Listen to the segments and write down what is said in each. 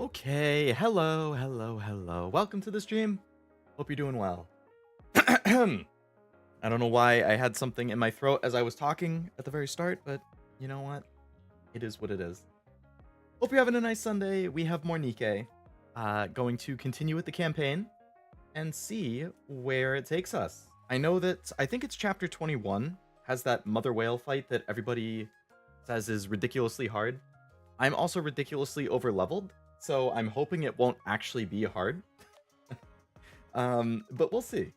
Okay, hello, hello, hello. Welcome to the stream. Hope you're doing well. I don't know why I had something in my throat as I was talking at the very start, but you know what? It is what it is. Hope you're having a nice Sunday. We have more NIKKE. Going to continue with the campaign and see where it takes us. I think it's chapter 21 has that mother whale fight that everybody says is ridiculously hard. I'm also ridiculously overleveled, so I'm hoping it won't actually be hard. But we'll see.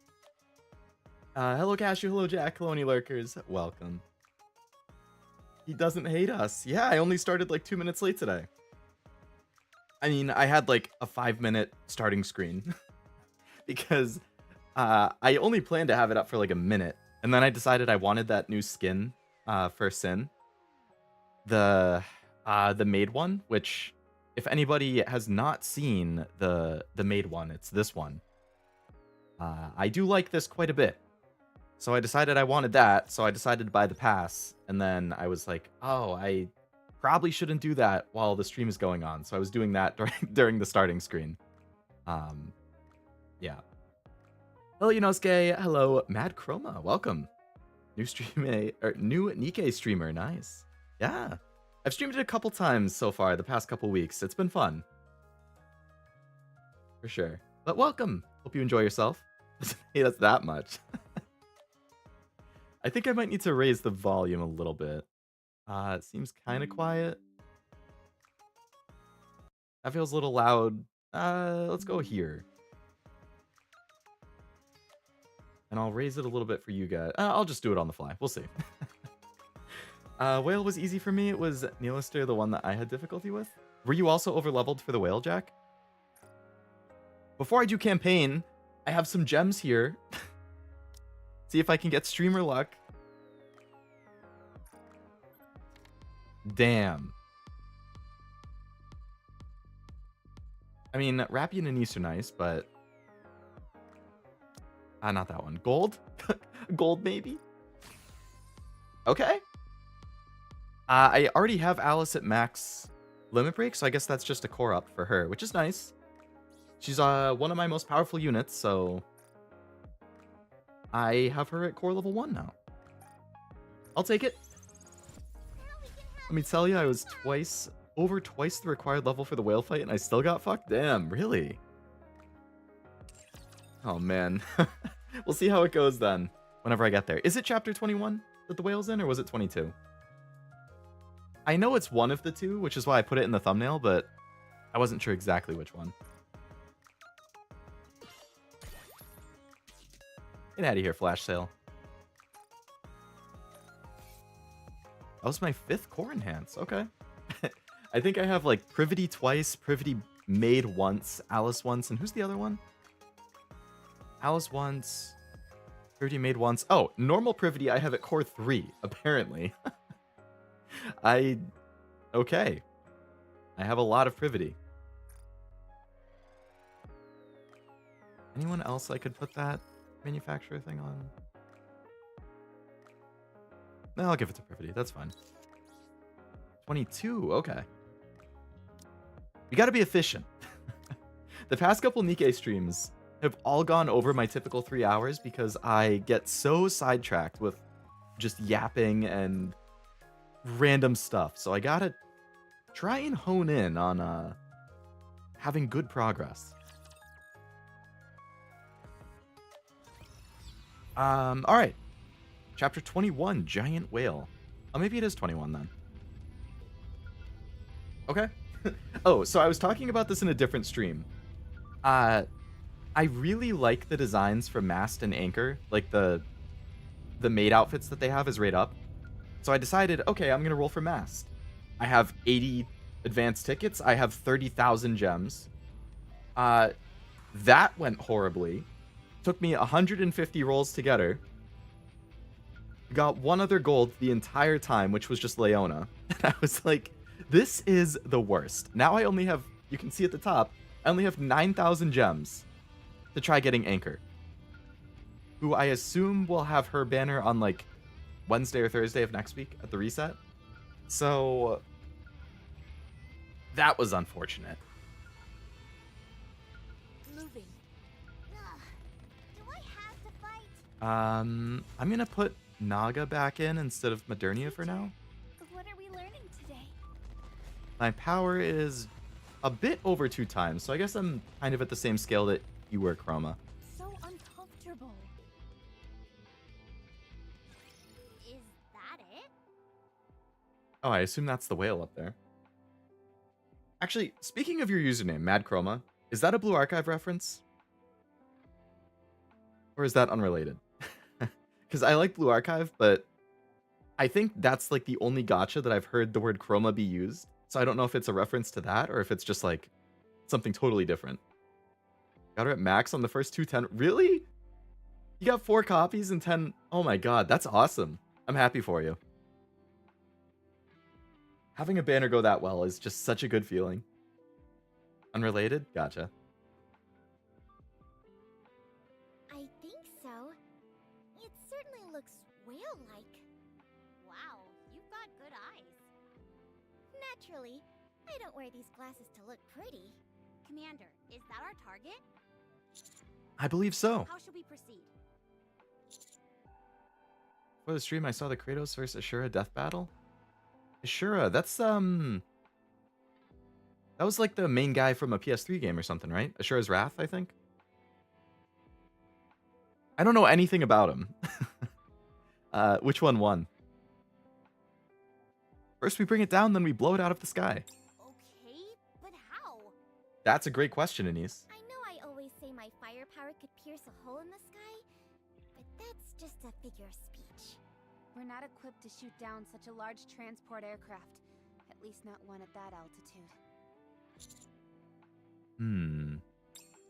Hello Cashew, hello Jack, hello any lurkers, welcome. He doesn't hate us. Yeah, I only started like 2 minutes late today. I mean, I had like a 5-minute starting screen because I only planned to have it up for like a minute, and then I decided I wanted that new skin for Sin, the maid one, which if anybody has not seen the maid one, it's this one. I do like this quite a bit. So I decided I wanted that, so I decided to buy the pass, and then I was like, oh, I probably shouldn't do that while the stream is going on, so I was doing that during the starting screen. Yeah. Hello, Yunosuke. Hello, Mad Chroma. Welcome. New NIKKE streamer. Nice. Yeah. I've streamed it a couple times so far the past couple weeks. It's been fun. For sure. But welcome. Hope you enjoy yourself. Hey, that's that much. I think I might need to raise the volume a little bit. It seems kind of quiet. That feels a little loud. Let's go here. And I'll raise it a little bit for you guys. I'll just do it on the fly. We'll see. Whale was easy for me. It was Neilister, the one that I had difficulty with. Were you also overleveled for the whale, Jack? Before I do campaign, I have some gems here. See if I can get streamer luck. Damn. I mean, Rappy and Anise are nice, but... not that one. Gold? Gold, maybe? Okay. I already have Alice at max limit break, so I guess that's just a core up for her, which is nice. She's one of my most powerful units, so... I have her at core level 1 now. I'll take it. Let me tell you, I was over twice the required level for the whale fight, and I still got fucked? Damn, really? Oh, man. We'll see how it goes then, whenever I get there. Is it chapter 21 that the whale's in, or was it 22? I know it's one of the two, which is why I put it in the thumbnail, but I wasn't sure exactly which one. Get out of here, flash sale. That was my 5th core enhance. Okay. I think I have like Privity twice, Privity Maid once, Alice once, and who's the other one? Alice once, Privity Maid once. Oh, normal Privity I have at core 3, apparently. Okay. I have a lot of Privity. Anyone else I could put that manufacturer thing on? No, I'll give it to Privity. That's fine. 22. Okay. You gotta be efficient. The past couple NIKKE streams have all gone over my typical 3 hours because I get so sidetracked with just yapping and random stuff. So I gotta try and hone in on having good progress. Alright. Chapter 21, Giant Whale. Oh, maybe it is 21 then. Okay. Oh, so I was talking about this in a different stream. I really like the designs for Mast and Anchor, like the maid outfits that they have is right up. So I decided, okay, I'm gonna roll for Mast. I have 80 advanced tickets. I have 30,000 gems. That went horribly. Took me 150 rolls to get her. Got one other gold the entire time, which was just Leona. And I was like, this is the worst. Now I only have, you can see at the top, I only have 9,000 gems to try getting Anchor, who I assume will have her banner on like Wednesday or Thursday of next week at the reset. So that was unfortunate. moving. Ugh. Do I have to fight? I'm gonna put Naga back in instead of Modernia for now. What are we learning today? My power is a bit over 2 times, so I guess I'm kind of at the same scale that you were, Chroma. So uncomfortable. Is that it? Oh, I assume that's the whale up there. Actually, speaking of your username, Mad Chroma, is that a Blue Archive reference? Or is that unrelated? Because I like Blue Archive, but I think that's like the only gacha that I've heard the word chroma be used. So I don't know if it's a reference to that or if it's just like something totally different. Got her at max on the first 210. Really? You got 4 copies and 10. Oh my god, that's awesome. I'm happy for you. Having a banner go that well is just such a good feeling. Unrelated? Gotcha. I think so. It certainly looks whale-like. Wow, you've got good eyes. Naturally, I don't wear these glasses to look pretty. Commander, is that our target? I believe so. How should we proceed? For the stream, I saw the Kratos versus Ashura death battle. Ashura, that's that was like the main guy from a PS3 game or something, right? Ashura's Wrath, I think. I don't know anything about him. Which one won? First we bring it down, then we blow it out of the sky. Okay, but how? That's a great question, Anise. I know I always say my firepower could pierce a hole in the sky, but that's just a figure of speech. We're not equipped to shoot down such a large transport aircraft. At least not one at that altitude.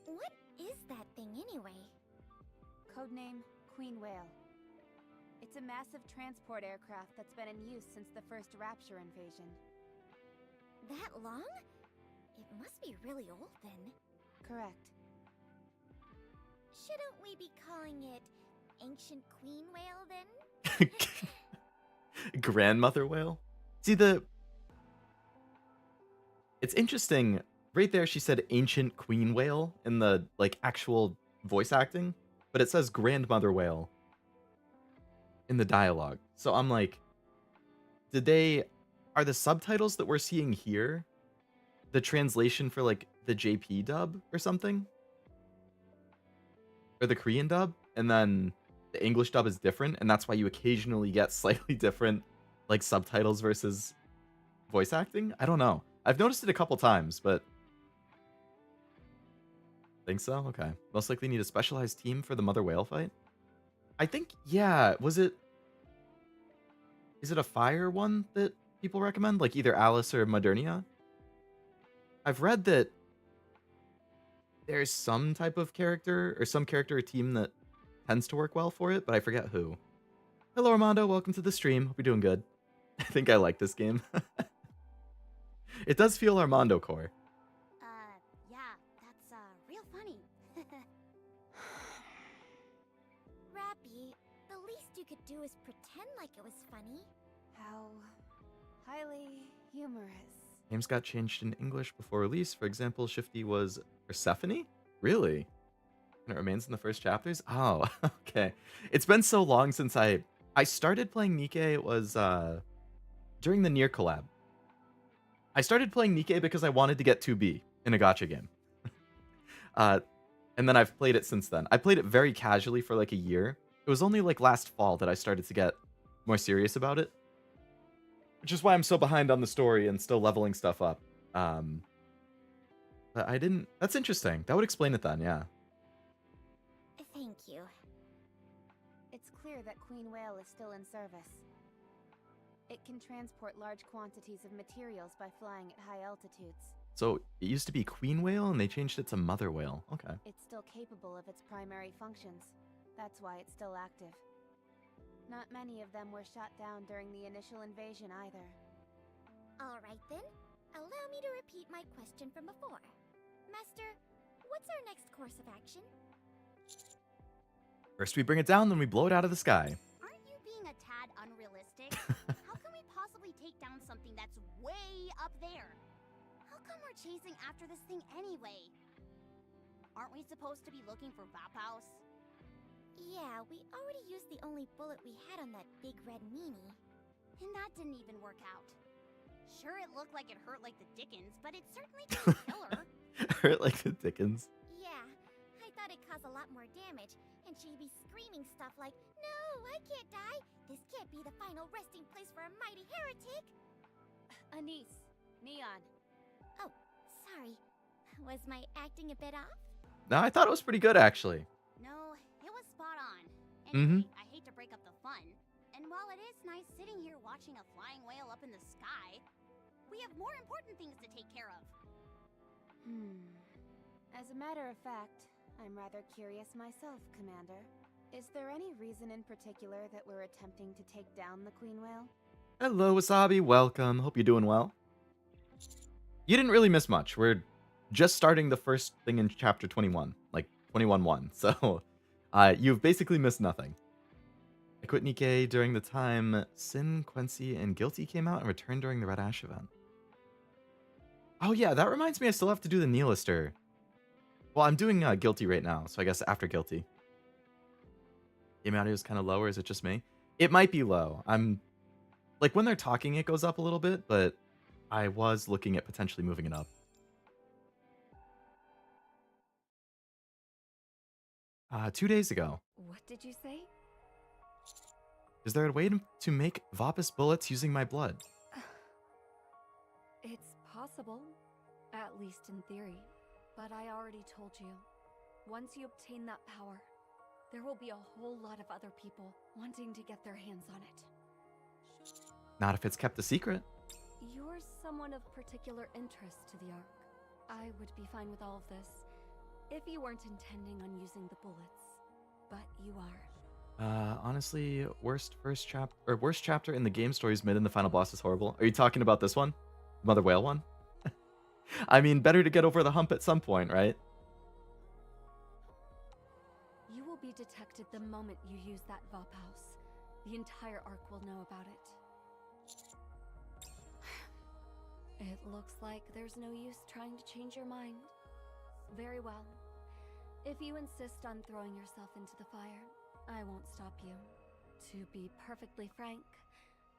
What is that thing anyway? Codename Queen Whale. It's a massive transport aircraft that's been in use since the first Rapture invasion. That long? It must be really old then. Correct. Shouldn't we be calling it Ancient Queen Whale then? Grandmother whale? See, it's interesting. Right there, she said ancient queen whale in the like actual voice acting, but it says grandmother whale in the dialogue. So I'm like, are the subtitles that we're seeing here the translation for like the JP dub or something? Or the Korean dub? And then the English dub is different, and that's why you occasionally get slightly different like subtitles versus voice acting? I don't know. I've noticed it a couple times, but think so? Okay. Most likely need a specialized team for the mother whale fight. I think, yeah, is it a fire one that people recommend? Like either Alice or Modernia? I've read that there's some type of character or some character or team that tends to work well for it, but I forget who. Hello, Armando. Welcome to the stream. Hope you're doing good. I think I like this game. It does feel Armando core. Yeah, that's, real funny. Rappy, the least you could do is pretend like it was funny. How highly humorous. Names got changed in English before release. For example, Shifty was Persephone? Really? And it remains in the first chapters? Oh, okay. It's been so long since I started playing NIKKE. It was during the Nier collab. I started playing NIKKE because I wanted to get 2B in a gacha game. And then I've played it since then. I played it very casually for like a year. It was only like last fall that I started to get more serious about it. Which is why I'm so behind on the story and still leveling stuff up. But I didn't... That's interesting. That would explain it then, yeah. Thank you. It's clear that Queen Whale is still in service. It can transport large quantities of materials by flying at high altitudes. So it used to be Queen Whale and they changed it to Mother Whale. Okay. It's still capable of its primary functions. That's why it's still active. Not many of them were shot down during the initial invasion either. Alright then, allow me to repeat my question from before. Master, what's our next course of action? First we bring it down, then we blow it out of the sky. Aren't you being a tad unrealistic? How can we possibly take down something that's way up there? How come we're chasing after this thing anyway? Aren't we supposed to be looking for Vaphouse? Yeah, we already used the only bullet we had on that big red meanie. And that didn't even work out. Sure, it looked like it hurt like the dickens, but it certainly didn't kill her. Hurt like the Dickens. Yeah, I thought it'd cause a lot more damage, and she'd be screaming stuff like, "No, I can't die! This can't be the final resting place for a mighty heretic!" Anise, Neon. Oh, sorry. Was my acting a bit off? No, I thought it was pretty good, actually. No, it was spot on. Anyway, I hate to break up the fun. And while it is nice sitting here watching a flying whale up in the sky, we have more important things to take care of. As a matter of fact, I'm rather curious myself, Commander. Is there any reason in particular that we're attempting to take down the Queen Whale? Hello, Wasabi. Welcome. Hope you're doing well. You didn't really miss much. We're just starting the first thing in chapter 21, like 21-1. So, you've basically missed nothing. I quit NIKKE during the time Sin, Quincy, and Guilty came out and returned during the Red Ash event. Oh yeah, that reminds me I still have to do the Nihilister. Well, I'm doing Guilty right now, so I guess after Guilty. Game audio is kind of low, or is it just me? It might be low. I'm... Like, when they're talking, it goes up a little bit, but I was looking at potentially moving it up. Uh, 2 days ago. What did you say? Is there a way to make Vapus bullets using my blood? It's possible, at least in theory. But I already told you, once you obtain that power, there will be a whole lot of other people wanting to get their hands on it. Not if it's kept a secret. You're someone of particular interest to the Ark. I would be fine with all of this, if you weren't intending on using the bullets. But you are. Honestly, worst chapter in the game story is mid and the final boss is horrible. Are you talking about this one? Mother Whale one? I mean, better to get over the hump at some point, right? You will be detected the moment you use that Vaphouse. The entire Ark will know about it. It looks like there's no use trying to change your mind. Very well. If you insist on throwing yourself into the fire, I won't stop you. To be perfectly frank,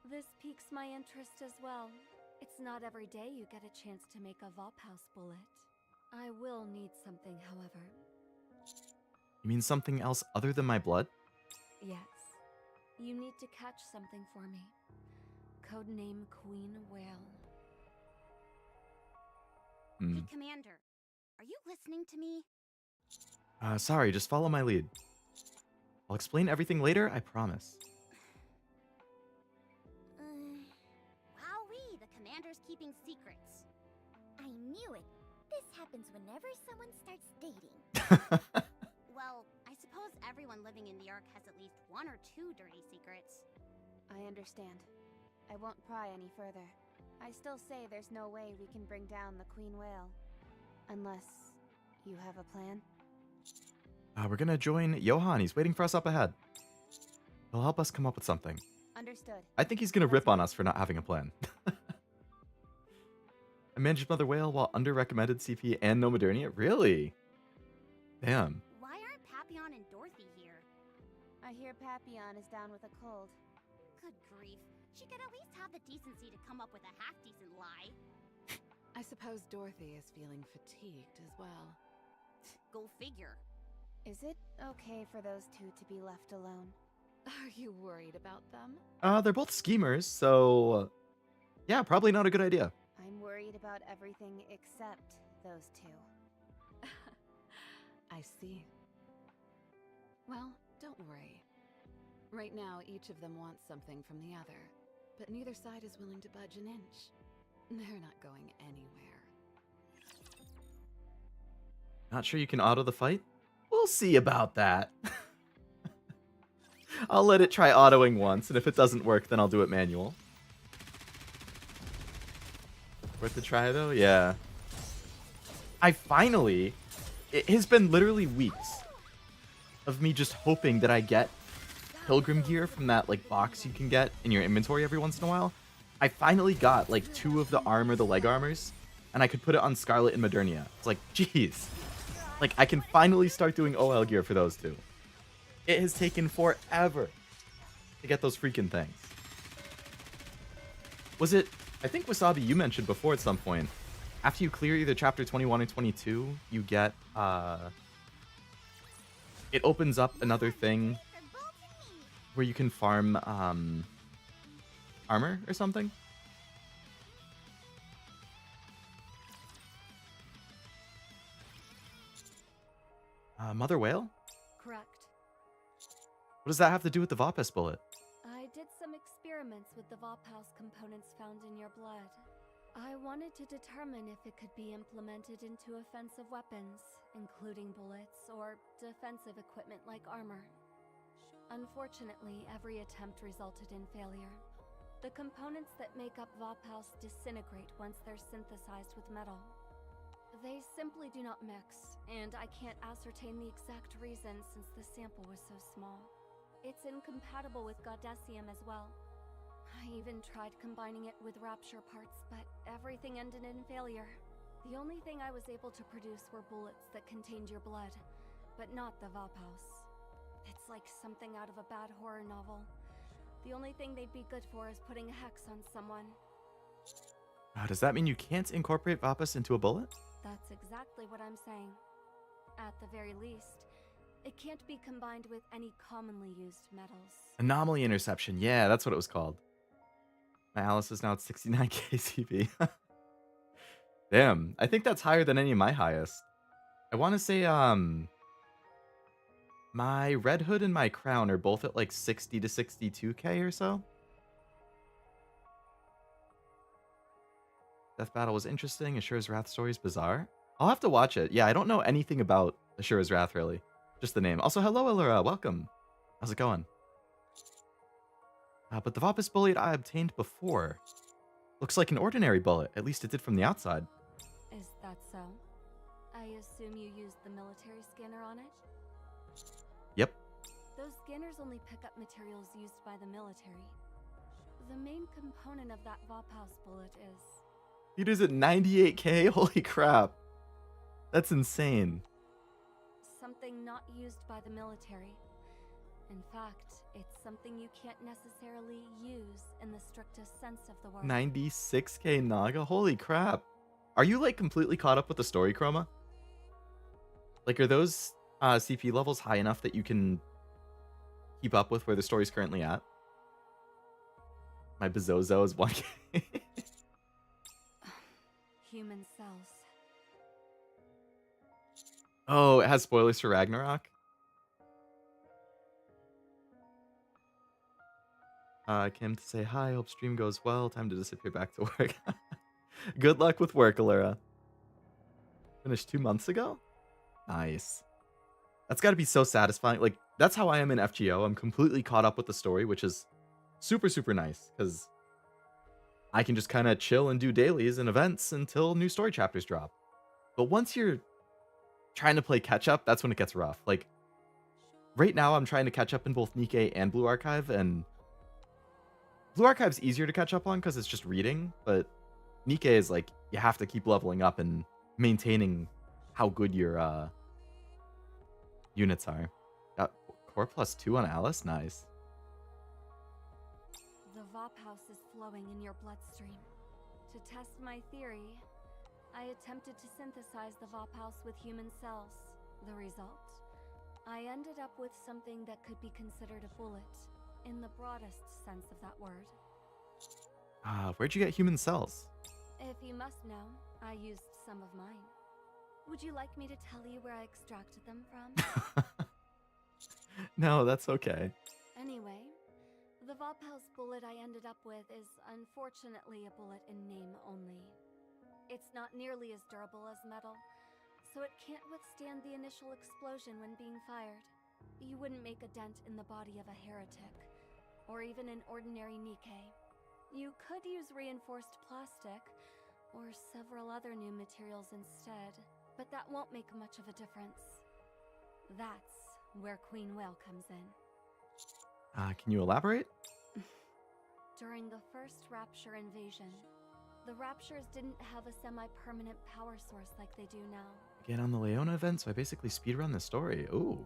this piques my interest as well. It's not every day you get a chance to make a Vaphouse bullet. I will need something, however. You mean something else other than my blood? Yes. You need to catch something for me. Codename Queen Whale. Hey, Commander, are you listening to me? Sorry, just follow my lead. I'll explain everything later, I promise. Wowee, the Commander's keeping secrets. I knew it. This happens whenever someone starts dating. Well, I suppose everyone living in the Ark has at least one or two dirty secrets. I understand. I won't pry any further. I still say there's no way we can bring down the Queen Whale. Unless you have a plan? We're gonna join Johan. He's waiting for us up ahead. He'll help us come up with something. Understood. I think he's gonna rip on us for not having a plan. I managed Mother Whale while under recommended CP and no Modernia? Really? Damn. Why aren't Papillon and Dorothy here? I hear Papillon is down with a cold. Good grief. She could at least have the decency to come up with a half-decent lie. I suppose Dorothy is feeling fatigued as well. Go figure. Is it okay for those two to be left alone? Are you worried about them? They're both schemers, so... yeah, probably not a good idea. I'm worried about everything except those two. I see. Well, don't worry. Right now, each of them wants something from the other, but neither side is willing to budge an inch. They're not going anywhere. Not sure you can auto the fight? We'll see about that. I'll let it try autoing once, and if it doesn't work, then I'll do it manual. Worth a try, though? Yeah. I finally... It has been literally weeks of me just hoping that I get Pilgrim gear from that, like, box you can get in your inventory every once in a while. I finally got, like, 2 of the armor, the leg armors, and I could put it on Scarlet and Modernia. It's like, jeez. Like, I can finally start doing OL gear for those two. It has taken forever to get those freaking things. Was it... I think, Wasabi, you mentioned before at some point, after you clear either Chapter 21 or 22, you get, it opens up another thing where you can farm, armor or something? Mother Whale? Correct. What does that have to do with the Vapes bullet? I did some experiments with the Vaphouse components found in your blood. I wanted to determine if it could be implemented into offensive weapons, including bullets, or defensive equipment like armor. Unfortunately, every attempt resulted in failure. The components that make up Vaphouse disintegrate once they're synthesized with metal. They simply do not mix, and I can't ascertain the exact reason since the sample was so small. It's incompatible with Goddessium as well. I even tried combining it with Rapture parts, but everything ended in failure. The only thing I was able to produce were bullets that contained your blood, but not the Vaphouse. It's like something out of a bad horror novel. The only thing they'd be good for is putting a hex on someone. Does that mean you can't incorporate Vapes into a bullet? That's exactly what I'm saying. At the very least, it can't be combined with any commonly used metals. Anomaly interception. Yeah, that's what it was called. My Alice is now at 69 KCP. Damn, I think that's higher than any of my highest. I want to say, my Red Hood and my Crown are both at like 60 to 62k or so. Death Battle was interesting. Ashura's Wrath story is bizarre. I'll have to watch it. Yeah, I don't know anything about Ashura's Wrath, really. Just the name. Also, hello, Allura. Welcome. How's it going? But the Vapes bullet I obtained before looks like an ordinary bullet. At least it did from the outside. Is that so? I assume you used the military scanner on it? Yep. Those scanners only pick up materials used by the military. The main component of that Vaphouse bullet is... It is at 98k? Holy crap. That's insane. something not used by the military. In fact, it's something you can't necessarily use in the strictest sense of the word. 96k Naga? Holy crap. Are you like completely caught up with the story, Chroma? Like, are those CP levels high enough that you can keep up with where the story's currently at? My Bezozo is 1k. Human cells. Oh, it has spoilers for Ragnarok? Came to say hi, hope stream goes well. Time to disappear back to work. Good luck with work, Allura. Finished 2 months ago? Nice. That's got to be so satisfying. Like, that's how I am in FGO. I'm completely caught up with the story, which is super, super nice. Because I can just kind of chill and do dailies and events until new story chapters drop. But once you're trying to play catch-up, that's when it gets rough. Like, right now I'm trying to catch up in both NIKKE and Blue Archive, and Blue Archive's easier to catch up on because it's just reading, but NIKKE is like, you have to keep leveling up and maintaining how good your units are. Got core +2 on Alice? Nice. The Vaphouse is flowing in your bloodstream. To test my theory, I attempted to synthesize the Vaphouse with human cells. The result? I ended up with something that could be considered a bullet, in the broadest sense of that word. Where'd you get human cells? If you must know, I used some of mine. Would you like me to tell you where I extracted them from? No, that's okay. Anyway, the Vaphouse bullet I ended up with is unfortunately a bullet in name only. It's not nearly as durable as metal, so it can't withstand the initial explosion when being fired. You wouldn't make a dent in the body of a heretic, or even an ordinary NIKKE. You could use reinforced plastic, or several other new materials instead, but that won't make much of a difference. That's where Queen Whale comes in. Can you elaborate? During the first Rapture invasion, The Raptures didn't have a semi-permanent power source like they do now. Get on the Leona event, so I basically speedrun the story. Ooh.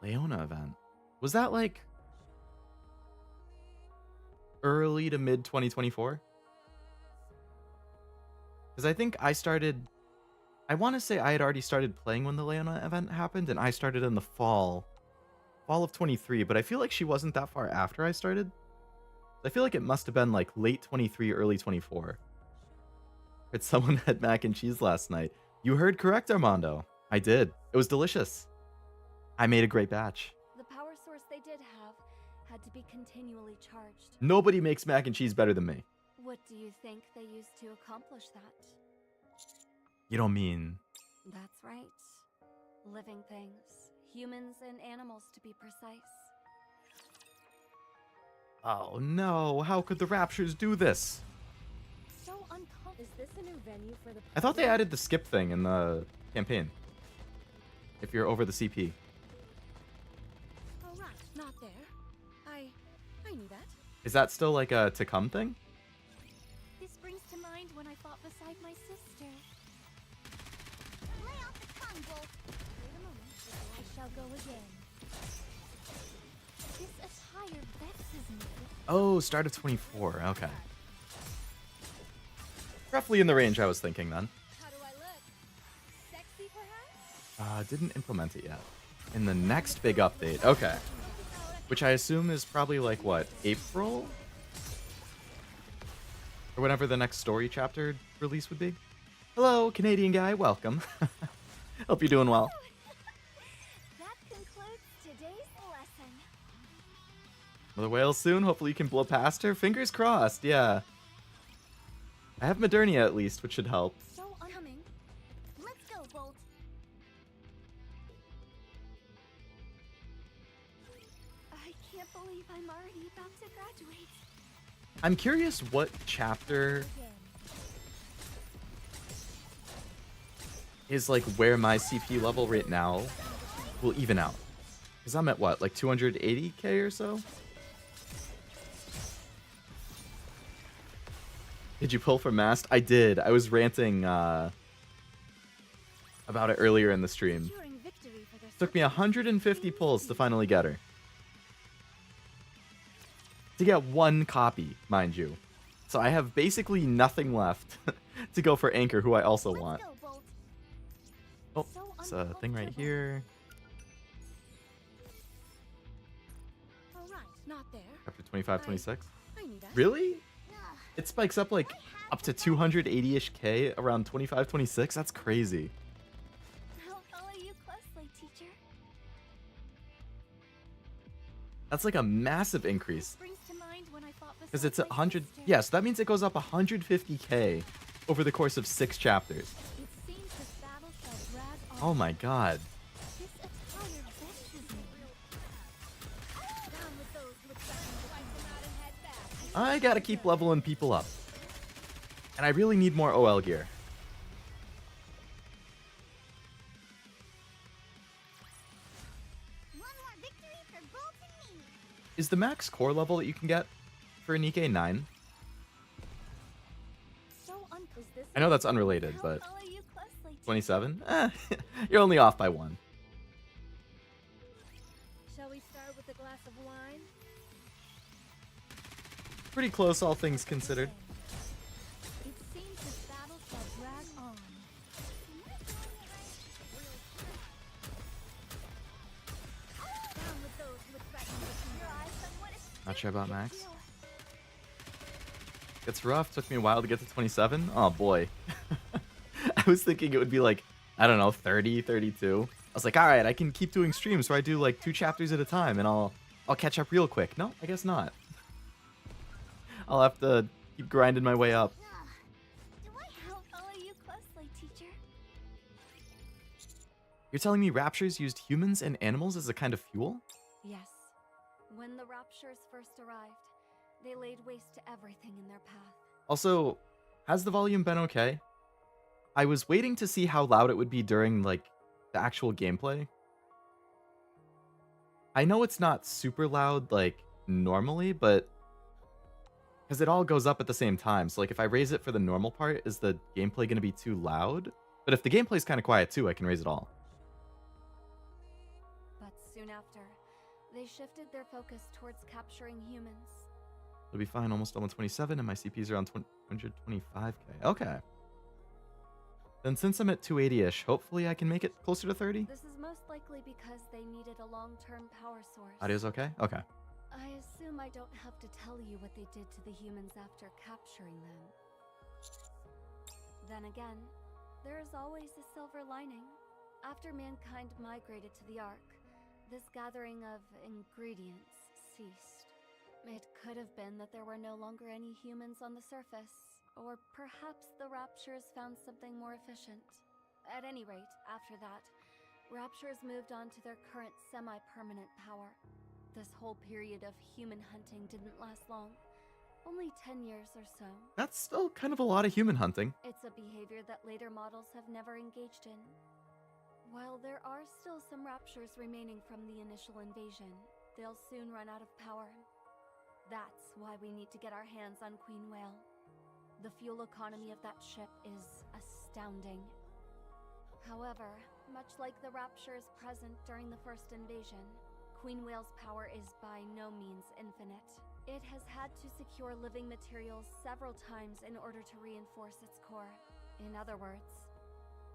Leona event. Was that like early to mid 2024? Because I think I want to say I had already started playing when the Leona event happened, and I started in the fall of 23, but I feel like she wasn't that far after I started. I feel like it must have been like late 23, early 24. But someone had mac and cheese last night. You heard correct, Armando. I did. It was delicious. I made a great batch. The power source they did have had to be continually charged. Nobody makes mac and cheese better than me. What do you think they used to accomplish that? You don't mean... That's right. Living things. Humans and animals, to be precise. Oh no, how could the Raptures do this? So uncomfortable. Is this a new venue for the I thought they added the skip thing in the campaign. If you're over the CP. Oh, right. Not there. I knew that. Is that still like a to come thing? This brings to mind when I fought beside my sister. Lay off the tongue, Bolt. Wait a moment. I shall go again. This attire vexes me. Oh, start of 24. Okay. Roughly in the range I was thinking then. How do I look? Sexy, perhaps? Didn't implement it yet. In the next big update. Okay. Which I assume is probably like, what, April? Or whenever the next story chapter release would be. Hello, Canadian guy. Welcome. Hope you're doing well. That concludes today's lesson. Mother whale soon. Hopefully you can blow past her. Fingers crossed. Yeah. I have Modernia at least, which should help. So uncoming. Let's go, Bolt. I can't believe I'm already about to graduate. I'm curious what chapter Again. is like where my CP level right now will even out. Because I'm at what, like 280k or so? Did you pull for Mast? I did. I was ranting about it earlier in the stream. Securing victory for their Took me 150 pulls to finally get her. To get one copy, mind you. So I have basically nothing left to go for Anchor, who I also Let's want. go, Bolt. Oh, So it's a thing right uncomfortable. here. All right, not there. Chapter 25, 26. I knew that. Really? Ugh. It spikes up like up to 280-ish K around 25, 26. That's crazy. I'll follow you closely, teacher. That's like a massive increase. This brings to mind when I fought beside Because it's my 100. sister. Yeah, so that means it goes up 150K over the course of 6 chapters. It seems this battle shall drag on. Oh my god. This attire vexes me. Down with those who expect me to fight them out and head back. I gotta keep leveling people up. And I really need more OL gear. One more victory for Bolt and me. Is the max core level that you can get for a NIKKE 9? So is this I know that's unrelated, I'll but follow you closely, teacher. 27? Eh, you're only off by 1. Shall we start with a glass of wine? Pretty close, all things considered. It seems this battle shall drag on. Down with those who expect me to your eyes somewhat. Not sure about max. It's rough. Took me a while to get to 27. Oh boy. I was thinking it would be like, I don't know, 30, 32. I was like, all right, I can keep doing streams where I do like 2 chapters at a time and I'll catch up real quick. No, I guess not. I'll have to keep grinding my way up. Ugh. Do I I'll follow you closely, teacher. You're telling me Raptures used humans and animals as a kind of fuel? Yes. When the Raptures first arrived, they laid waste to everything in their path. Also, has the volume been okay? I was waiting to see how loud it would be during, like, the actual gameplay. I know it's not super loud, like, normally, but... Because it all goes up at the same time. So like if I raise it for the normal part, is the gameplay going to be too loud? But if the gameplay's kind of quiet too, I can raise it all. But soon after, they shifted their focus towards capturing humans. It'll be fine. Almost 127 and my CP's around 125k. Okay. Then since I'm at 280-ish, hopefully I can make it closer to 30. This is most likely because they needed a long-term power source. Audio's okay? Okay. I assume I don't have to tell you what they did to the humans after capturing them. Then again, there is always a silver lining. After mankind migrated to the Ark, this gathering of ingredients ceased. It could have been that there were no longer any humans on the surface, or perhaps the Raptures found something more efficient. At any rate, after that, Raptures moved on to their current semi-permanent power. This whole period of human hunting didn't last long. Only 10 years or so. That's still kind of a lot of human hunting. It's a behavior that later models have never engaged in. While there are still some Raptures remaining from the initial invasion, they'll soon run out of power. That's why we need to get our hands on Queen Whale. The fuel economy of that ship is astounding. However, much like the Raptures present during the first invasion, Queen Whale's power is by no means infinite. It has had to secure living materials several times in order to reinforce its core. In other words,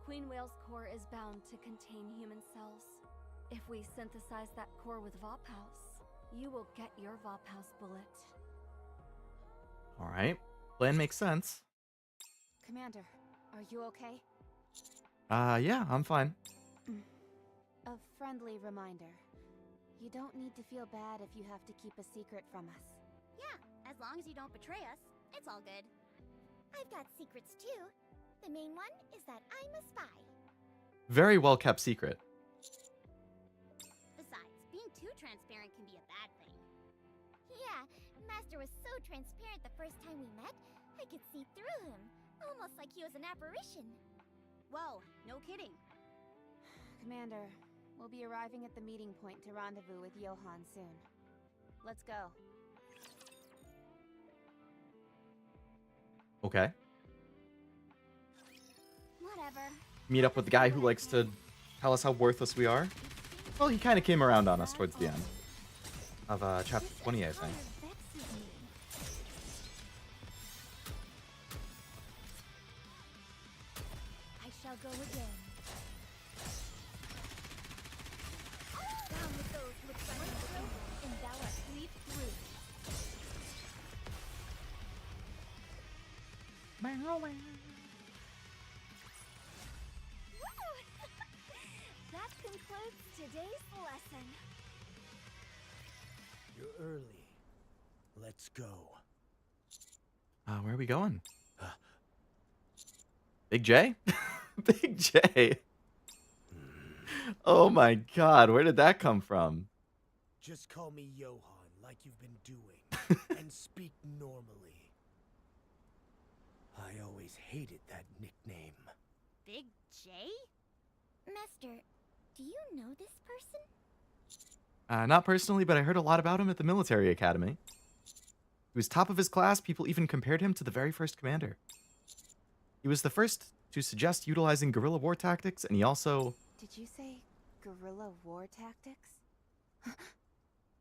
Queen Whale's core is bound to contain human cells. If we synthesize that core with Vophouse, you will get your Vophouse bullet. Alright. Plan makes sense. Commander, are you okay? Yeah, I'm fine. A friendly reminder. You don't need to feel bad if you have to keep a secret from us. Yeah, as long as you don't betray us, it's all good. I've got secrets too. The main one is that I'm a spy. Very well kept secret. Besides, being too transparent can be a bad thing. Yeah, Master was so transparent the first time we met, I could see through him. Almost like he was an apparition. Whoa, no kidding. Commander, we'll be arriving at the meeting point to rendezvous with Johann soon. Let's go. Okay. Whatever. Meet up with the guy who likes to tell us how worthless we are. Well, he kind of came around on us towards the end of chapter 20, I think. I shall go again. Down with those who would try to kill me, and thou art lead through. That concludes today's lesson. You're early. Let's go. Where are we going? Big J? Big J. Oh my god, where did that come from? Just call me Johann like you've been doing, and speak normally. I always hated that nickname. Big J? Master, do you know this person? Not personally, but I heard a lot about him at the military academy. He was top of his class. People even compared him to the very first commander. He was the first to suggest utilizing guerrilla war tactics, and he also... Did you say guerrilla war tactics?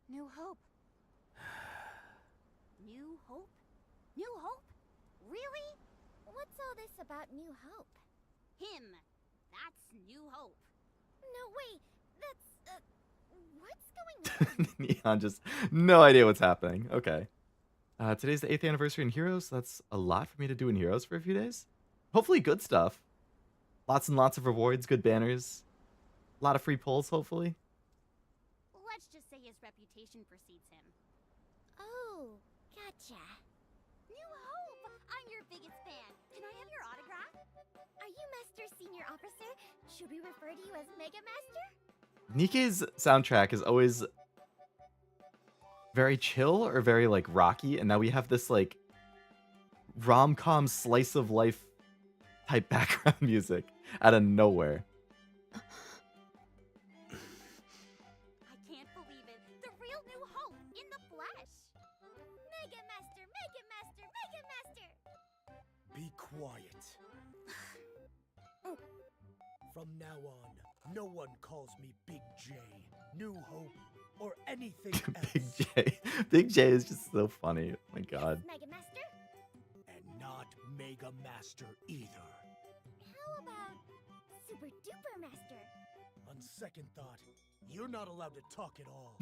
New Hope. New Hope? New Hope? Really? What's all this about New Hope? Him. That's New Hope. No, wait, that's, what's going on? Neon just no idea what's happening. Okay. Today's the 8th anniversary in Heroes. So that's a lot for me to do in Heroes for a few days. Hopefully good stuff. Lots and lots of rewards, good banners. A lot of free pulls, hopefully. Let's just say his reputation precedes him. Oh, gotcha. New Hope! I'm your biggest fan. Can I have your autograph? Are you Master Senior Officer? Should we refer to you as Mega Master? NIKKE's soundtrack is always very chill or very like rocky, and now we have this like rom-com slice of life type background music out of nowhere. I can't believe it. The real New Hope in the flesh. Mega Master, quiet. From now on, no one calls me Big J, New Hope, or anything else. Big J. Big J is just so funny. Oh my god. Mega Master? And not Mega Master either. How about Super Duper Master? On second thought, you're not allowed to talk at all.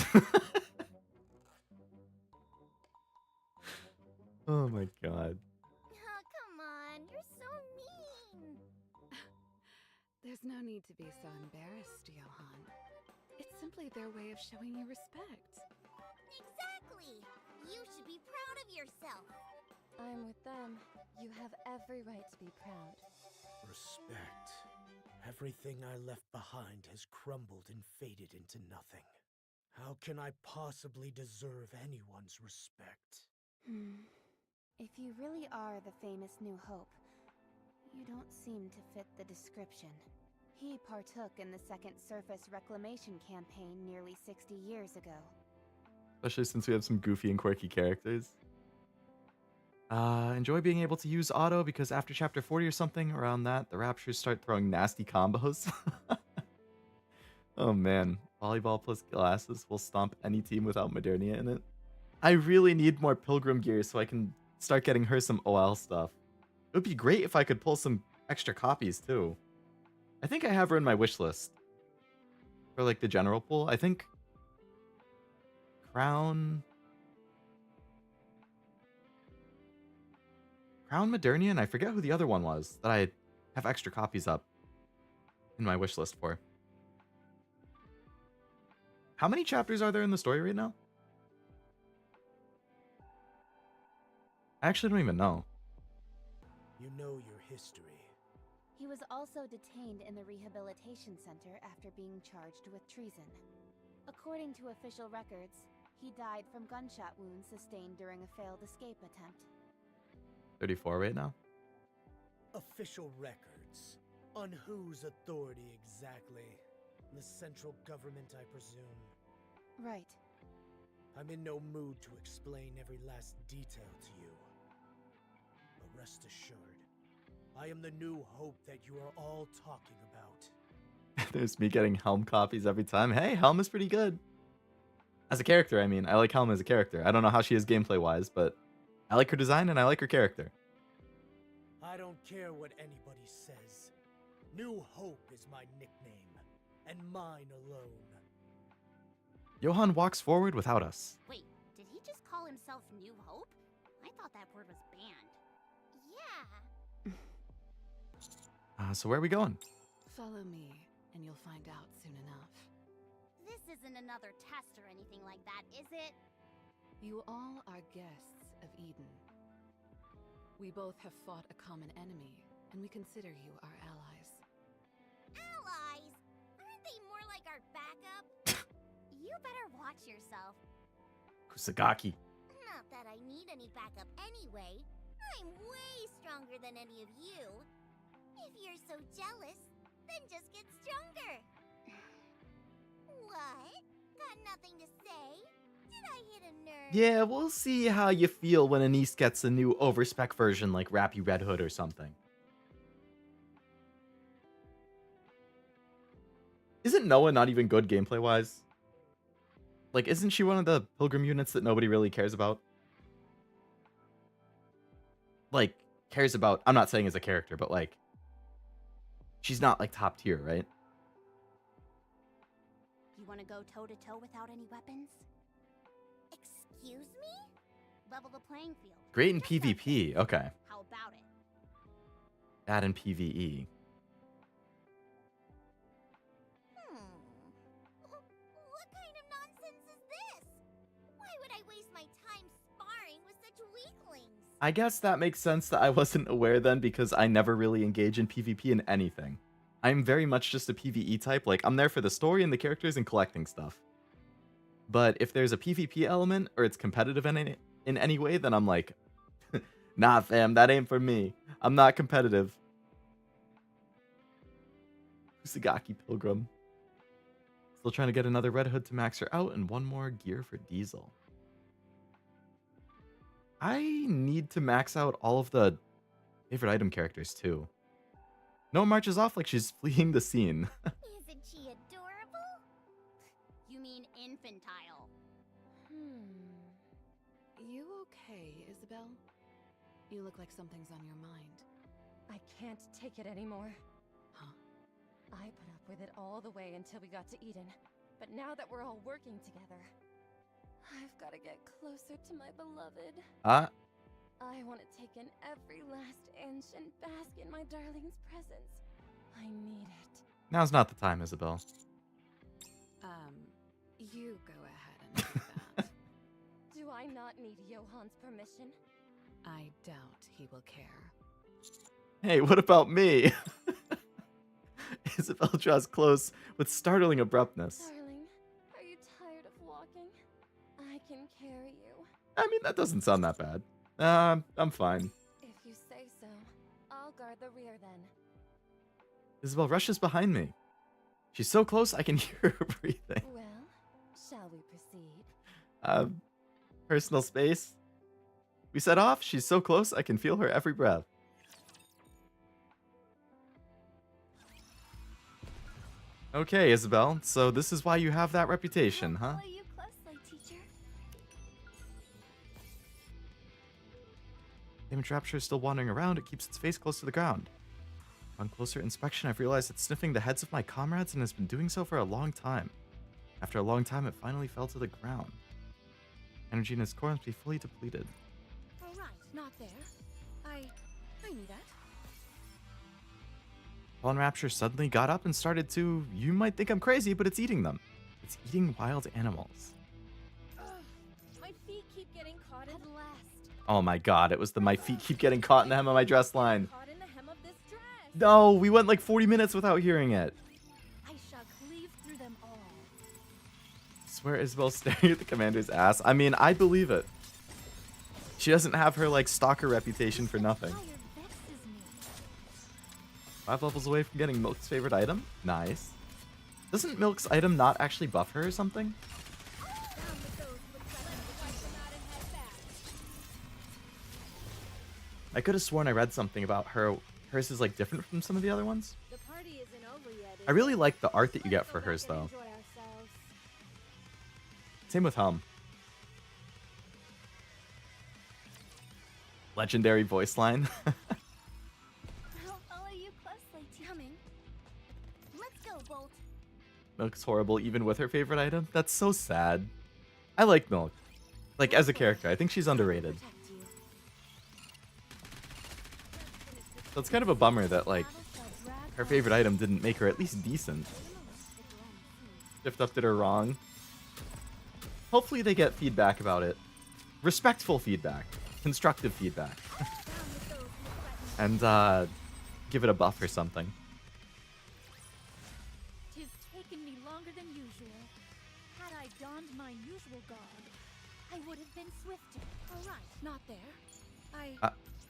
Oh my god. Oh, come on. You're so mean. There's no need to be so embarrassed, Johan. It's simply their way of showing you respect. Exactly. You should be proud of yourself. I'm with them. You have every right to be proud. Respect. Everything I left behind has crumbled and faded into nothing. How can I possibly deserve anyone's respect? If you really are the famous New Hope, you don't seem to fit the description. He partook in the Second Surface Reclamation Campaign nearly 60 years ago. Especially since we have some goofy and quirky characters. Enjoy being able to use auto because after chapter 40 or something around that, the Raptures start throwing nasty combos. Oh man, volleyball plus glasses will stomp any team without Modernia in it. I really need more Pilgrim gear so I can start getting her some OL stuff. It would be great if I could pull some extra copies too. I think I have her in my wish list. For like the general pool. I think Crown Modernia, and I forget who the other one was that I have extra copies up in my wish list for. How many chapters are there in the story right now? I actually don't even know. You know your history. He was also detained in the rehabilitation center after being charged with treason. According to official records, he died from gunshot wounds sustained during a failed escape attempt. 34 right now? Official records. On whose authority exactly? The central government, I presume. Right. I'm in no mood to explain every last detail to you. But rest assured, I am the New Hope that you are all talking about. There's me getting Helm copies every time. Hey, Helm is pretty good. As a character, I mean. I like Helm as a character. I don't know how she is gameplay-wise, but I like her design and I like her character. I don't care what anybody says. New Hope is my nickname, and mine alone. Johan walks forward without us. Wait, did he just call himself New Hope? I thought that word was banned. Yeah. So where are we going? Follow me, and you'll find out soon enough. This isn't another test or anything like that, is it? You all are guests of Eden. We both have fought a common enemy, and we consider you our allies. Allies? Aren't they more like our backup? You better watch yourself. Kusagaki. Not that I need any backup anyway. I'm way stronger than any of you. If you're so jealous, then just get stronger. What? Got nothing to say? Did I hit a nerve? Yeah, we'll see how you feel when Anise gets a new overspec version like Rappy Red Hood or something. Isn't Noah not even good gameplay-wise? Like, isn't she one of the Pilgrim units that nobody really cares about? Like, cares about, I'm not saying as a character, but like, she's not like top tier, right? You want to go toe-to-toe without any weapons? Excuse me? Level the playing field. Great in Just like PvP, this. okay. How about it? Bad in PvE. What kind of nonsense is this? Why would I waste my time sparring with such weaklings? I guess that makes sense that I wasn't aware then because I never really engage in PvP in anything. I'm very much just a PvE type, like I'm there for the story and the characters and collecting stuff. But if there's a PvP element or it's competitive in any way, then I'm like, nah fam, that ain't for me. I'm not competitive. Kusagaki Pilgrim. Still trying to get another Red Hood to max her out and one more gear for Diesel. I need to max out all of the Favorite item characters, too. Noah marches off like she's fleeing the scene. Isn't she adorable? You mean infantile? You okay, Isabel? You look like something's on your mind. I can't take it anymore. Huh? I put up with it all the way until we got to Eden. But now that we're all working together, I've got to get closer to my beloved. I want to take in every last inch and bask in my darling's presence. I need it. Now's not the time, Isabel. You go ahead and do that. Do I not need Johan's permission? I doubt he will care. Hey, what about me? Isabel draws close with startling abruptness. Darling, are you tired of walking? I can carry you. I mean, that doesn't sound that bad. I'm fine. If you say so, I'll guard the rear then. Isabel rushes behind me. She's so close I can hear her breathing. Well, shall we proceed? Personal space. We set off. She's so close I can feel her every breath. Okay, Isabel. So this is why you have that reputation, huh? Follow you closely, teacher. Image Rapture is still wandering around. It keeps its face close to the ground. On closer inspection, I've realized it's sniffing the heads of my comrades and has been doing so for a long time. After a long time, it finally fell to the ground. Energy in its core must be fully depleted. All right, not there. I knew that. Fallen Rapture suddenly got up and started to, you might think I'm crazy, but it's eating them. It's eating wild animals. My feet keep getting caught at last. Oh my god, it was the my feet keep getting caught in the hem of my dress line. Caught in the hem of this dress. No, we went like 40 minutes without hearing it. I shall cleave through them all. I swear Isabel's staring at the commander's ass. I mean, I believe it. She doesn't have her like stalker reputation for nothing. Fire vexes me. 5 levels away from getting Milk's favorite item? Nice. Doesn't Milk's item not actually buff her or something? Down with those who would threaten to fight them out and head back. I could have sworn I read something about her. Hers is like different from some of the other ones. The party isn't over yet. I really like the art that you get for hers though. Enjoy ourselves. Same with Hum. Legendary voice line. I'll follow you closely, coming. Let's go, Bolt. Milk's horrible even with her favorite item. That's so sad. I like Milk. Like as a character, I think she's underrated. Protect you. So it's kind of a bummer that like her favorite item didn't make her at least decent. Shift up did her wrong. Hopefully they get feedback about it. Respectful feedback. Constructive feedback. And give it a buff or something. Tis taken me longer than usual. Had I donned my usual garb, I would have been swifter. All right, not there. I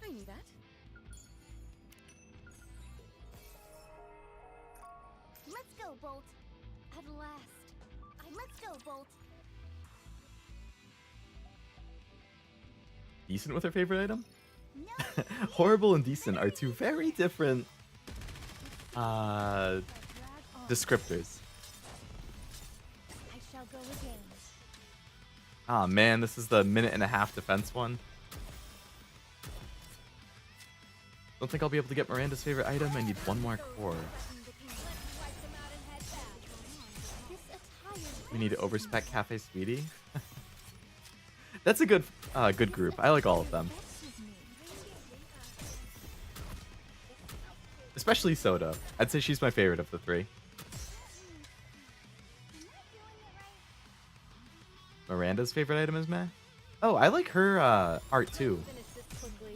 knew that. Let's go, Bolt. At last. Let's go, Bolt. Decent with her favorite item? No. Horrible and decent are two very different descriptors. I shall go again. Ah man, this is the minute-and-a-half defense one. Don't think I'll be able to get Miranda's favorite item. I need one more core. We need Overspec Cafe Sweetie. That's a good good group. I like all of them. Especially Soda. I'd say she's my favorite of the three. Miranda's favorite item is meh. Oh, I like her art too.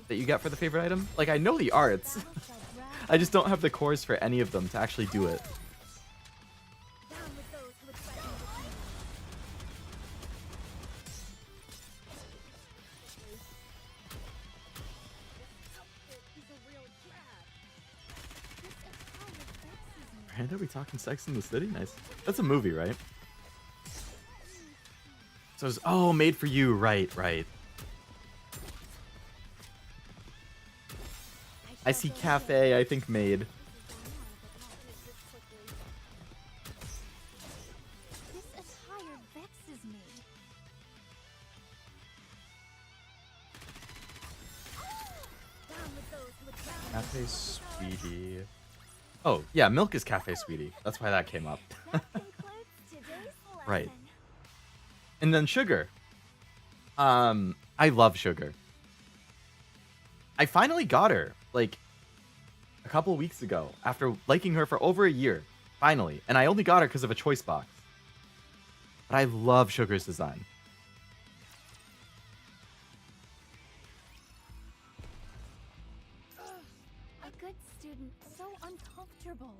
That you get for the favorite item. Like, I know the arts. I just don't have the cores for any of them to actually do it. Miranda, are we talking Sex in the City? Nice. That's a movie, right? So it's, oh, Made for You. Right, right. I I see cafe, I think maid. This attire vexes me. Down with those who would travel. Cafe Sweetie. Oh, yeah, Milk is Cafe Sweetie. That's why that came up. That concludes today's lesson. Right. And then Sugar. I love Sugar. I finally got her, like, a couple weeks ago, after liking her for over a year. Finally. And I only got her because of a choice box. But I love Sugar's design. A good student, so uncomfortable.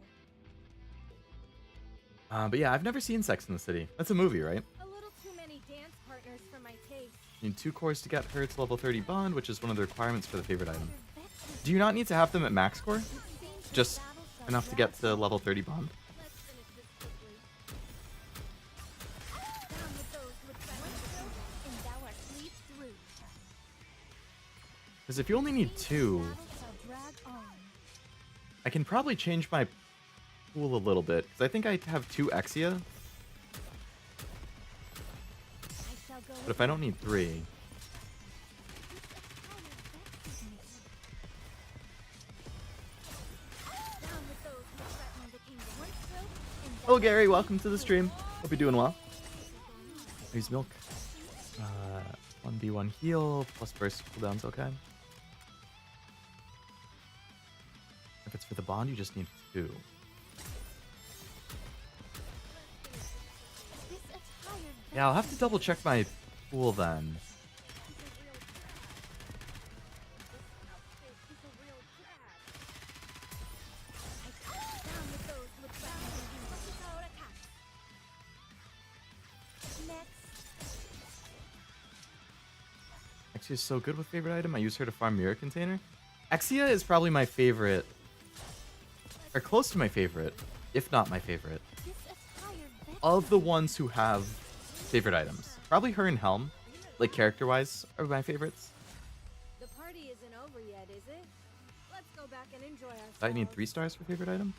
But yeah, I've never seen Sex in the City. That's a movie, right? A little too many dance partners for my taste. You need 2 cores to get her to level 30 bond, which is one of the requirements for the favorite item. Do you not need to have them at max core? Just enough to get to level 30 bond? Because if you only need 2, I can probably change my pool a little bit. Because I think I have 2 Exia. But if I don't need 3... Hello Gary, welcome to the stream. Hope you're doing well. Here's Milk. 1v1 heal, plus burst cooldowns, okay. If it's for the bond, you just need 2. Yeah, I'll have to double check my pool then. Exia is so good with favorite item. I use her to farm mirror container. Exia is probably my favorite, or close to my favorite, if not my favorite, of the ones who have favorite items. Probably her and Helm, like character-wise, are my favorites. The party isn't over yet, is it? Let's go back and enjoy ourselves. I need 3 stars for favorite item.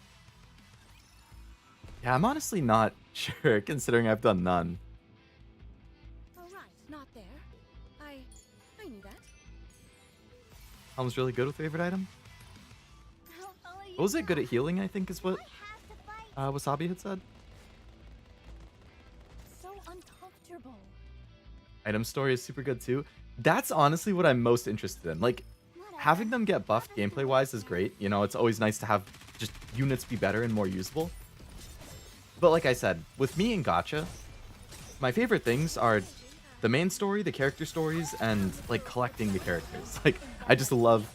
Yeah, I'm honestly not sure, considering I've done none. Oh right, not there. I knew that. Helm's really good with favorite item. What was it? Good at healing, I think is what Wasabi had said. So uncomfortable. Item story is super good too. That's honestly what I'm most interested in. Like, having them get buffed gameplay-wise is great. You know, it's always nice to have just units be better and more usable. But like I said, with me and gacha, my favorite things are the main story, the character stories, and like collecting the characters. Like, I just love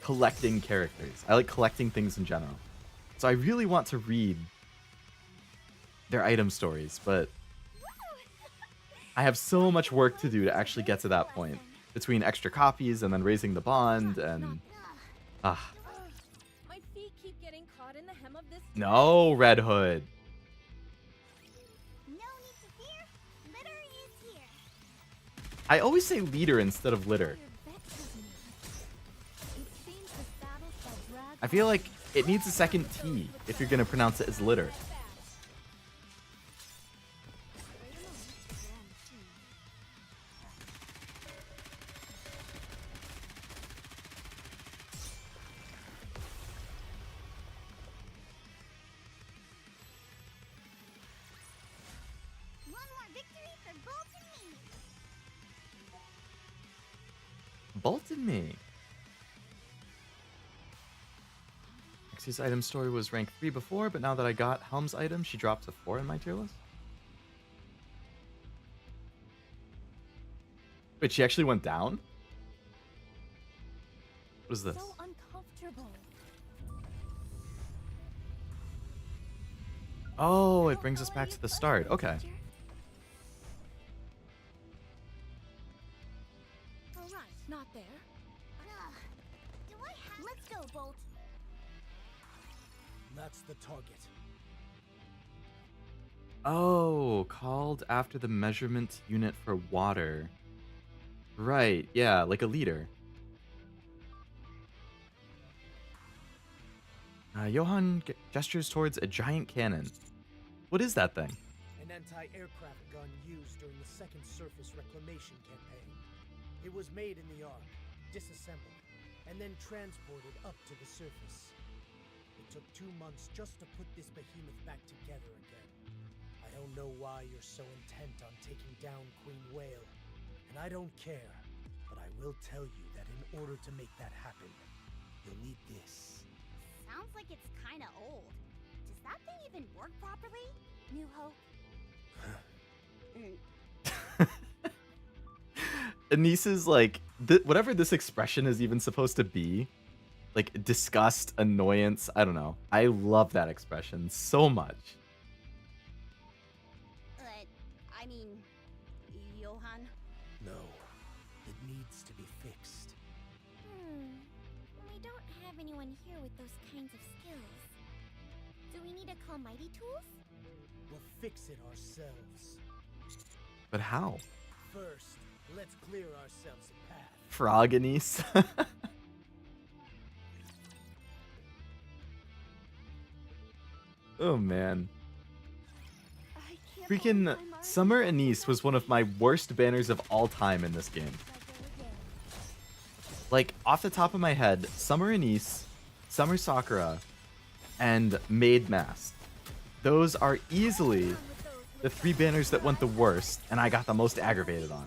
collecting characters. I like collecting things in general. So I really want to read their item stories, but I have so much work to do to actually get to that point. Between extra copies and then raising the bond and... My feet keep getting caught in the hem of this. No, Red Hood. No need to fear. Litter is here. I always say leader instead of litter. I feel like it needs a second T if you're going to pronounce it as litter. One more victory for Bolt and me. Bolt and me. Xy's item story was rank 3 before, but now that I got Helm's item, she dropped to 4 in my tier list. Wait, she actually went down? What is this? So uncomfortable. Oh, it brings us back to the start. Okay. All right, not there. Do I have... Let's go, Bolt. That's the target. Oh, called after the measurement unit for water. Right, yeah, like a liter. Johan gestures towards a giant cannon. What is that thing? An anti-aircraft gun used during the Second Surface Reclamation Campaign. It was made in the Ark, disassembled, and then transported up to the surface. It took 2 months just to put this behemoth back together again. I don't know why you're so intent on taking down Queen Whale, and I don't care, but I will tell you that in order to make that happen, you'll need this. Sounds like it's kinda old. Does that thing even work properly? New Hope? Anise's like, whatever this expression is even supposed to be, like disgust, annoyance, I don't know. I love that expression so much. I mean, Johan? No, it needs to be fixed. We don't have anyone here with those kinds of skills. Do we need to call Mighty Tools? We'll fix it ourselves. But how? First, let's clear ourselves a path. Frog Anise. Oh man. Freaking Summer Anise was one of my worst banners of all time in this game. Like, off the top of my head, Summer Anise, Summer Sakura, and Maid Mask. Those are easily the 3 banners that went the worst, and I got the most aggravated on.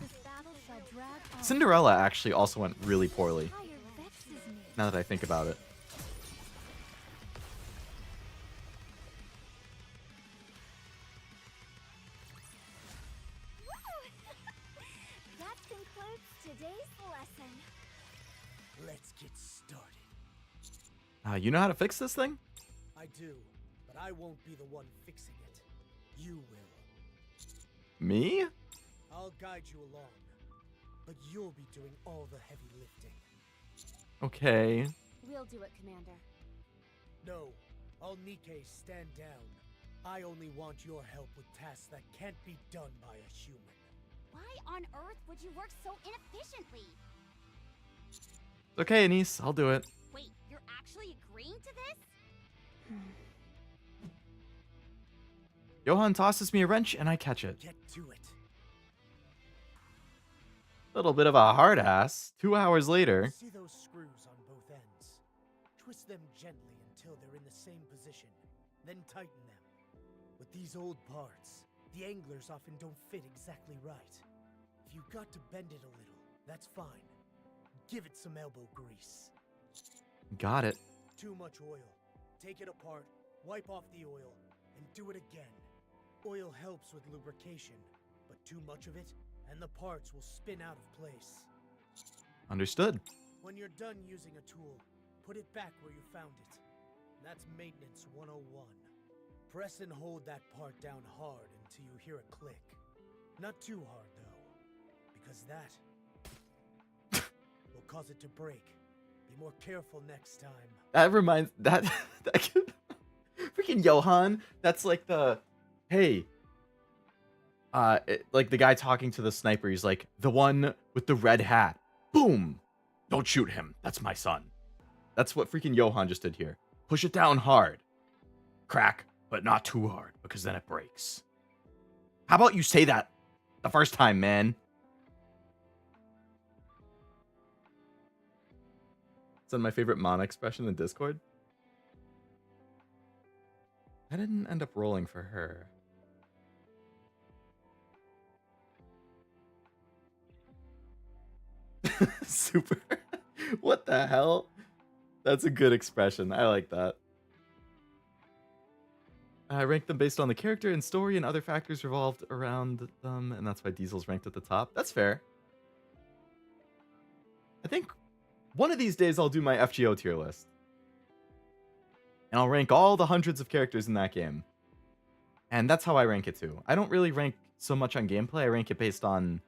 Cinderella actually also went really poorly, now that I think about it. That concludes today's lesson. Let's get started. You know how to fix this thing? I do, but I won't be the one fixing it. You will. Me? I'll guide you along, but you'll be doing all the heavy lifting. Okay. We'll do it, Commander. No, all NIKKE stand down. I only want your help with tasks that can't be done by a human. Why on earth would you work so inefficiently? Okay, Anise, I'll do it. Wait, you're actually agreeing to this? Johan tosses me a wrench and I catch it. Get to it. Little bit of a hard ass. 2 hours later. See those screws on both ends? Twist them gently until they're in the same position, then tighten them. With these old parts, the anglers often don't fit exactly right. If you've got to bend it a little, that's fine. Give it some elbow grease. Got it. Too much oil. Take it apart, wipe off the oil, and do it again. Oil helps with lubrication, but too much of it, and the parts will spin out of place. Understood. When you're done using a tool, put it back where you found it. That's maintenance 101. Press and hold that part down hard until you hear a click. Not too hard, though, because that will cause it to break. Be more careful next time. That reminds freaking Johan. That's like the hey. Like the guy talking to the sniper. He's like, the one with the red hat. Boom! Don't shoot him. That's my son. That's what freaking Johan just did here. Push it down hard. Crack, but not too hard, because then it breaks. How about you say that the first time, man? It's on my favorite Mana expression in Discord. I didn't end up rolling for her. Super. What the hell? That's a good expression. I like that. I ranked them based on the character and story, and other factors revolved around them, and that's why Diesel's ranked at the top. That's fair. I think one of these days I'll do my FGO tier list. And I'll rank all the hundreds of characters in that game. And that's how I rank it too. I don't really rank so much on gameplay. I rank it based on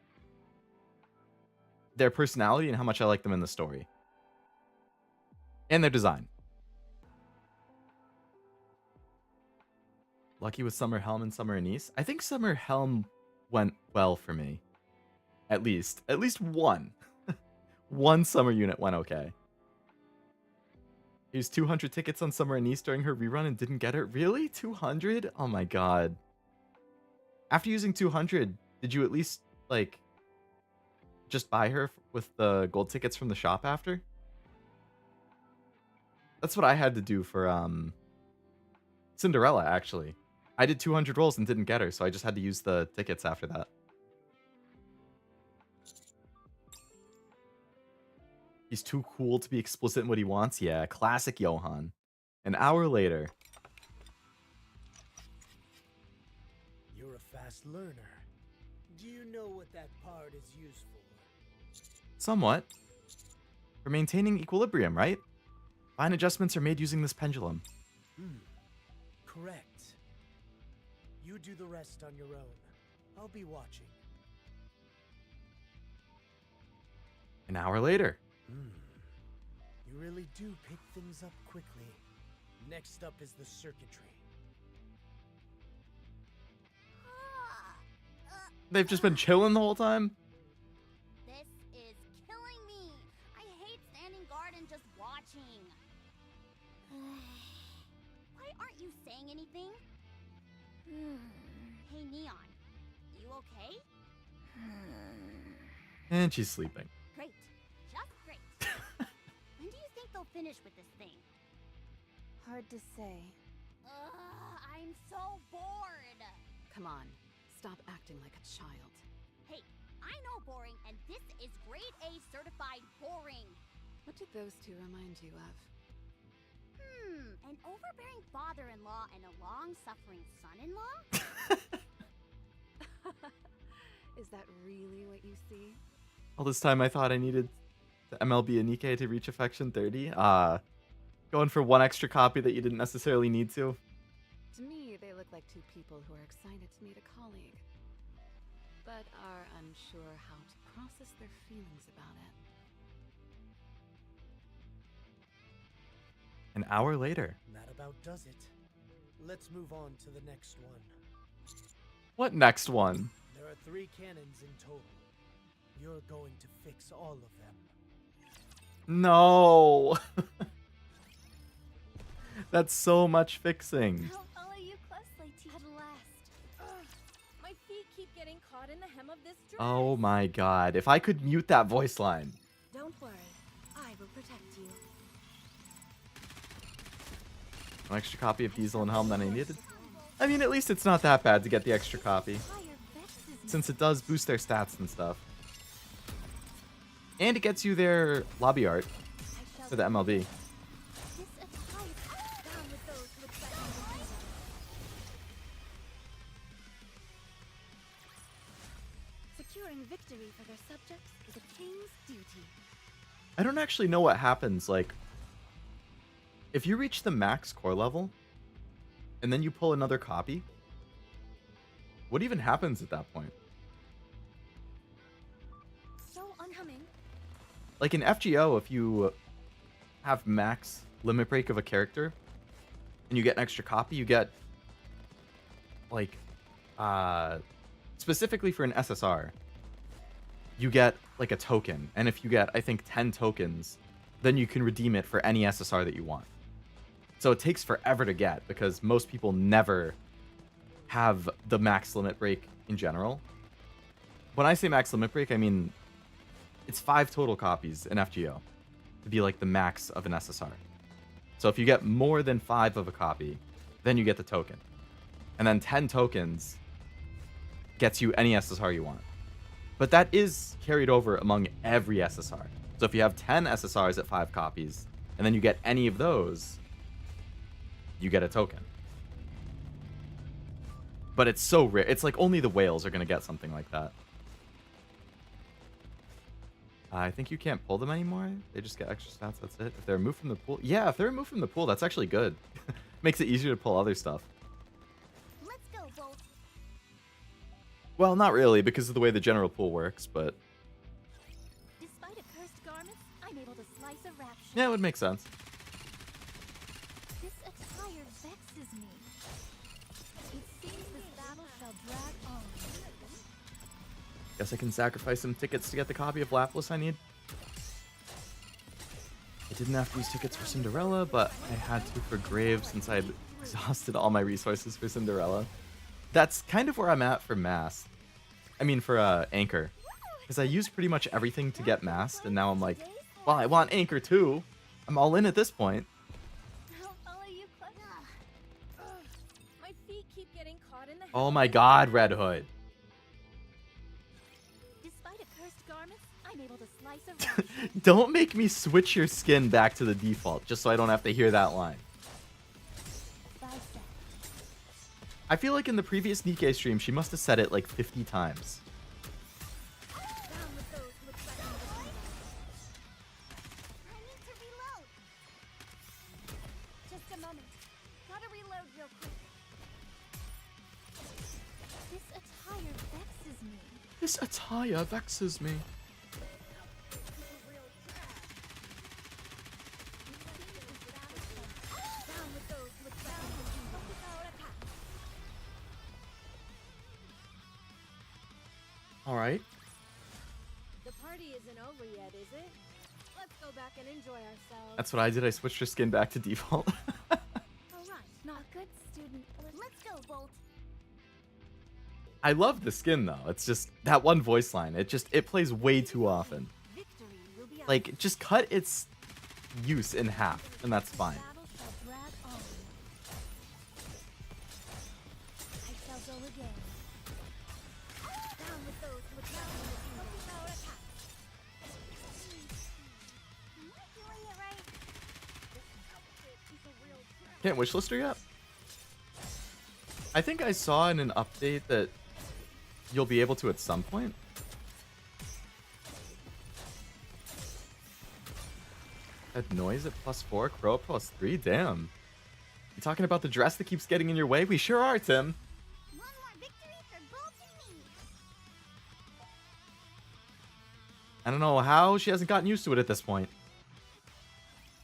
their personality and how much I like them in the story. And their design. Lucky with Summer Helm and Summer Anise. I think Summer Helm went well for me. At least one. One summer unit went okay. Used 200 tickets on Summer Anise during her rerun and didn't get it. Really? 200? Oh my god. After using 200, did you at least, like, just buy her with the gold tickets from the shop after? That's what I had to do for, Cinderella, actually. I did 200 rolls and didn't get her, so I just had to use the tickets after that. He's too cool to be explicit in what he wants? Yeah, classic Johan. An hour later. You're a fast learner. Do you know what that part is used for? Somewhat. For maintaining equilibrium, right? Fine adjustments are made using this pendulum. Correct. You do the rest on your own. I'll be watching. An hour later. You really do pick things up quickly. Next up is the circuitry. They've just been chilling the whole time? This is killing me. I hate standing guard and just watching. Why aren't you saying anything? Hey, Neon. You okay? And she's sleeping. Great. Just great. When do you think they'll finish with this thing? Hard to say. I'm so bored. Come on, stop acting like a child. Hey, I know boring, and this is grade A certified boring. What did those two remind you of? An overbearing father-in-law and a long-suffering son-in-law? Is that really what you see? All this time I thought I needed the MLB and NIKKE to reach affection 30. Going for one extra copy that you didn't necessarily need to. To me, they look like two people who are excited to meet a colleague, but are unsure how to process their feelings about it. An hour later. That about does it. Let's move on to the next one. What next one? There are 3 cannons in total. You're going to fix all of them. No. That's so much fixing. I'll follow you closely, At last. My feet keep getting caught in the hem of this dress. Oh my god. If I could mute that voice line. Don't worry. I will protect you. An extra copy of Diesel and Helm that I needed. I mean, at least it's not that bad to get the extra copy, since it does boost their stats and stuff. And it gets you their lobby art for the MLB. Securing victory for their subjects is a king's duty. I don't actually know what happens, like, if you reach the max core level, and then you pull another copy, what even happens at that point? So unhumming. Like in FGO, if you have max limit break of a character, and you get an extra copy, you get, like, specifically for an SSR, you get, like, a token. And if you get, I think, 10 tokens, then you can redeem it for any SSR that you want. So it takes forever to get, because most people never have the max limit break in general. When I say max limit break, I mean it's 5 total copies in FGO to be like the max of an SSR. So if you get more than 5 of a copy, then you get the token. And then 10 tokens gets you any SSR you want. But that is carried over among every SSR. So if you have 10 SSRs at 5 copies, and then you get any of those, you get a token. But it's so rare. It's like only the whales are going to get something like that. I think you can't pull them anymore. They just get extra stats, that's it. If they're removed from the pool. Yeah, if they're removed from the pool, that's actually good. Makes it easier to pull other stuff. Let's go, Bolt. Well, not really, because of the way the general pool works, but... Despite accursed garments, I'm able to slice a rapture. yeah, it would make sense. This attire vexes me. It seems this battle shall drag on. Guess I can sacrifice some tickets to get the copy of Laplas I need. I Didn't have to use tickets for Cinderella, but I had to for Grave since I'd exhausted all my resources for Cinderella. That's kind of where I'm at for Mass. I mean for Anchor. Because I used pretty much everything to get Masked, and now I'm like, well, I want Anchor too. I'm all in at this point. I'll follow you close. My feet keep getting caught in the Oh my god, Red Hood. Despite a cursed garment, I'm able to slice around. Don't make me switch your skin back to the default, just so I don't have to hear that line. I feel like in the previous NIKKE stream, she must have said it like 50 times. This attire vexes me. All right. The party isn't over yet, is it? Let's go back and enjoy ourselves. That's what I did. I switched her skin back to default. All right, not good student. Let's go, Bolt. I love the skin though. It's just that one voice line. It plays way too often. Like just cut its use in half and that's fine. Can't wishlist her yet? I think I saw in an update that you'll be able to at some point. That noise at +4, Crow at +3. Damn. You talking about the dress that keeps getting in your way? We sure are, Tim. One more victory for Bolt and me. I don't know how she hasn't gotten used to it at this point.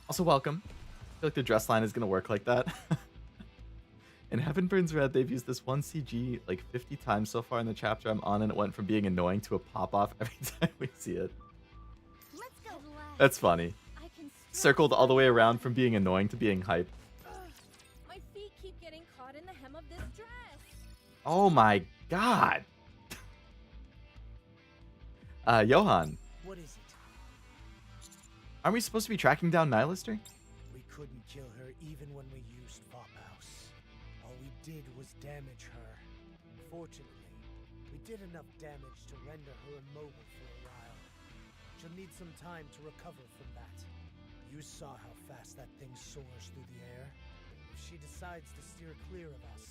Also, welcome. I feel like the dress line is going to work like that. In Heaven Burns Red, they've used this one CG like 50 times so far in the chapter I'm on, and it went from being annoying to a pop-off every time we see it. Let's go. That's funny. Circled all the way around from being annoying to being hype. My feet keep getting caught in the hem of this dress. Oh my god. Johan. What is it? Aren't we supposed to be tracking down Nihilister? We couldn't kill her even when we used Fophouse. All we did was damage her. Fortunately, we did enough damage to render her immobile for a while. She'll need some time to recover from that. You saw how fast that thing soars through the air. If she decides to steer clear of us,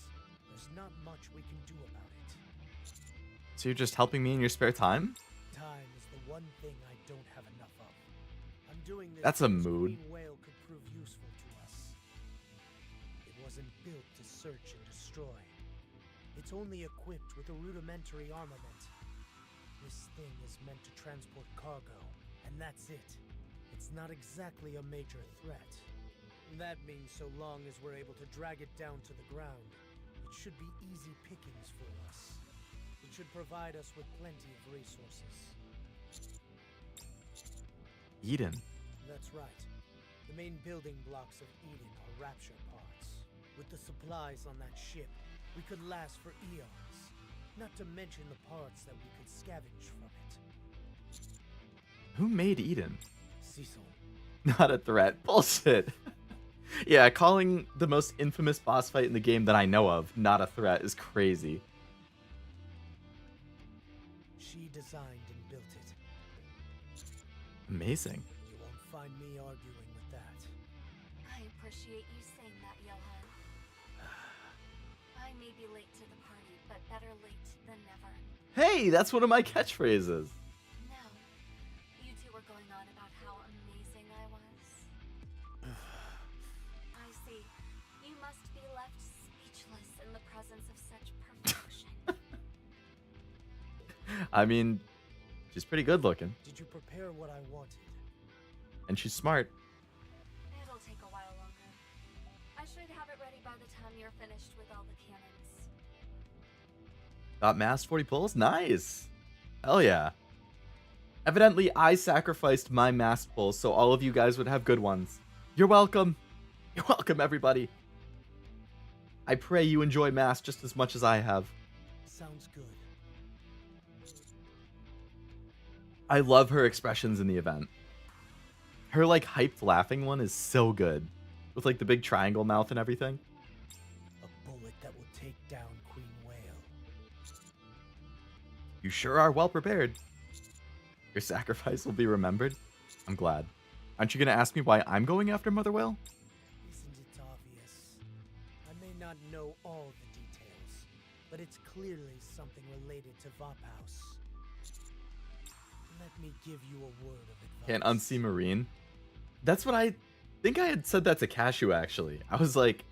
there's not much we can do about it. So you're just helping me in your spare time? Time is the one thing I don't have enough of. I'm doing this. That's a because mood. Green Whale could prove useful to us. It wasn't built to search and destroy. It's only equipped with a rudimentary armament. This thing is meant to transport cargo, and that's it. It's not exactly a major threat. That means so long as we're able to drag it down to the ground, it should be easy pickings for us. It should provide us with plenty of resources. Eden. That's right. The main building blocks of Eden are Rapture parts. With the supplies on that ship, we could last for eons. Not to mention the parts that we could scavenge from it. Who made Eden? Cecil. Not a threat. Bullshit. Yeah, calling the most infamous boss fight in the game that I know of not a threat is crazy. She designed and built it. Amazing. You won't find me arguing with that. I appreciate you saying that, Johan. I may be late to the party, but better late than never. Hey, that's one of my catchphrases. Now, you two were going on about how amazing I was. I see. You must be left speechless in the presence of such perfection. I mean, she's pretty good looking. Did you prepare what I wanted? And she's smart. It'll take a while longer. I should have it ready by the time you're finished with all the cannons. Got mass 40 pulls? Nice. Hell yeah. Evidently, I sacrificed my mask pulls so all of you guys would have good ones. You're welcome. You're welcome, everybody. I pray you enjoy mass just as much as I have. Sounds good. I love her expressions in the event. Her, like, hyped laughing one is so good. With, like, the big triangle mouth and everything. A bullet that will take down Queen Whale. You sure are well prepared. Your sacrifice will be remembered. I'm glad. Aren't you going to ask me why I'm going after Mother Whale? Isn't it obvious? I may not know all the details, but it's clearly something related to Vophouse. Let me give you a word of advice. Can't unsee Marine. That's what I think I had said that to Cashew, actually. I was like...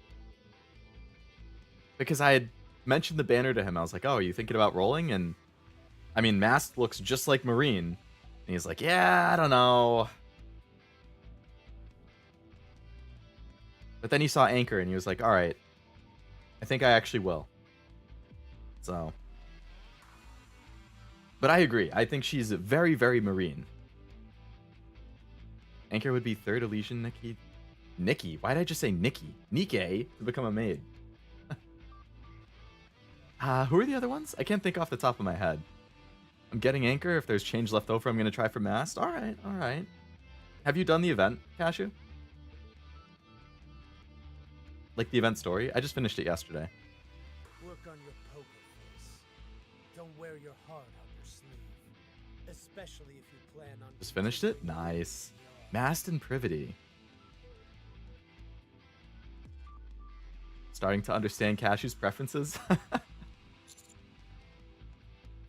Because I had mentioned the banner to him. I was like, oh, are you thinking about rolling? And, I mean, Mast looks just like Marine. And he's like, yeah, I don't know. But then he saw Anchor and he was like, all right, I think I actually will. So. But I agree. I think she's very, very Marine. Anchor would be third Elysian Nikki. Nikki? Why did I just say Nikki? NIKKE to become a maid. Who are the other ones? I can't think off the top of my head. I'm getting Anchor. If there's change left over, I'm going to try for Mast. All right, all right. Have you done the event, Cashew? Like the event story? I just finished it yesterday. Work on your poker face. Don't wear your heart on your sleeve. Especially if you plan on... Just finished it? Nice. Mast and Privity. Starting to understand Cashew's preferences.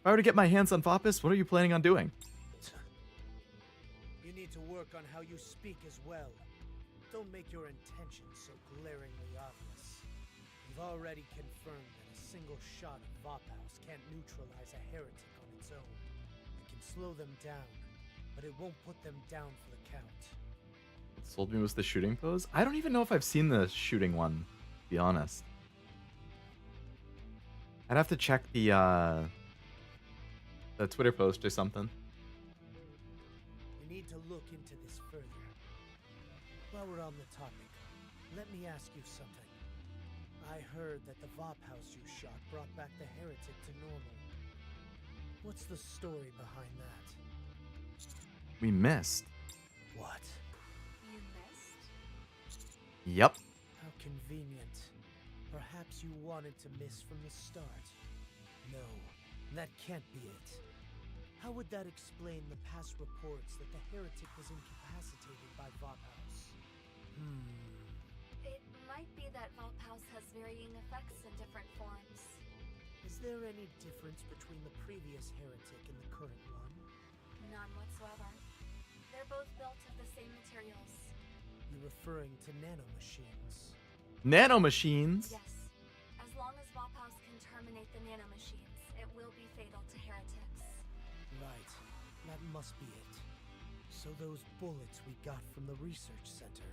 If I were to get my hands on Vopus, what are you planning on doing? You need to work on how you speak as well. Don't make your intentions so glaringly obvious. You've already confirmed that a single shot of Vophouse can't neutralize a heretic on its own. It can slow them down, but it won't put them down for the count. What sold me was the shooting pose? I don't even know if I've seen the shooting one, to be honest. I'd have to check the Twitter post or something. We need to look into this further. While we're on the topic, let me ask you something. I heard that the Vophouse you shot brought back the heretic to normal. What's the story behind that? We missed. What? You missed? Yep. How convenient. Perhaps you wanted to miss from the start. No, that can't be it. How would that explain the past reports that the heretic was incapacitated by Vophouse? It might be that Vophouse has varying effects in different forms. Is there any difference between the previous heretic and the current one? None whatsoever. They're both built of the same materials. You're referring to nanomachines. Nanomachines? Yes. As long as Vophouse can terminate the nanomachines, it will be fatal to heretics. Right. That must be it. So those bullets we got from the research center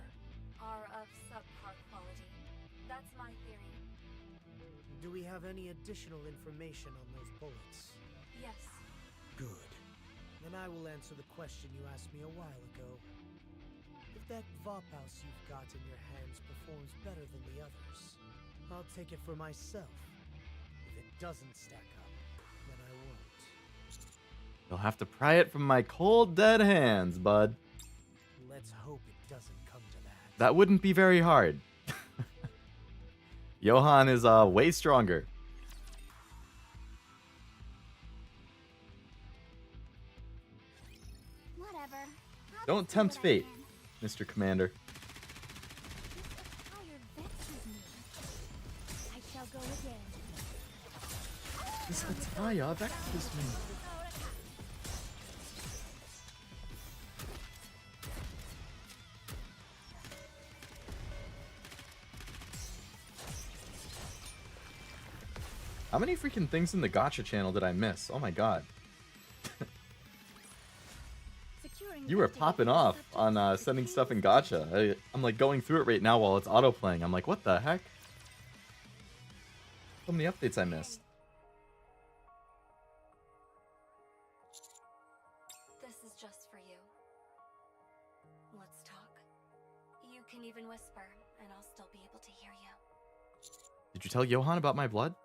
Are of subpar quality. That's my theory. Do we have any additional information on those bullets? Yes. Good. Then I will answer the question you asked me a while ago. If that Vophouse you've got in your hands performs better than the others, I'll take it for myself. If it doesn't stack up, then I won't. You'll have to pry it from my cold, dead hands, bud. Let's hope it doesn't come to that. That wouldn't be very hard. Johan is way stronger. Whatever. I'll Don't just do tempt what I fate, can. Mr. Commander. I shall go again. This Ataya vexes me. How many freaking things in the gacha channel did I miss? Oh my god. You were popping off on sending stuff in gacha. I'm like going through it right now while it's autoplaying. I'm like, what the heck? So many updates I missed. This even whisper, and I'll still be able to hear you. Did you tell Johan about my blood?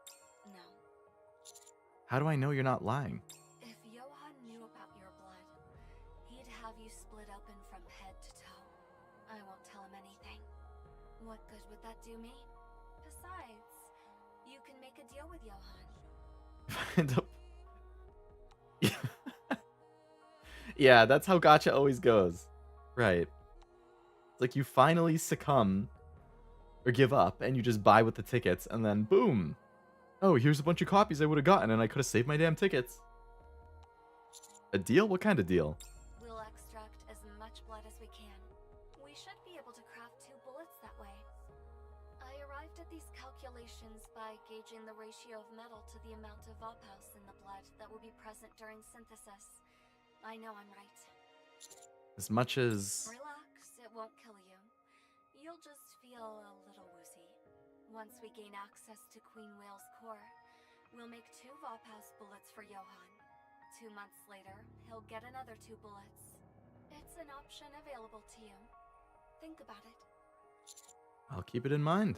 No. How do I know you're not lying? If Johan knew about your blood, he'd have you split open from head to toe. I won't tell him anything. What good would that do me? Besides, you can make a deal with Johan. Yeah, that's how gacha always goes. Right. It's like you finally succumb or give up and you just buy with the tickets and then boom. Oh, here's a bunch of copies I would have gotten and I could have saved my damn tickets. A deal? What kind of deal? We'll extract as much blood as we can. We should be able to craft 2 bullets that way. I arrived at these calculations by gauging the ratio of metal to the amount of vtuber in the blood that will be present during synthesis. I know I'm right. As much as... Relax, it won't kill you. You'll just feel a little woozy. Once we gain access to Queen Whale's core, we'll make 2 vtuber bullets for Johan. 2 months later, he'll get another 2 bullets. It's an option available to you. Think about it. I'll keep it in mind.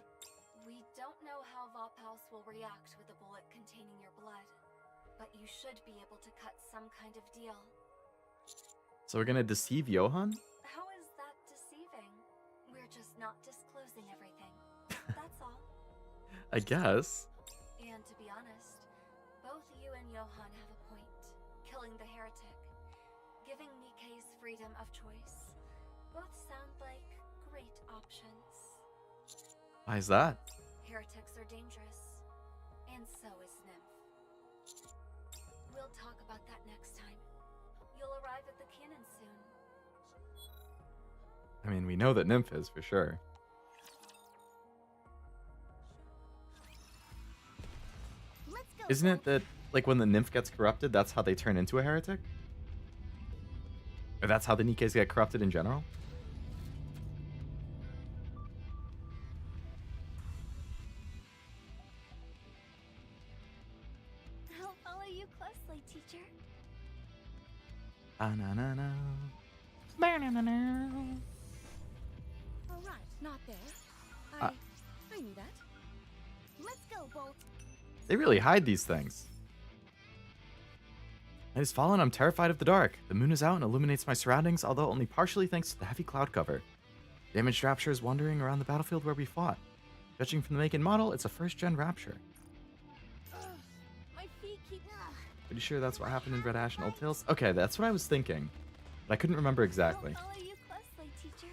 We don't know how vtuber will react with a bullet containing your blood, but you should be able to cut some kind of deal. So we're gonna deceive Johan? How is that deceiving? We're just not disclosing everything. That's all. I guess. And to be honest, both you and Johan have a point. Killing the heretic, giving NIKKE's freedom of choice. Both sound like great options. Why is that? Heretics are dangerous, and so is Nymph. We'll talk about that next time. You'll arrive at the cannon soon. I mean, we know that Nymph is for sure. Let's go. Isn't it that, like, when the Nymph gets corrupted, that's how they turn into a heretic? Or that's how the Nikkes get corrupted in general? I'll follow you closely, teacher. Na-na-na. All right, not there. Uh. I knew that. Let's go, Bolt. They really hide these things. Night has fallen. I'm terrified of the dark. The moon is out and illuminates my surroundings, although only partially thanks to the heavy cloud cover. Damaged Rapture is wandering around the battlefield where we fought. Judging from the make and model, it's a first-gen Rapture. My feet keep. Pretty sure that's what happened in Red Ash and Old Tales? Okay, that's what I was thinking. But I couldn't remember exactly. I'll follow you closely, teacher.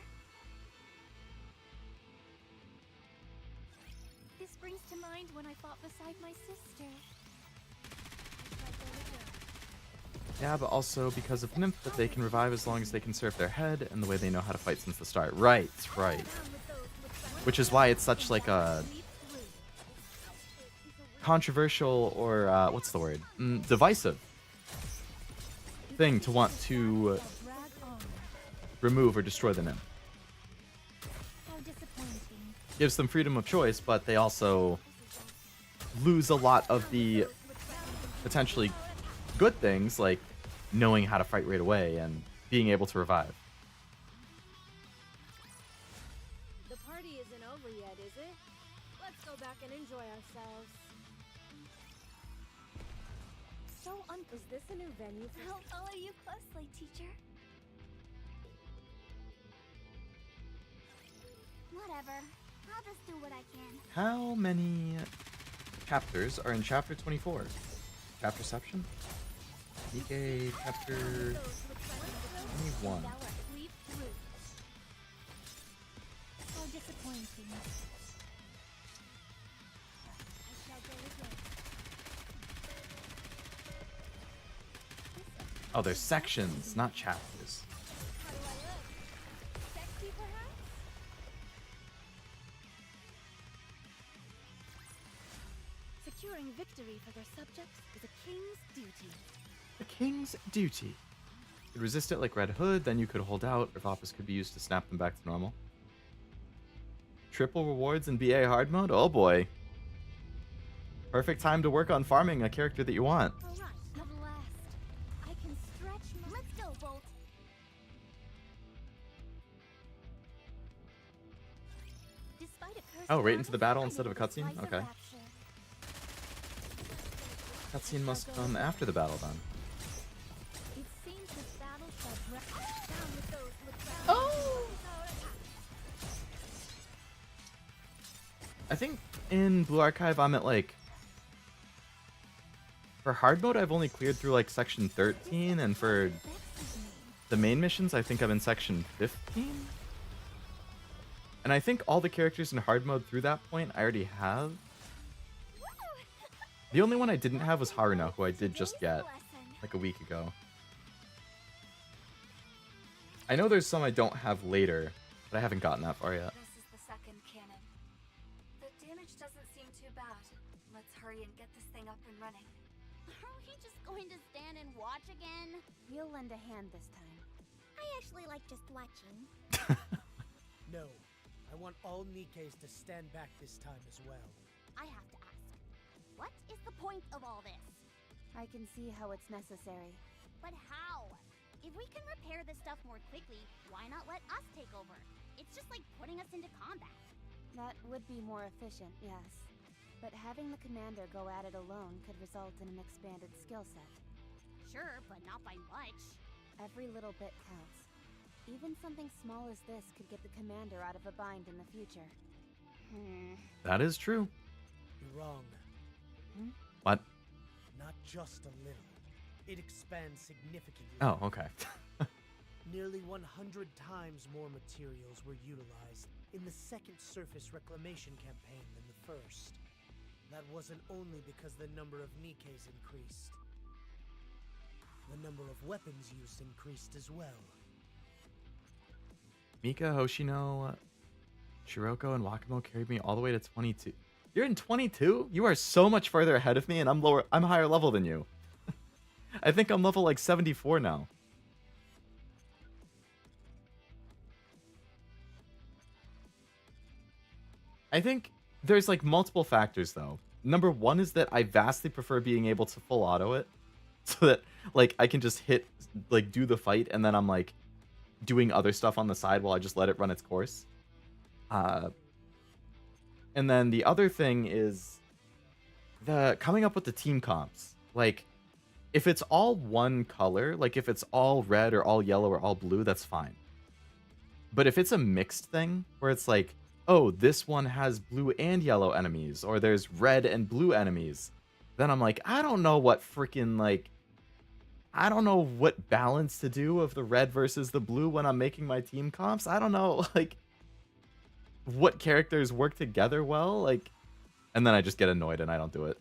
This brings to mind when I fought beside my sister. Yeah, but also because of Nymph that they can revive as long as they conserve their head and the way they know how to fight since the start. Right, right. Which is why it's such like a controversial or what's the word? Divisive thing to want to remove or destroy the Nymph. How disappointing. Gives them freedom of choice, but they also lose a lot of the potentially good things like knowing how to fight right away and being able to revive. The party isn't over yet, is it? Let's go back and enjoy ourselves. Is this a new venue for... I'll follow you closely, teacher. Whatever. I'll just do what I can. How many chapters are in chapter 24? Chapterception? NIKKE chapter 21. How disappointing. I shall go again. Oh, there's sections, not chapters. How do I look? Sexy, perhaps? Securing victory for their subjects is a king's duty. The king's duty. You could resist it like Red Hood, then you could hold out, or Vopus could be used to snap them back to normal. Triple rewards in BA hard mode? Oh boy. Perfect time to work on farming a character that you want. All right, at last. I can stretch my... Let's go, Bolt. Oh, right into the battle instead of a cutscene? Okay. Cutscene must come after the battle then. Oh! I think in Blue Archive I'm at like... For hard mode I've only cleared through like section 13, and for the main missions I think I'm in section 15? And I think all the characters in hard mode through that point I already have. The only one I didn't have was Haruno, who I did just get like a week ago. I know there's some I don't have later, but I haven't gotten that far yet. This is the second cannon. The damage doesn't seem too bad. Let's hurry and get this thing up and running. Are we just going to stand and watch again? We'll lend a hand this time. I actually like just watching. No, I want all Nikkes to stand back this time as well. I have to ask, what is the point of all this? I can see how it's necessary. But how? If we can repair this stuff more quickly, why not let us take over? It's just like putting us into combat. That would be more efficient, yes. But having the commander go at it alone could result in an expanded skill set. Sure, but not by much. Every little bit counts. Even something small as this could get the commander out of a bind in the future. That is true. You're wrong. What? Not just a little. It expands significantly. Oh, okay. Nearly 100 times more materials were utilized in the second surface reclamation campaign than the first. That wasn't only because the number of Nikkes increased. The number of weapons used increased as well. Mika, Hoshino, Shiroko, and Wakamo carried me all the way to 22. You're in 22? You are so much further ahead of me, and I'm higher level than you. I think I'm level like 74 now. I think there's like multiple factors though. Number one is that I vastly prefer being able to full auto it, so that like I can just hit, like do the fight, and then I'm like doing other stuff on the side while I just let it run its course. And then the other thing is the coming up with the team comps. Like, if it's all one color, like if it's all red or all yellow or all blue, that's fine. But if it's a mixed thing where it's like, oh, this one has blue and yellow enemies, or there's red and blue enemies, then I'm like, I don't know what freaking, like, I don't know what balance to do of the red versus the blue when I'm making my team comps. I don't know, like, what characters work together well, like, and then I just get annoyed and I don't do it.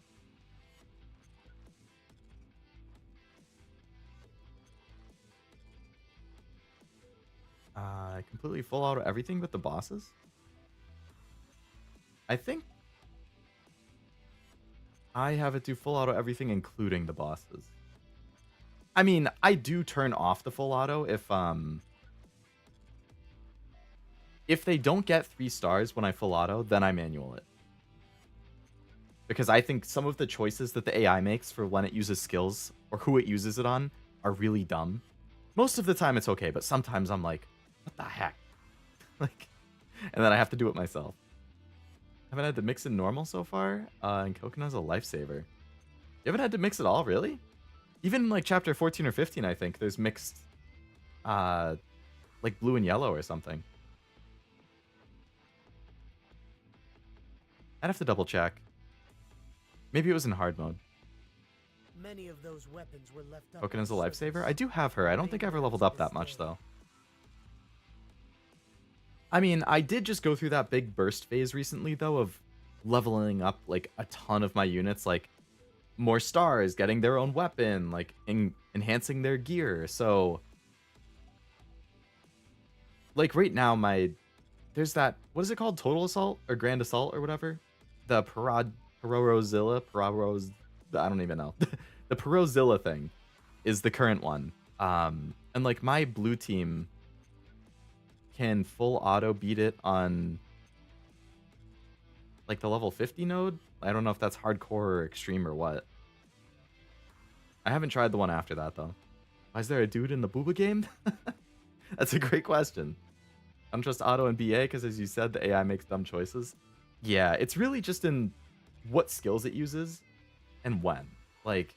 Completely full auto everything but the bosses? I think I have it do full auto everything including the bosses. I mean, I do turn off the full auto if they don't get 3 stars when I full auto, then I manual it. Because I think some of the choices that the AI makes for when it uses skills or who it uses it on are really dumb. Most of the time it's okay, but sometimes I'm like, what the heck? Like, and then I have to do it myself. Haven't had to mix in normal so far, and Coconut's a lifesaver. You haven't had to mix it all, really? Even like chapter 14 or 15, I think, there's mixed, like blue and yellow or something. I'd have to double check. Maybe it was in hard mode. Many of those weapons were left up. Coconut's a lifesaver? I do have her. I don't think I ever leveled up that much, though. I mean, I did just go through that big burst phase recently, though, of leveling up, like, a ton of my units, like, more stars, getting their own weapon, like, enhancing their gear, so... Like, right now, there's that... What is it called? Total Assault? Or Grand Assault, or whatever? The Parorozilla? I don't even know. The Parozilla thing is the current one. And, like, my blue team can full auto beat it on like the level 50 node. I don't know if that's hardcore or extreme or what. I haven't tried the one after that though. Why is there a dude in the booba game? That's a great question. I don't trust auto and BA because, as you said, the AI makes dumb choices. Yeah, it's really just in what skills it uses and when. Like,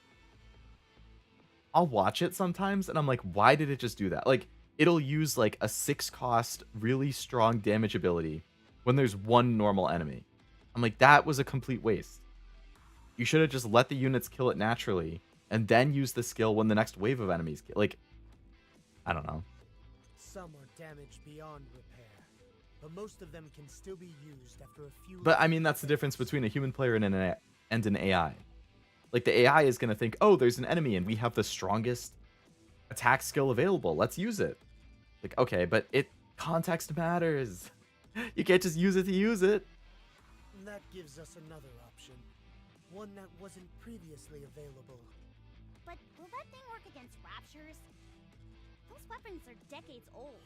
I'll watch it sometimes and I'm like, why did it just do that? Like, it'll use like a 6 cost, really strong damage ability when there's one normal enemy. I'm like, that was a complete waste. You should have just let the units kill it naturally and then use the skill when the next wave of enemies kill. Like, I don't know. Some are damaged beyond repair, but most of them can still be used after a few. But I mean, that's the difference between a human player and an AI. Like, the AI is going to think, oh, there's an enemy and we have the strongest attack skill available. Let's use it. Like, okay, but context matters. You can't just use it to use it. That gives us another option. One that wasn't previously available. But will that thing work against raptures? Those weapons are decades old.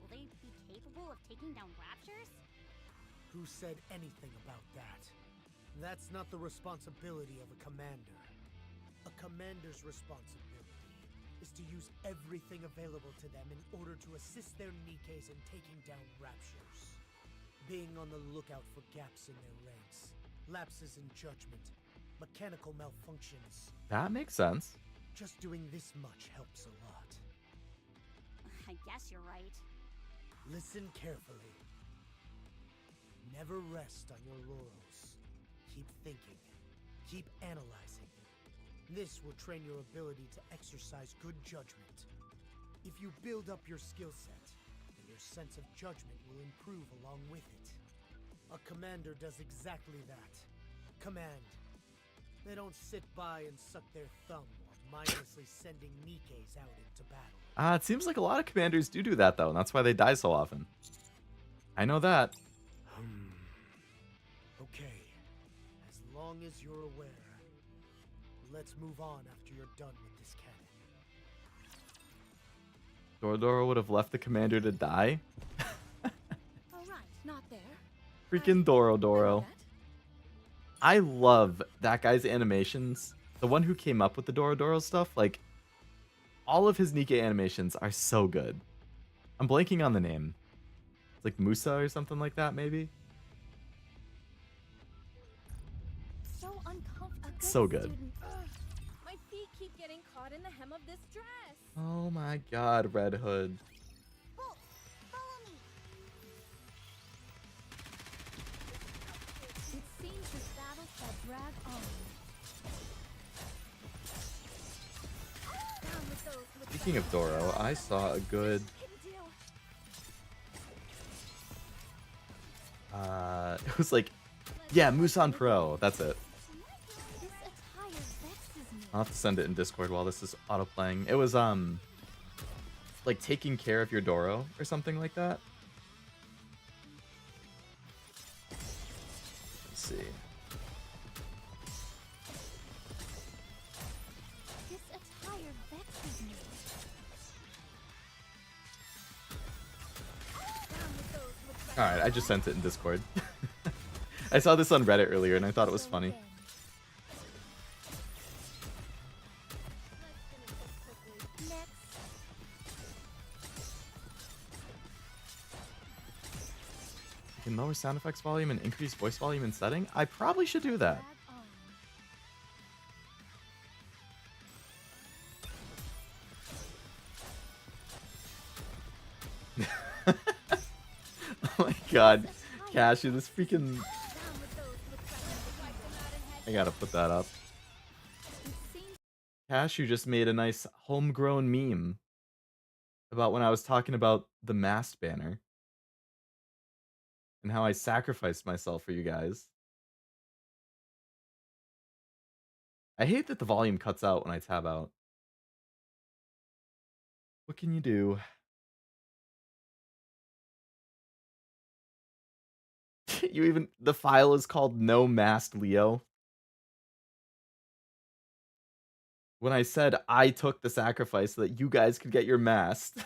Will they be capable of taking down raptures? Who said anything about that? That's not the responsibility of a commander. A commander's responsibility is to use everything available to them in order to assist their NIKKEs in taking down raptures. Being on the lookout for gaps in their ranks, lapses in judgment, mechanical malfunctions. That makes sense. Just doing this much helps a lot. I guess you're right. Listen carefully. Never rest on your laurels. Keep thinking. Keep analyzing. This will train your ability to exercise good judgment. If you build up your skill set, then your sense of judgment will improve along with it. A commander does exactly that. Command. They don't sit by and suck their thumb while mindlessly sending NIKKEs out into battle. It seems like a lot of commanders do that, though, and that's why they die so often. I know that. Okay. As long as you're aware, let's move on after you're done with this cannon. Dorodoro would have left the commander to die? Alright, not there. Freaking Dorodoro. I love that guy's animations. The one who came up with the Dorodoro stuff, like, all of his NIKKE animations are so good. I'm blanking on the name. It's like Musa or something like that, maybe? So uncomfortable. So good. My feet keep getting caught in the hem of this dress. Oh my god, Red Hood. Bolt, follow me. It seems this battle shall drag on. Down with those with Speaking of Doro, I saw a good... it was like... Yeah, Musan Pro. That's it. this attire vexes me. I'll have to send it in Discord while this is auto-playing. It was, like, taking care of your Doro or something like that. Let's see. This attire vexes me. Down with those with Alright, I just sent it in Discord. I saw this on Reddit earlier and I thought it was funny. Next. You can lower sound effects volume and increase voice volume in setting? I probably should do that. Oh my god. Cashew, this freaking... I gotta put that up. Cashew just made a nice homegrown meme about when I was talking about the mast banner and how I sacrificed myself for you guys. I hate that the volume cuts out when I tab out. What can you do? The file is called No Mast Leo. When I said I took the sacrifice so that you guys could get your mast.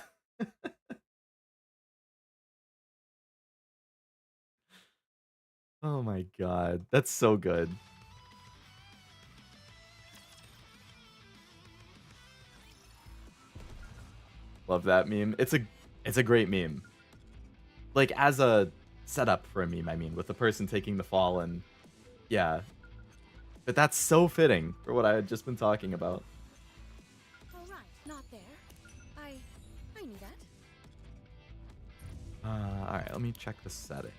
Oh my god, that's so good. Love that meme. It's a great meme. Like, as a setup for a meme, I mean, with the person taking the fall and yeah. But that's so fitting for what I had just been talking about. All right, not there. I knew that. Alright, let me check the setting.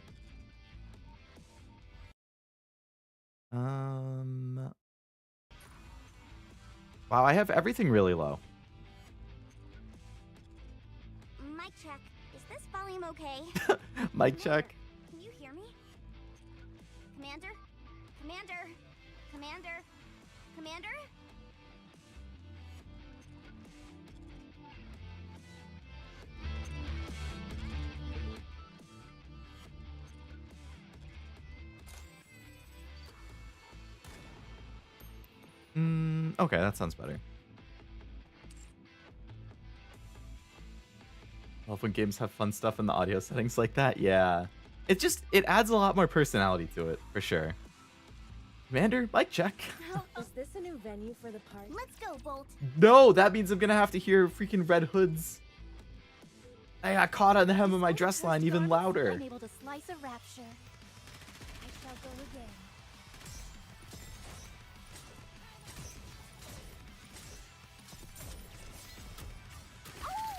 Wow, I have everything really low. Mic check. Is this volume okay? Mic check. Can you hear me? Commander? Commander? Commander? Commander? Okay, that sounds better. I love when games have fun stuff in the audio settings like that. Yeah. It adds a lot more personality to it, for sure. Commander, mic check. Is this a new venue for the party? Let's go, Bolt. No, that means I'm gonna have to hear freaking Red Hood's. I got caught on the hem of my dress line even louder. I'm able to slice a rapture. I shall go again.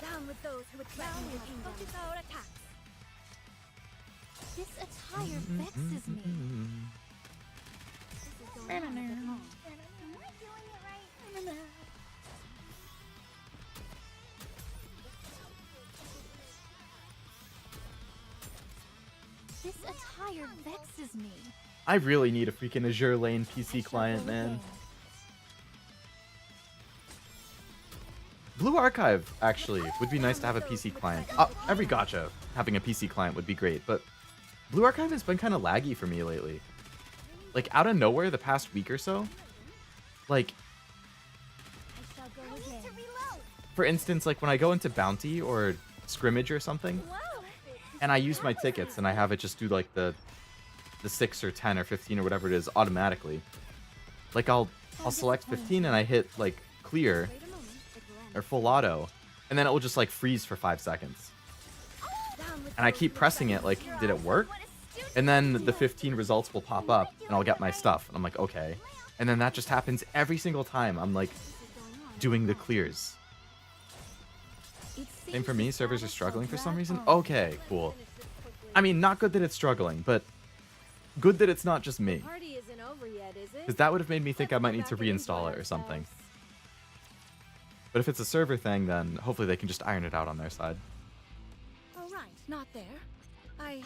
Down with those who would threaten your kingdom. Focus our attacks. This attire vexes me. This is going on a bit long. Am I doing it right? This attire vexes me. I really need a freaking Azure Lane PC client, man. Blue Archive, actually, would be nice to have a PC client. Every gacha having a PC client would be great, but Blue Archive has been kind of laggy for me lately. Like, out of nowhere, the past week or so, like, I shall go again. for instance, like when I go into Bounty or Scrimmage or something, and I use my tickets and I have it just do like the 6 or 10 or 15 or whatever it is automatically. Like I'll select 15 and I hit like clear or full auto, and then it will just like freeze for 5 seconds. And I keep pressing it like, did it work? And then the 15 results will pop up and I'll get my stuff. And I'm like, okay. And then that just happens every single time I'm like doing the clears. Same for me, servers are struggling for some reason. Okay, cool. I mean, not good that it's struggling, but good that it's not just me. Party isn't over yet, is it? Because that would have made me think I might need to reinstall it or something. But if it's a server thing, then hopefully they can just iron it out on their side. All right, not there.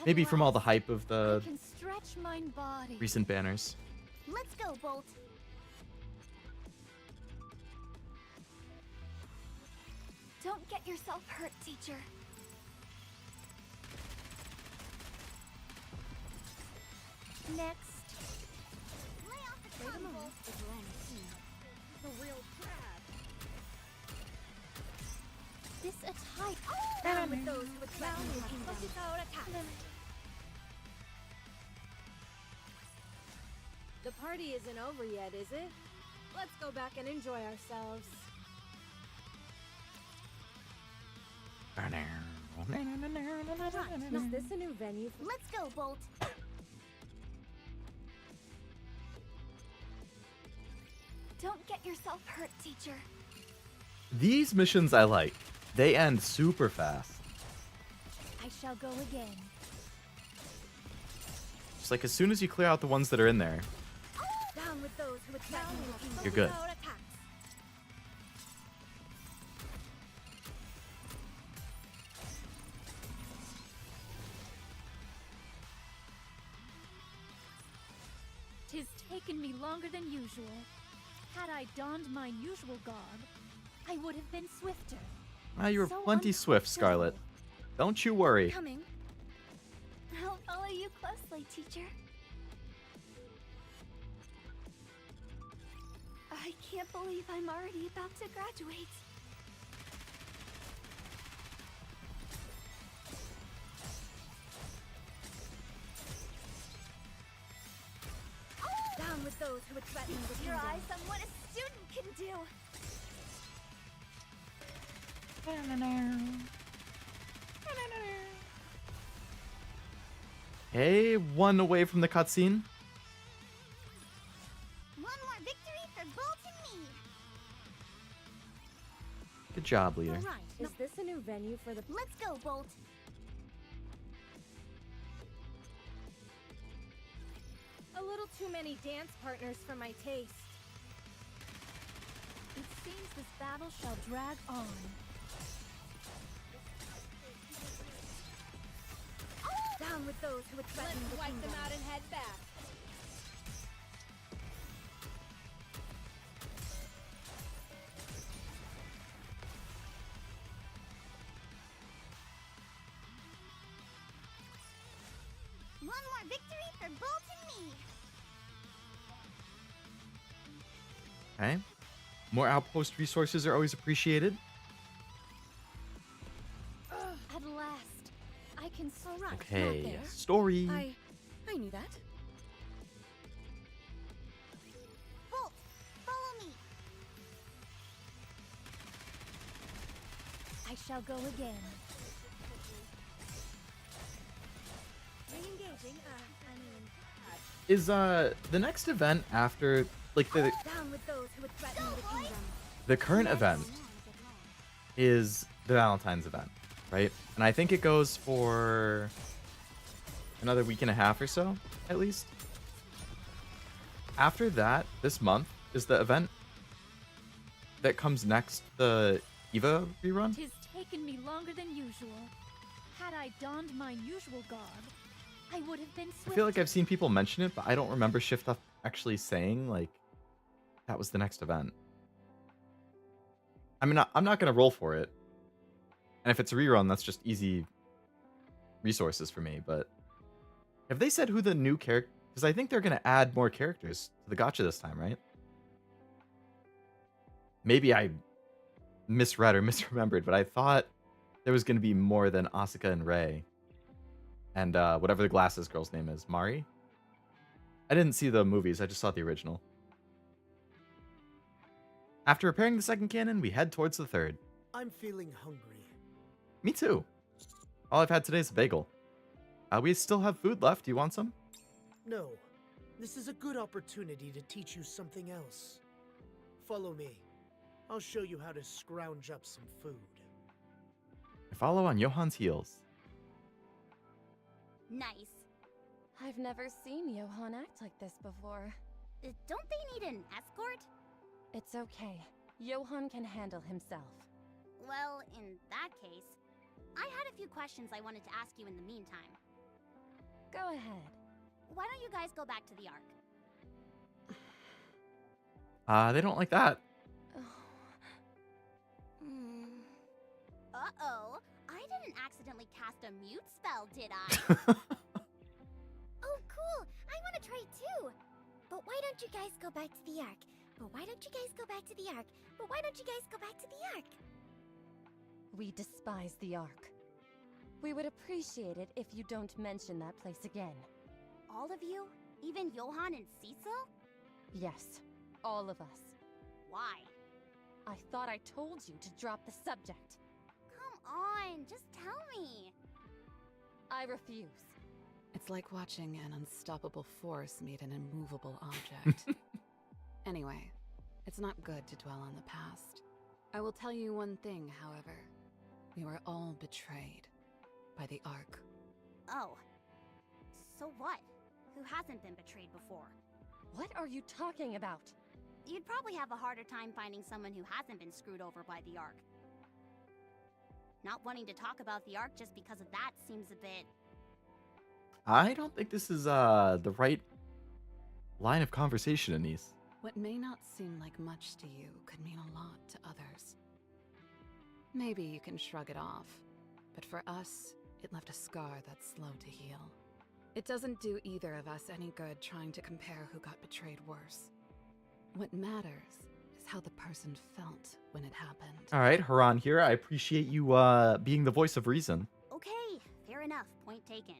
Maybe from all the hype of the I can stretch my body. recent banners. Let's go, Bolt. Don't get yourself hurt, teacher. Next. Lay off the tongue, Bolt. The real crab. This attire. Down with those who would threaten your kingdom. Focus our attacks. The party isn't over yet, is it? Let's go back and enjoy ourselves. Is this a new venue? Let's go, Bolt. Don't get yourself hurt, teacher. These missions I like. They end super fast. I shall go again. Just like as soon as you clear out the ones that are in there, Down with those who would threaten your kingdom. you're good. Focus our attacks. Tis taken me longer than usual. Had I donned my usual garb, I would have been swifter. Ah, you were So plenty swift, Scarlet. Don't you worry. Coming. I'll follow you closely, teacher. I can't believe I'm already about to graduate. Down with those who would threaten your Your kingdom. eyes on what a student can do. Okay, one away from the cutscene. One more victory for Bolt and me. Good job, leader. All right. Is this a new venue for the... Let's go, Bolt. A little too many dance partners for my taste. It seems this battle shall drag on. Down with those who would threaten the kingdom. Let's wipe them out and head back. One more victory for Bolt and me. Okay. More outpost resources are always appreciated. At last, I can surrender. Okay, story. I knew that. Bolt, follow me. I shall go again. Re-engaging. Is the next event after like Down with those who would threaten the kingdom. the current event is the Valentine's event, right? And I think it goes for another week and a half or so, at least. After that, this month is the event that comes next, the Eva rerun. Tis taken me longer than usual. Had I donned my usual garb, I would have been swifter. I feel like I've seen people mention it, but I don't remember Shift Up actually saying like that was the next event. I mean, I'm not gonna roll for it, and if it's a rerun, that's just easy resources for me. But have they said who the new character? Because I think they're gonna add more characters to the gacha this time, right? Maybe I misread or misremembered, but I thought there was gonna be more than Asuka and Rei, and whatever the glasses girl's name is, Mari. I didn't see the movies; I just saw the original. After repairing the second cannon, we head towards the third. I'm feeling hungry. Me too. All I've had today is a bagel. We still have food left. Do you want some? No, this is a good opportunity to teach you something else. Follow me. I'll show you how to scrounge up some food. I follow on Johan's heels. Nice. I've never seen Johan act like this before. Don't they need an escort? It's okay. Johan can handle himself. Well, in that case, I had a few questions I wanted to ask you in the meantime. Go ahead. Why don't you guys go back to the Ark? They don't like that. Uh-oh. I didn't accidentally cast a mute spell, did I? Oh, cool. I want to try too. But why don't you guys go back to the Ark? But why don't you guys go back to the Ark? But why don't you guys go back to the Ark? We despise the Ark. We would appreciate it if you don't mention that place again. All of you? Even Johan and Cecil? Yes, all of us. Why? I thought I told you to drop the subject. Come on, just tell me. I refuse. It's like watching an unstoppable force meet an immovable object. Anyway, it's not good to dwell on the past. I will tell you one thing, however. We were all betrayed by the Ark. Oh. So what? Who hasn't been betrayed before? What are you talking about? You'd probably have a harder time finding someone who hasn't been screwed over by the Ark. Not wanting to talk about the Ark just because of that seems a bit... I don't think this is the right line of conversation, Anise. What may not seem like much to you could mean a lot to others. Maybe you can shrug it off, but for us, it left a scar that's slow to heal. It doesn't do either of us any good trying to compare who got betrayed worse. What matters is how the person felt when it happened. All right, Haran here. I appreciate you being the voice of reason. Okay, fair enough. Point taken.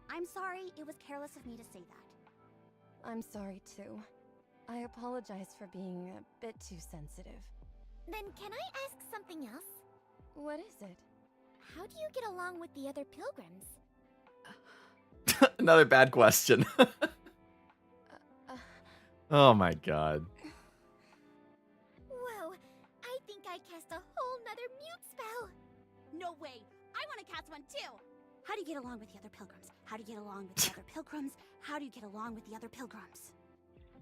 I'm sorry, it was careless of me to say that. I'm sorry too. I apologize for being a bit too sensitive. Then can I ask something else? What is it? How do you get along with the other pilgrims? Another bad question. Oh my god. Whoa, I think I cast a whole nother mute spell. No way! I want to cast one too! How do you get along with the other pilgrims? How do you get along with the other pilgrims? How do you get along with the other pilgrims?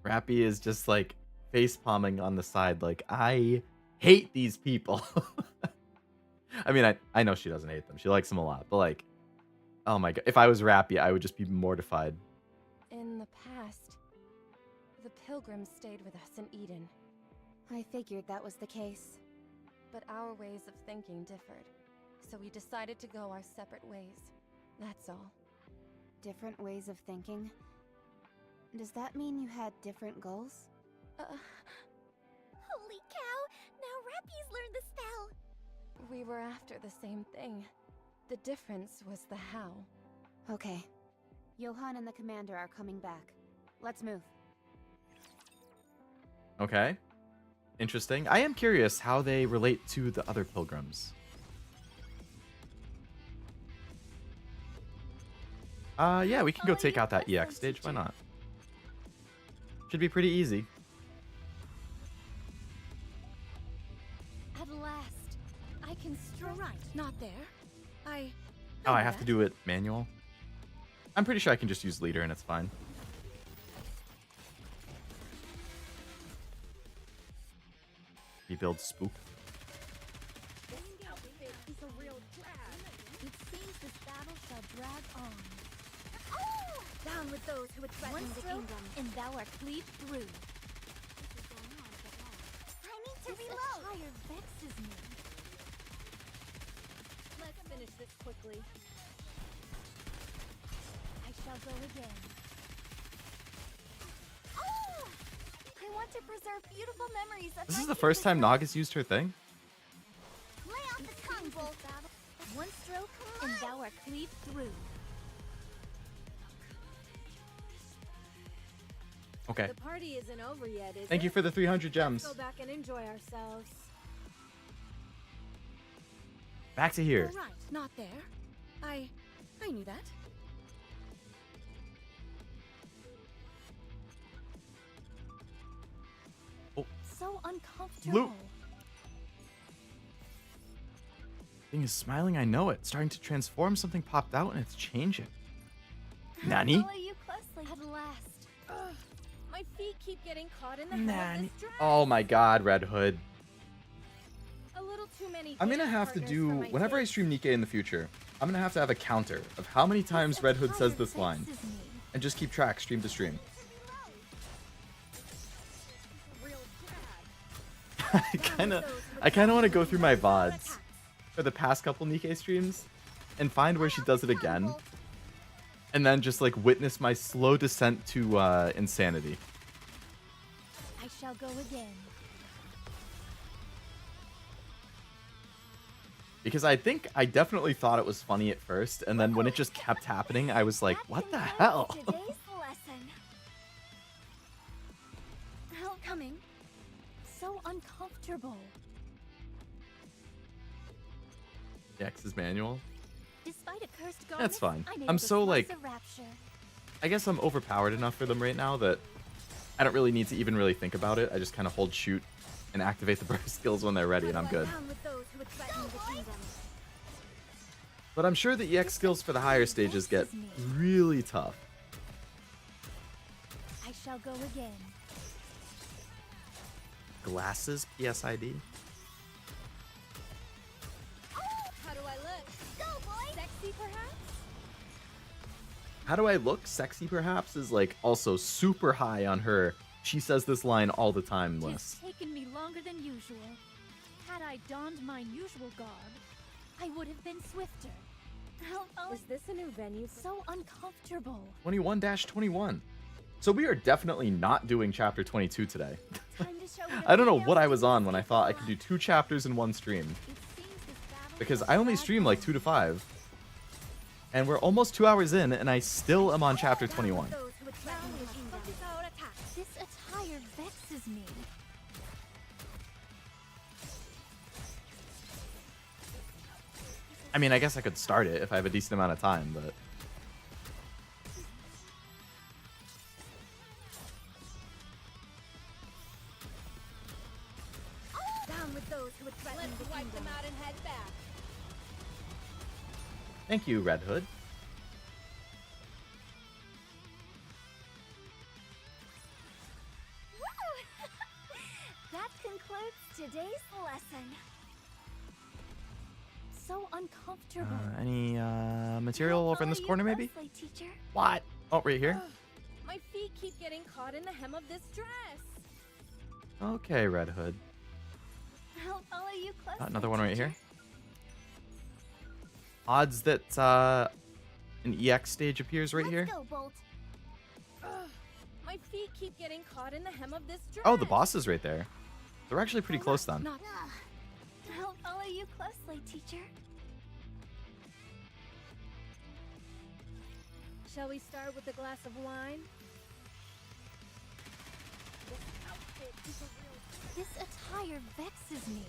Rappy is just like face palming on the side, like, I hate these people. I mean, I know she doesn't hate them. She likes them a lot, but like, oh my god, if I was Rappy, I would just be mortified. In the past, the pilgrims stayed with us in Eden, I figured that was the case. but our ways of thinking differed. So we decided to go our separate ways. That's all. Different ways of thinking? Does that mean you had different goals? Holy cow! Now Rappy's learned the spell! We were after the same thing. The difference was the how. Okay. Johann and the commander are coming back. Let's move. Okay. Interesting. I am curious how they relate to the other pilgrims. Yeah, we can go take out that EX stage. Why not? Should be pretty easy. At last, I can right. Not there. Oh, I have to do it manual? I'm pretty sure I can just use leader and it's fine. Rebuild spook. He's a real drag. It seems this battle shall drag on. Oh! Down with those who would threaten One the stroke, kingdom. and thou art cleaved through. I need to reload! Fire vexes me. Let's finish this quickly. I shall go again. Oh! I want to preserve beautiful memories of This my is the first time Nog has used her thing? Lay off the tongue, Bolt. One stroke, and thou art cleaved through. Okay. The party isn't over yet, is Thank you it? for the 300 gems. Let's go back and enjoy ourselves. Back to here. All right, not there. I knew that. So uncomfortable. Luke. Thing is smiling, I know it. Starting to transform, something popped out and it's changing. Nani? Follow you closely. At last. Ugh, my feet keep getting caught in the hem of Nani? this dress. Oh my god, Red Hood. A little too many. I'm gonna dance have to partners do, for my whenever I taste. stream NIKKE in the future, I'm gonna have to have a counter of how many times Red Hood says this line. And just keep track, stream to stream. Real drag. I kinda wanna go through my VODs for the past couple NIKKE streams and find where she does it again. And then just like witness my slow descent to insanity. I shall go again. Because I think I definitely thought it was funny at first, and then when it just kept happening, I was like, what the hell? Today's lesson. Homecoming. So uncomfortable. X is manual. Despite a cursed That's fine. I'm I'm able to so, slice like- a rapture. I guess I'm overpowered enough for them right now that I don't really need to even really think about it. I just kind of hold shoot and activate the burst skills when they're ready, and I'm good. Down with those who would threaten the kingdom. But I'm sure the EX skills for the higher stages get really tough. I shall go again. Glasses, PSID? How do I look? Go, boy! Sexy, perhaps? How do I look? Sexy, perhaps, is like also super high on her. She says this line all the time It's list. taken me longer than usual. Had I donned my usual garb, I would have been swifter. Is this a new venue? So uncomfortable. 21-21. So we are definitely not doing chapter 22 today. Time to show I don't know what I was on when I thought I could do 2 chapters in one stream. Because I only stream like 2 to 5. And we're almost 2 hours in, and I still am on chapter 21. Those who would threaten the kingdom. This attire vexes me. I mean, I guess I could start it if I have a decent amount of time, but... Down with those who would threaten the wipe them out and head back. Thank you, Red Hood. Woo! That concludes today's lesson. So uncomfortable. Any material over in this corner, maybe? Closely, teacher. What? Oh, right here. My feet keep getting caught in the hem of this dress. Okay, Red Hood. I'll follow you closely. Another one right teacher. here. Odds that an EX stage appears right here. Let's go, Bolt. My feet keep getting caught in the hem of this dress. Oh, the boss is right there. They're actually pretty close then. Ugh. I'll follow you closely, teacher. Shall we start with a glass of wine? This outfit is a real... This attire vexes me.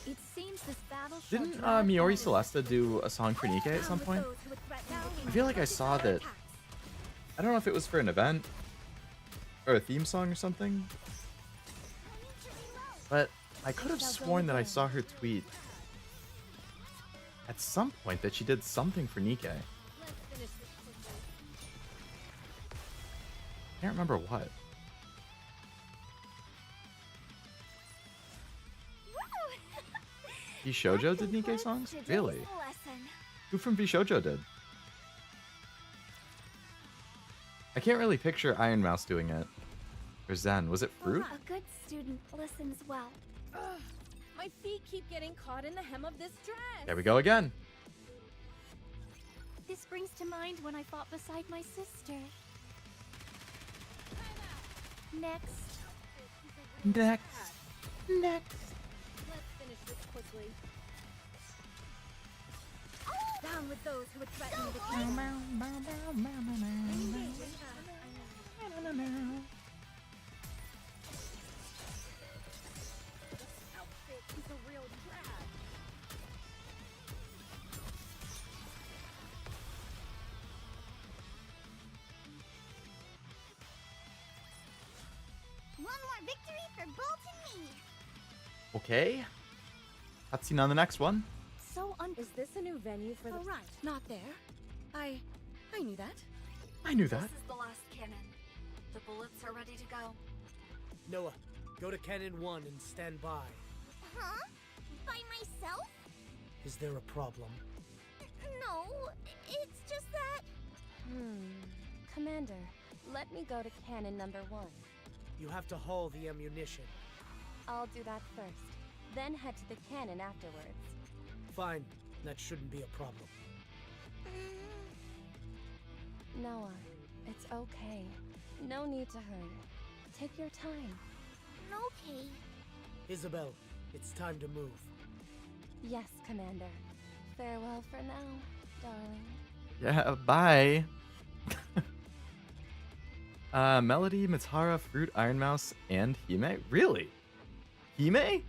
It seems this battle shall Didn't drag Miori on. Celesta do a song for Nikke at some point? Those who would threaten the I feel like I kingdom. saw that. I don't know if it was for an event or a theme song or something, but I could have sworn that I saw her tweet at some point that she did something for Nikke. Let's finish this quickly. Can't remember what. Vishojo did Nikke songs? Really? Who from Vishojo did? I can't really picture Iron Mouse doing it. Or Zen. Was it Fruit? A good student listens well. My feet keep getting caught in the hem of this dress. There we go again. This brings to mind when I fought beside my sister. Next. Next. Next. Let's finish this quickly. Down with those who would threaten the kingdom. This outfit is a real drag. One more victory for Bolt and me. Okay. Cutscene on the next one. So Is this a new venue for the... right. Not there. I knew that. I knew that. This is the last cannon. The bullets are ready to go. Noah, go to Cannon 1 and stand by. Huh? By myself? Is there a problem? No, it's just that... Commander, let me go to cannon number 1. You have to haul the ammunition. I'll do that first, then head to the cannon afterwards. Fine, that shouldn't be a problem. Noah, it's okay. No need to hurry. Take your time. Okay. Isabel, it's time to move. Yes, Commander. Farewell for now, darling. Yeah, bye. Melody, Mitara, Fruit, Iron Mouse, and Hime? Really? Hime?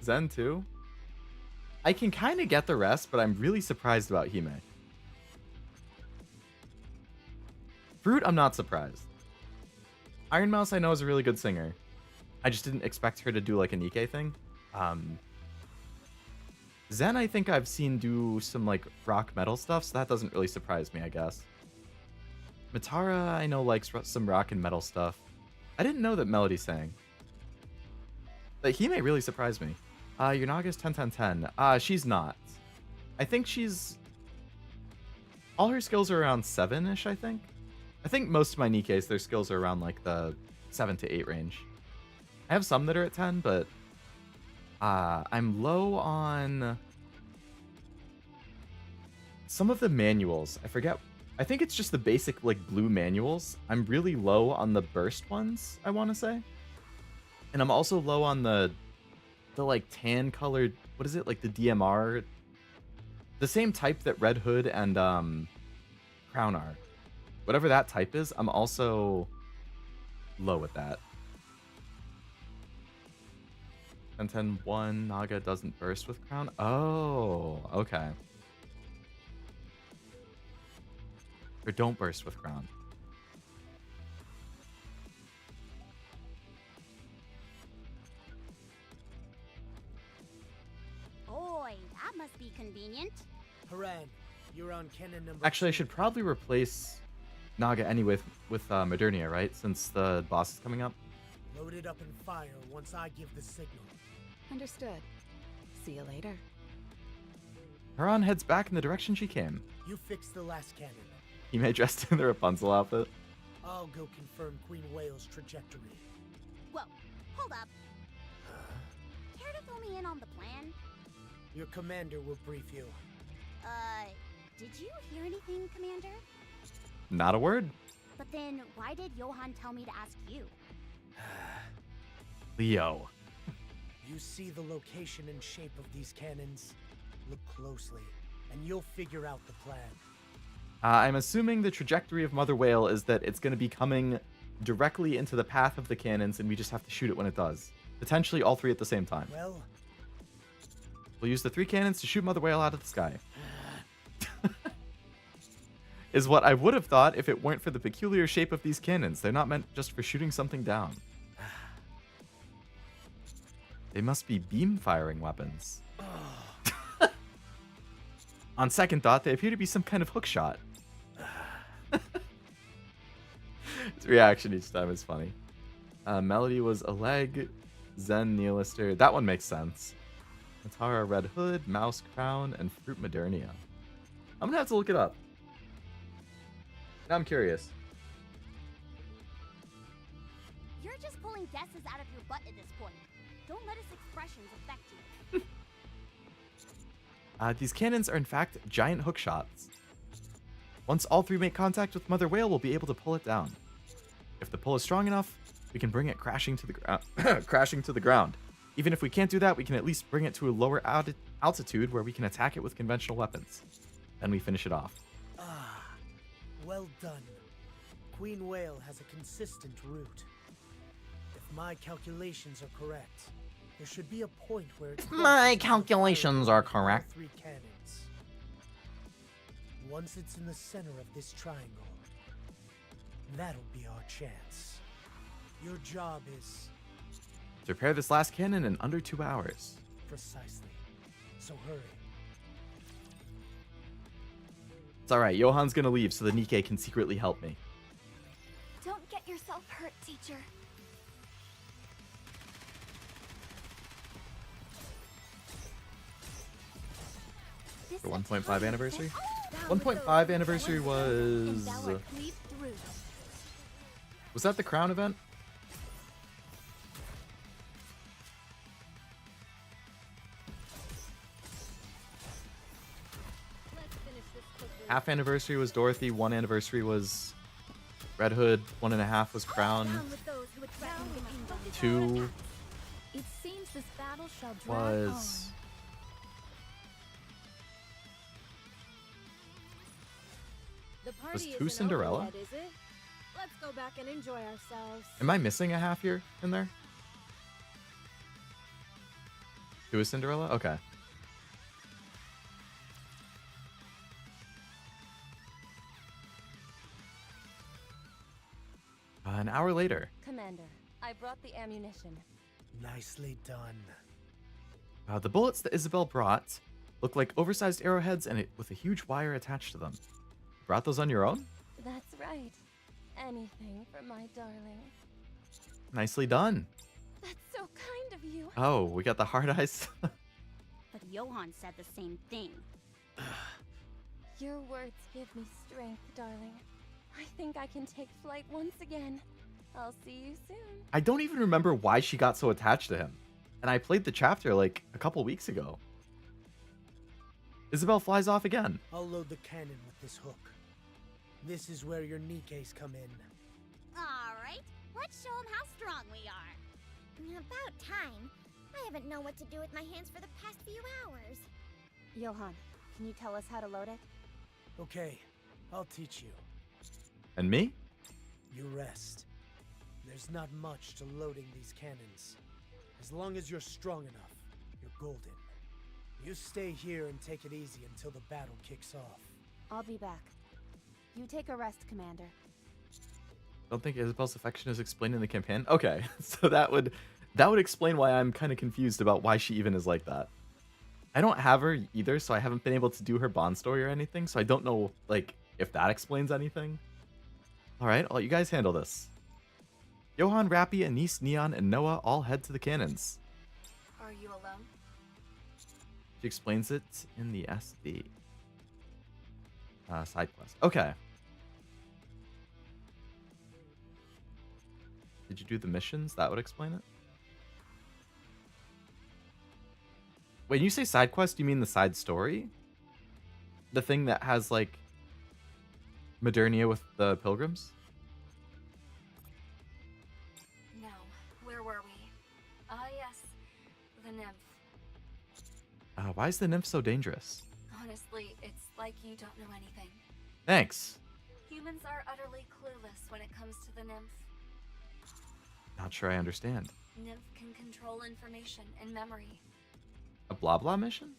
Zen too? I can kind of get the rest, but I'm really surprised about Hime. Fruit, I'm not surprised. Iron Mouse, I know, is a really good singer. I just didn't expect her to do like a Nikke thing. Zen, I think I've seen do some like rock metal stuff, so that doesn't really surprise me, I guess. Mitara, I know, likes some rock and metal stuff. I didn't know that Melody sang. But Hime really surprised me. Your Naga's 10-10-10. She's not. I think she's... All her skills are around 7-ish, I think. I think most of my Nikkes, their skills are around like the 7 to 8 range. I have some that are at 10, but... I'm low on... some of the manuals. I forget... I think it's just the basic like blue manuals. I'm really low on the burst ones, I want to say. And I'm also low on the like tan colored, what is it, like the DMR, the same type that Red Hood and Crown are. Whatever that type is, I'm also low with that. 10-10-1 Naga doesn't burst with Crown. Oh, okay. Or don't burst with ground. Boy, that must be convenient. Haran, you're on cannon number Actually, I 2. should probably replace Naga anyway with Modernia, right? Since the boss is coming up. Load it up and fire once I give the signal. Understood. See you later. Haran heads back in the direction she came. You fixed the last cannon. He may dressed in the Rapunzel outfit. I'll go confirm Queen Whale's trajectory. Whoa, hold up. Care to fill me in on the plan? Your commander will brief you. Did you hear anything, Commander? Not a word. But then, why did Johan tell me to ask you? Leo. You see the location and shape of these cannons? Look closely, and you'll figure out the plan. I'm assuming the trajectory of Mother Whale is that it's going to be coming directly into the path of the cannons, and we just have to shoot it when it does. Potentially all 3 at the same time. Well, we'll use the 3 cannons to shoot Mother Whale out of the sky. Is what I would have thought if it weren't for the peculiar shape of these cannons. They're not meant just for shooting something down. They must be beam-firing weapons. On second thought, they appear to be some kind of hook shot. His reaction each time is funny. Melody was a leg. Zen Neolister. That one makes sense. Matara Red Hood, Mouse Crown, and Fruit Modernia. I'm gonna have to look it up. Now I'm curious. You're just pulling guesses out of your butt at this point. Don't let his expressions affect you. These cannons are in fact giant hook shots. Once all 3 make contact with Mother Whale, we'll be able to pull it down. If the pull is strong enough, we can bring it crashing to the ground. Even if we can't do that, we can at least bring it to a lower altitude where we can attack it with conventional weapons. Then we finish it off. Ah, well done. Queen Whale has a consistent route. If my calculations are correct, there should be a point where it's My calculations are correct. 3 cannons. Once it's in the center of this triangle, that'll be our chance. Your job is To repair this last cannon in under 2 hours. precisely. So hurry. It's alright, Johan's gonna leave so the NIKKE can secretly help me. Don't get yourself hurt, teacher. For 1.5 anniversary? 1.5 anniversary was... Was that the Crown event? Half anniversary was Dorothy, 1 anniversary was Red Hood, 1.5 was Crown, 2 It seems this battle shall drag was... The Was party 2 isn't Cinderella? over yet, is it? Let's go back and enjoy ourselves. Am I missing a half year in there? 2 is Cinderella? Okay. An hour later. Commander, I brought the ammunition. Nicely done. The bullets that Isabel brought look like oversized arrowheads and with a huge wire attached to them. You brought those on your own? That's right. Anything for my darling. Nicely done. That's so kind of you. Oh, we got the hard eyes. But Johan said the same thing. Your words give me strength, darling. I think I can take flight once again. I'll see you soon. I don't even remember why she got so attached to him. And I played the chapter like a couple weeks ago. Isabel flies off again. I'll load the cannon with this hook. This is where your NIKKEs come in. Alright, let's show him how strong we are. About time. I haven't known what to do with my hands for the past few hours. Johan, can you tell us how to load it? Okay, I'll teach you. And me? You rest. There's not much to loading these cannons. As long as you're strong enough, you're golden. You stay here and take it easy until the battle kicks off. I'll be back. You take a rest, Commander. Don't think Isabel's affection is explained in the campaign. Okay, so that would explain why I'm kind of confused about why she even is like that. I don't have her either, so I haven't been able to do her Bond story or anything, so I don't know like if that explains anything. All right, I'll let you guys handle this. Johan, Rappy, Anise, Neon, and Noah all head to the cannons. Are you alone? She explains it in the SD. Side quest. Okay. Did you do the missions? That would explain it. When you say side quest, you mean the side story? The thing that has, like, Modernia with the pilgrims? No. Where were we? Ah, yes. The nymph. Why is the nymph so dangerous? Honestly, it's like you don't know anything. Thanks. Humans are utterly clueless when it comes to the nymph. Not sure I understand. Nymph can control information and memory. A blah blah mission?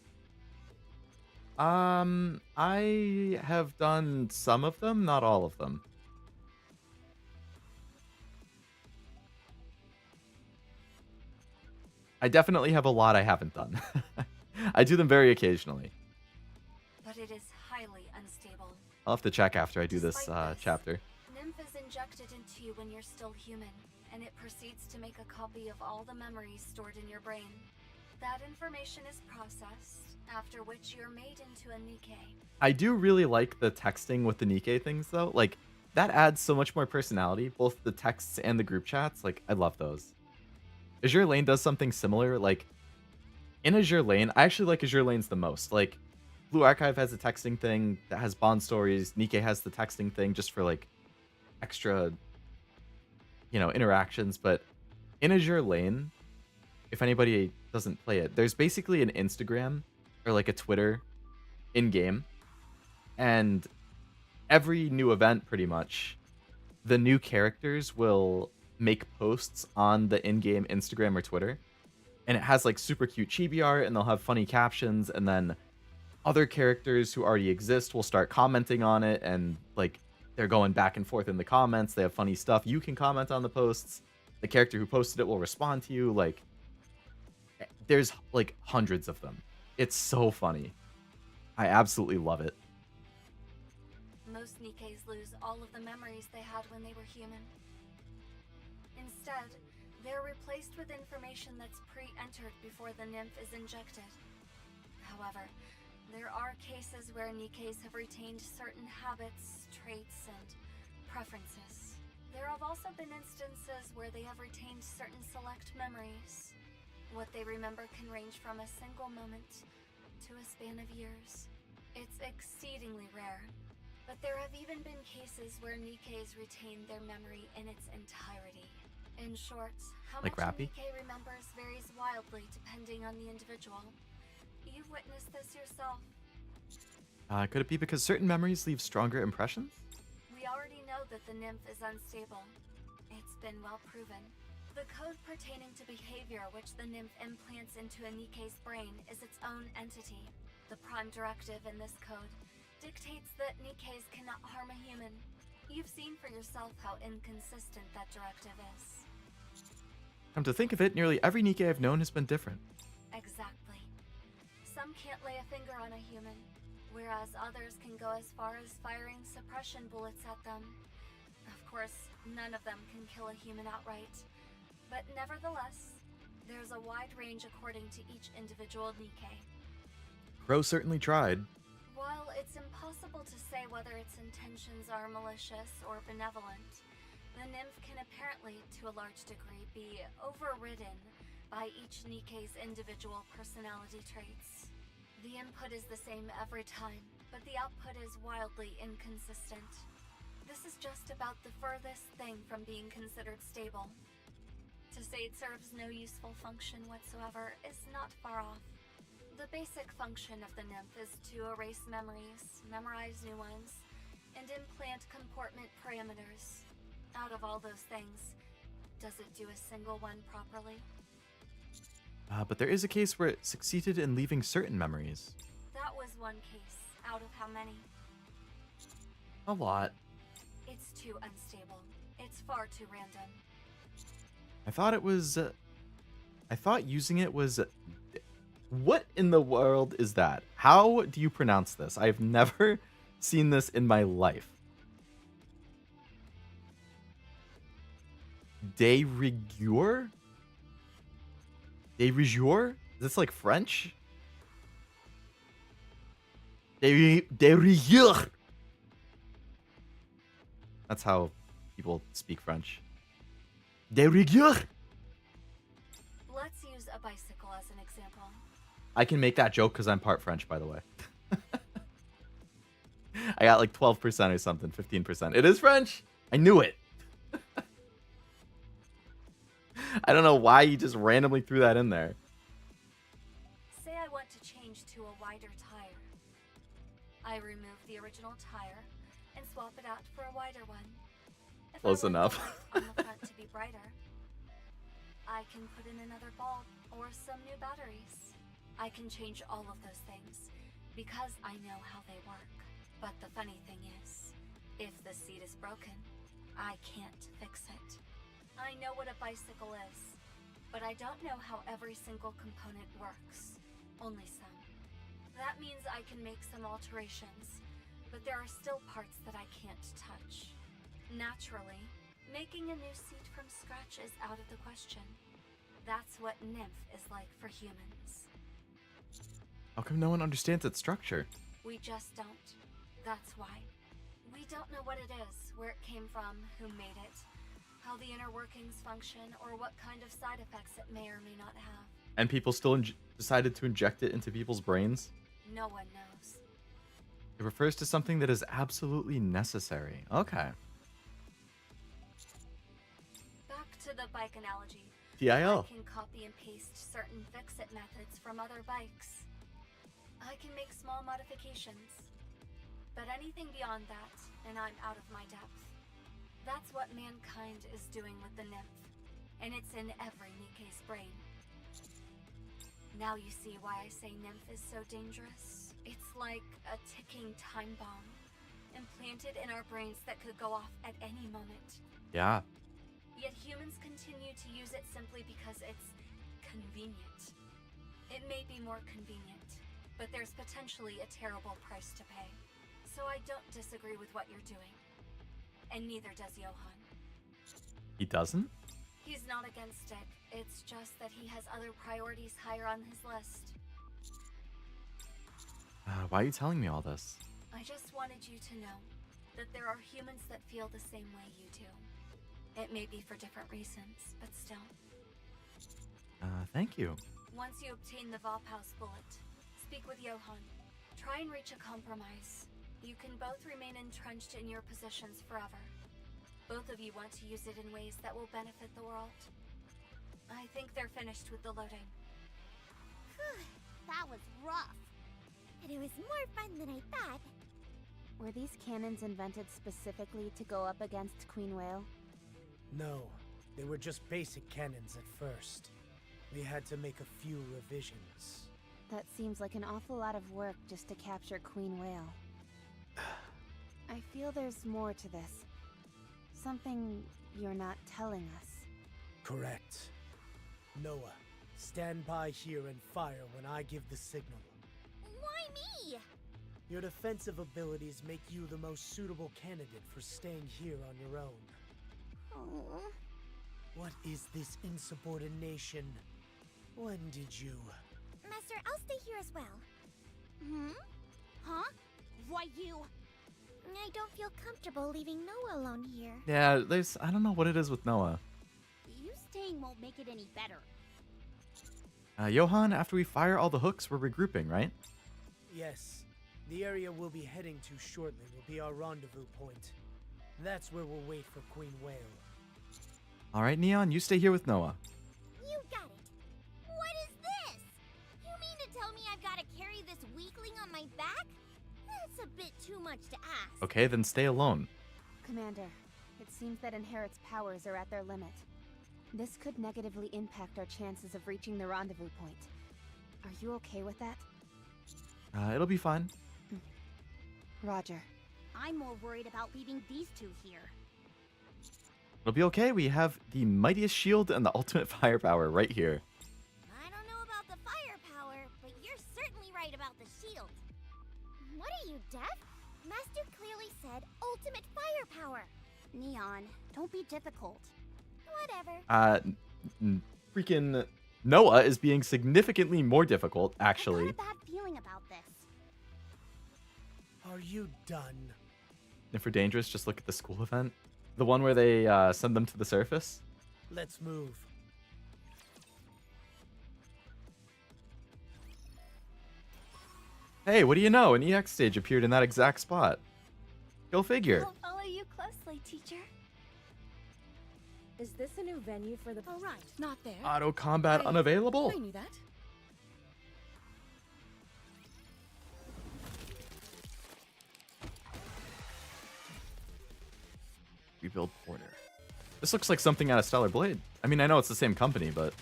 I have done some of them, not all of them. I definitely have a lot I haven't done. I do them very occasionally. But it is highly unstable. I'll have to check after I do this Despite this, chapter. Nymph is injected into you when you're still human, and it proceeds to make a copy of all the memories stored in your brain. That information is processed, after which you're made into a NIKKE. I do really like the texting with the NIKKE things, though. Like, that adds so much more personality, both the texts and the group chats. Like, I love those. Azure Lane does something similar. Like, in Azure Lane, I actually like Azure Lanes the most. Like, Blue Archive has a texting thing that has Bond stories. NIKKE has the texting thing just for, like, extra, you know, interactions. But in Azure Lane, if anybody doesn't play it, there's basically an Instagram or like a Twitter in-game, and every new event, pretty much, the new characters will make posts on the in-game Instagram or Twitter, and it has like super cute chibi art, and they'll have funny captions, and then other characters who already exist will start commenting on it, and like they're going back and forth in the comments. They have funny stuff. You can comment on the posts. The character who posted it will respond to you. Like, there's like hundreds of them. It's so funny. I absolutely love it. Most NIKKEs lose all of the memories they had when they were human. Instead, they're replaced with information that's pre-entered before the nymph is injected. However, there are cases where NIKKEs have retained certain habits, traits, and preferences. There have also been instances where they have retained certain select memories. What they remember can range from a single moment to a span of years. It's exceedingly rare, but there have even been cases where NIKKEs retain their memory in its entirety. In short, how Like much a Rappy? NIKKE remembers varies wildly depending on the individual. You've witnessed this yourself. Could it be because certain memories leave stronger impressions? We already know that the nymph is unstable. It's been well proven. The code pertaining to behavior which the nymph implants into a NIKKE's brain is its own entity. The prime directive in this code dictates that NIKKEs cannot harm a human. You've seen for yourself how inconsistent that directive is. Come to think of it, nearly every NIKKE I've known has been different. Exactly. Some can't lay a finger on a human, whereas others can go as far as firing suppression bullets at them. Of course, none of them can kill a human outright. But nevertheless, there's a wide range according to each individual NIKKE. Crow certainly tried. While it's impossible to say whether its intentions are malicious or benevolent, the nymph can apparently, to a large degree, be overridden by each NIKKE's individual personality traits. The input is the same every time, but the output is wildly inconsistent. This is just about the furthest thing from being considered stable. To say it serves no useful function whatsoever is not far off. The basic function of the nymph is to erase memories, memorize new ones, and implant comportment parameters. Out of all those things, does it do a single one properly? But there is a case where it succeeded in leaving certain memories. That was one case, out of how many? A lot. It's too unstable. It's far too random. I thought it was... I thought using it was... What in the world is that? How do you pronounce this? I've never seen this in my life. De rigueur? De rigueur? Is this like French? De rigueur. That's how people speak French. De rigueur. Let's use a bicycle as an example. I can make that joke because I'm part French, by the way. I got like 12% or something, 15%. It is French. I knew it. I don't know why you just randomly threw that in there. Say I want to change to a wider tire. I remove the original tire and swap it out for a wider one. If Close I want enough. the light on the front to be brighter, I can put in another bulb or some new batteries. I can change all of those things because I know how they work. But the funny thing is, if the seat is broken, I can't fix it. I know what a bicycle is, but I don't know how every single component works. Only some. That means I can make some alterations, but there are still parts that I can't touch. Naturally, making a new seat from scratch is out of the question. That's what Nymph is like for humans. How come no one understands its structure? We just don't. That's why. We don't know what it is, where it came from, who made it, how the inner workings function, or what kind of side effects it may or may not have. And people still decided to inject it into people's brains? No one knows. It refers to something that is absolutely necessary. Okay. Back to the bike analogy. TIL. I can copy and paste certain fix-it methods from other bikes. I can make small modifications. But anything beyond that, and I'm out of my depth. That's what mankind is doing with the Nymph. And it's in every NIKKE's brain. Now you see why I say Nymph is so dangerous. It's like a ticking time bomb, implanted in our brains that could go off at any moment. Yeah. Yet humans continue to use it simply because it's convenient. It may be more convenient, but there's potentially a terrible price to pay. So I don't disagree with what you're doing. And neither does Johan. He doesn't? He's not against it. It's just that he has other priorities higher on his list. Why are you telling me all this? I just wanted you to know that there are humans that feel the same way you do. It may be for different reasons, but still. Thank you. Once you obtain the Vophaus bullet, speak with Johan. Try and reach a compromise. You can both remain entrenched in your positions forever. Both of you want to use it in ways that will benefit the world. I think they're finished with the loading. That was rough. But it was more fun than I thought. Were these cannons invented specifically to go up against Queen Whale? No, they were just basic cannons at first. We had to make a few revisions. That seems like an awful lot of work just to capture Queen Whale. I feel there's more to this. Something you're not telling us. Correct. Noah, stand by here and fire when I give the signal. Why me? Your defensive abilities make you the most suitable candidate for staying here on your own. Oh. What is this insubordination? When did you? Master, I'll stay here as well. Huh? Why you? I don't feel comfortable leaving Noah alone here. Yeah, I don't know what it is with Noah. You staying won't make it any better. Johan, after we fire all the hooks, we're regrouping, right? Yes. The area we'll be heading to shortly will be our rendezvous point. That's where we'll wait for Queen Whale. Alright, Neon, you stay here with Noah. You got it. What is this? You mean to tell me I've got to carry this weakling on my back? That's a bit too much to ask. Okay, then stay alone. Commander, it seems that Inherit's powers are at their limit. This could negatively impact our chances of reaching the rendezvous point. Are you okay with that? It'll be fine. Roger. I'm more worried about leaving these two here. It'll be okay. We have the mightiest shield and the ultimate firepower right here. I don't know about the firepower, but you're certainly right about the shield. What are you, deaf? Master clearly said ultimate firepower. Neon, don't be difficult. Whatever. Freaking Noah is being significantly more difficult, actually. I got a bad feeling about this. Are you done? If we're dangerous, just look at the school event. The one where they send them to the surface. Let's move. Hey, what do you know? An EX stage appeared in that exact spot. Go figure. I'll follow you closely, teacher. Is this a new venue for the... Oh, right. Not there. Auto combat unavailable. I knew that. Rebuild Porter. This looks like something out of Stellar Blade. I mean, I know it's the same company, but...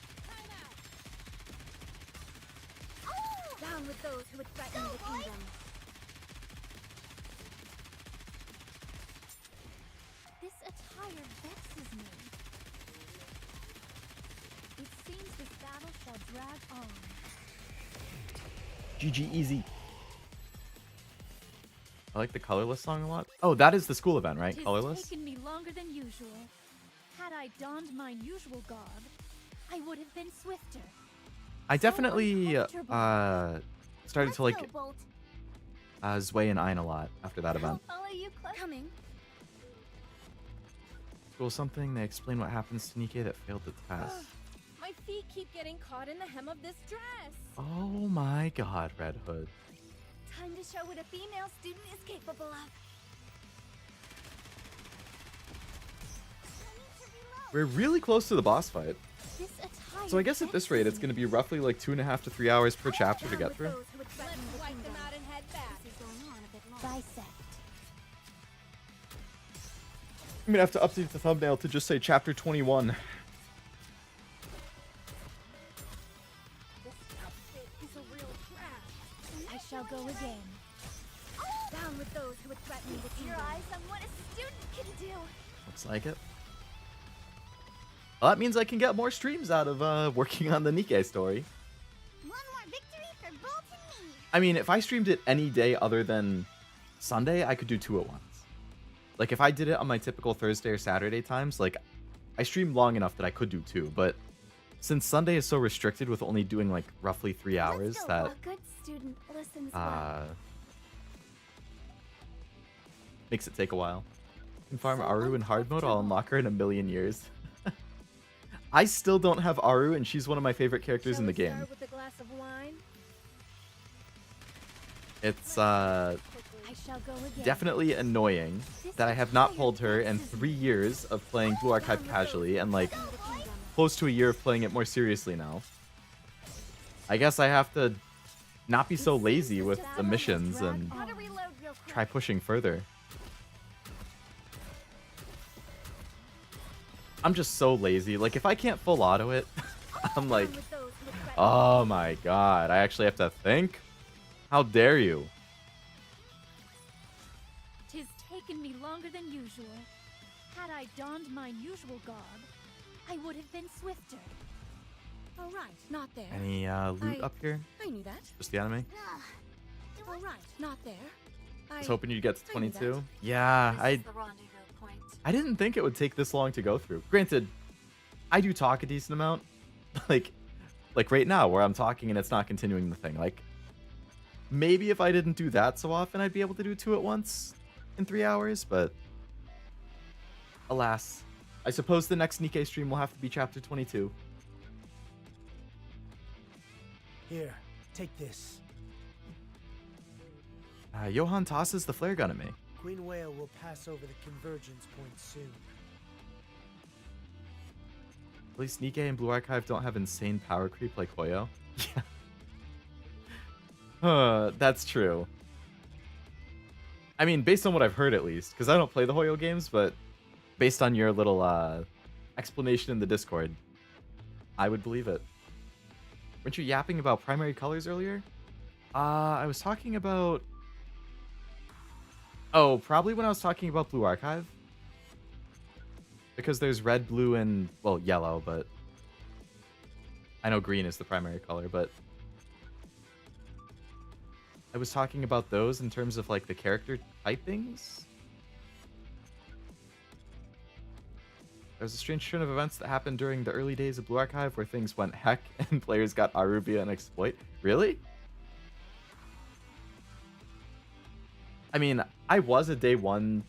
Down with those who would threaten the kingdom. This attire vexes me. It seems this battle shall drag on. GG easy. I like the Colorless song a lot. Oh, that is the school event, right? Colorless? Taken me longer than usual. Had I donned mine usual garb, I would have been swifter. I definitely started to like Let's go, Bolt. Zwei and Ein a lot after that event. I'll follow you closely. Coming. School something, they explain what happens to Nikke that failed the test. My feet keep getting caught in the hem of this dress. Oh my god, Red Hood. Time to show what a female student is capable of. We're really close to the boss fight. This attire So I guess at this rate, it's going to be roughly like 2.5 to 3 hours per chapter to get through. Let's wipe them out and head back. Bisect. I'm going to have to update the thumbnail to just say chapter 21. This outfit is a real trap. I shall go again. Down with those who would threaten the Feast kingdom. your eyes on what a student can do. Looks like it. Well, that means I can get more streams out of working on the Nikke story. One more victory for Bolt and me. I mean, if I streamed it any day other than Sunday, I could do 2 at once. Like, if I did it on my typical Thursday or Saturday times, like, I streamed long enough that I could do 2, but since Sunday is so restricted with only doing, like, roughly 3 hours, go. that, A good student listens well. makes it take a while. You can farm So Aru in hard mode, I'll uncomfortable. unlock her in a million years. I still don't have Aru, and she's one of my favorite characters Shall in the we game. start with a glass of wine? It's, I shall go again. definitely annoying that I have not pulled her in 3 years of playing Blue Archive casually, and, like, close to a year of playing it more seriously now. I guess I have to not be so lazy with the missions and Gotta reload real quick. try pushing further. I'm just so lazy. Like, if I can't full auto it, I'm like, With those who would threaten oh my god, I actually have to think? How dare you? Tis taken me longer than usual. Had I donned mine usual garb, I would have been swifter. Oh, right. Not there. Any loot up here? I knew that. Just the enemy? Ugh. Oh, right. Not there. I was hoping you'd get to I knew that. 22. Yeah, This I is the rendezvous point. I didn't think it would take this long to go through. Granted, I do talk a decent amount. like right now where I'm talking and it's not continuing the thing. Like, maybe if I didn't do that so often, I'd be able to do 2 at once in 3 hours, but alas. I suppose the next Nikke stream will have to be chapter 22. Here, take this. Johan tosses the flare gun at me. Queen Whale will pass over the convergence point soon. At least Nikke and Blue Archive don't have insane power creep like Hoyo. Yeah. That's true. I mean, based on what I've heard at least, because I don't play the Hoyo games, but based on your little explanation in the Discord, I would believe it. Weren't you yapping about primary colors earlier? I was talking about Oh, probably when I was talking about Blue Archive. Because there's red, blue, and, well, yellow, but I know green is the primary color, but I was talking about those in terms of, like, the character typings. There's a strange turn of events that happened during the early days of Blue Archive where things went heck and players got Arubia and Exploit. Really? I mean, I was a day one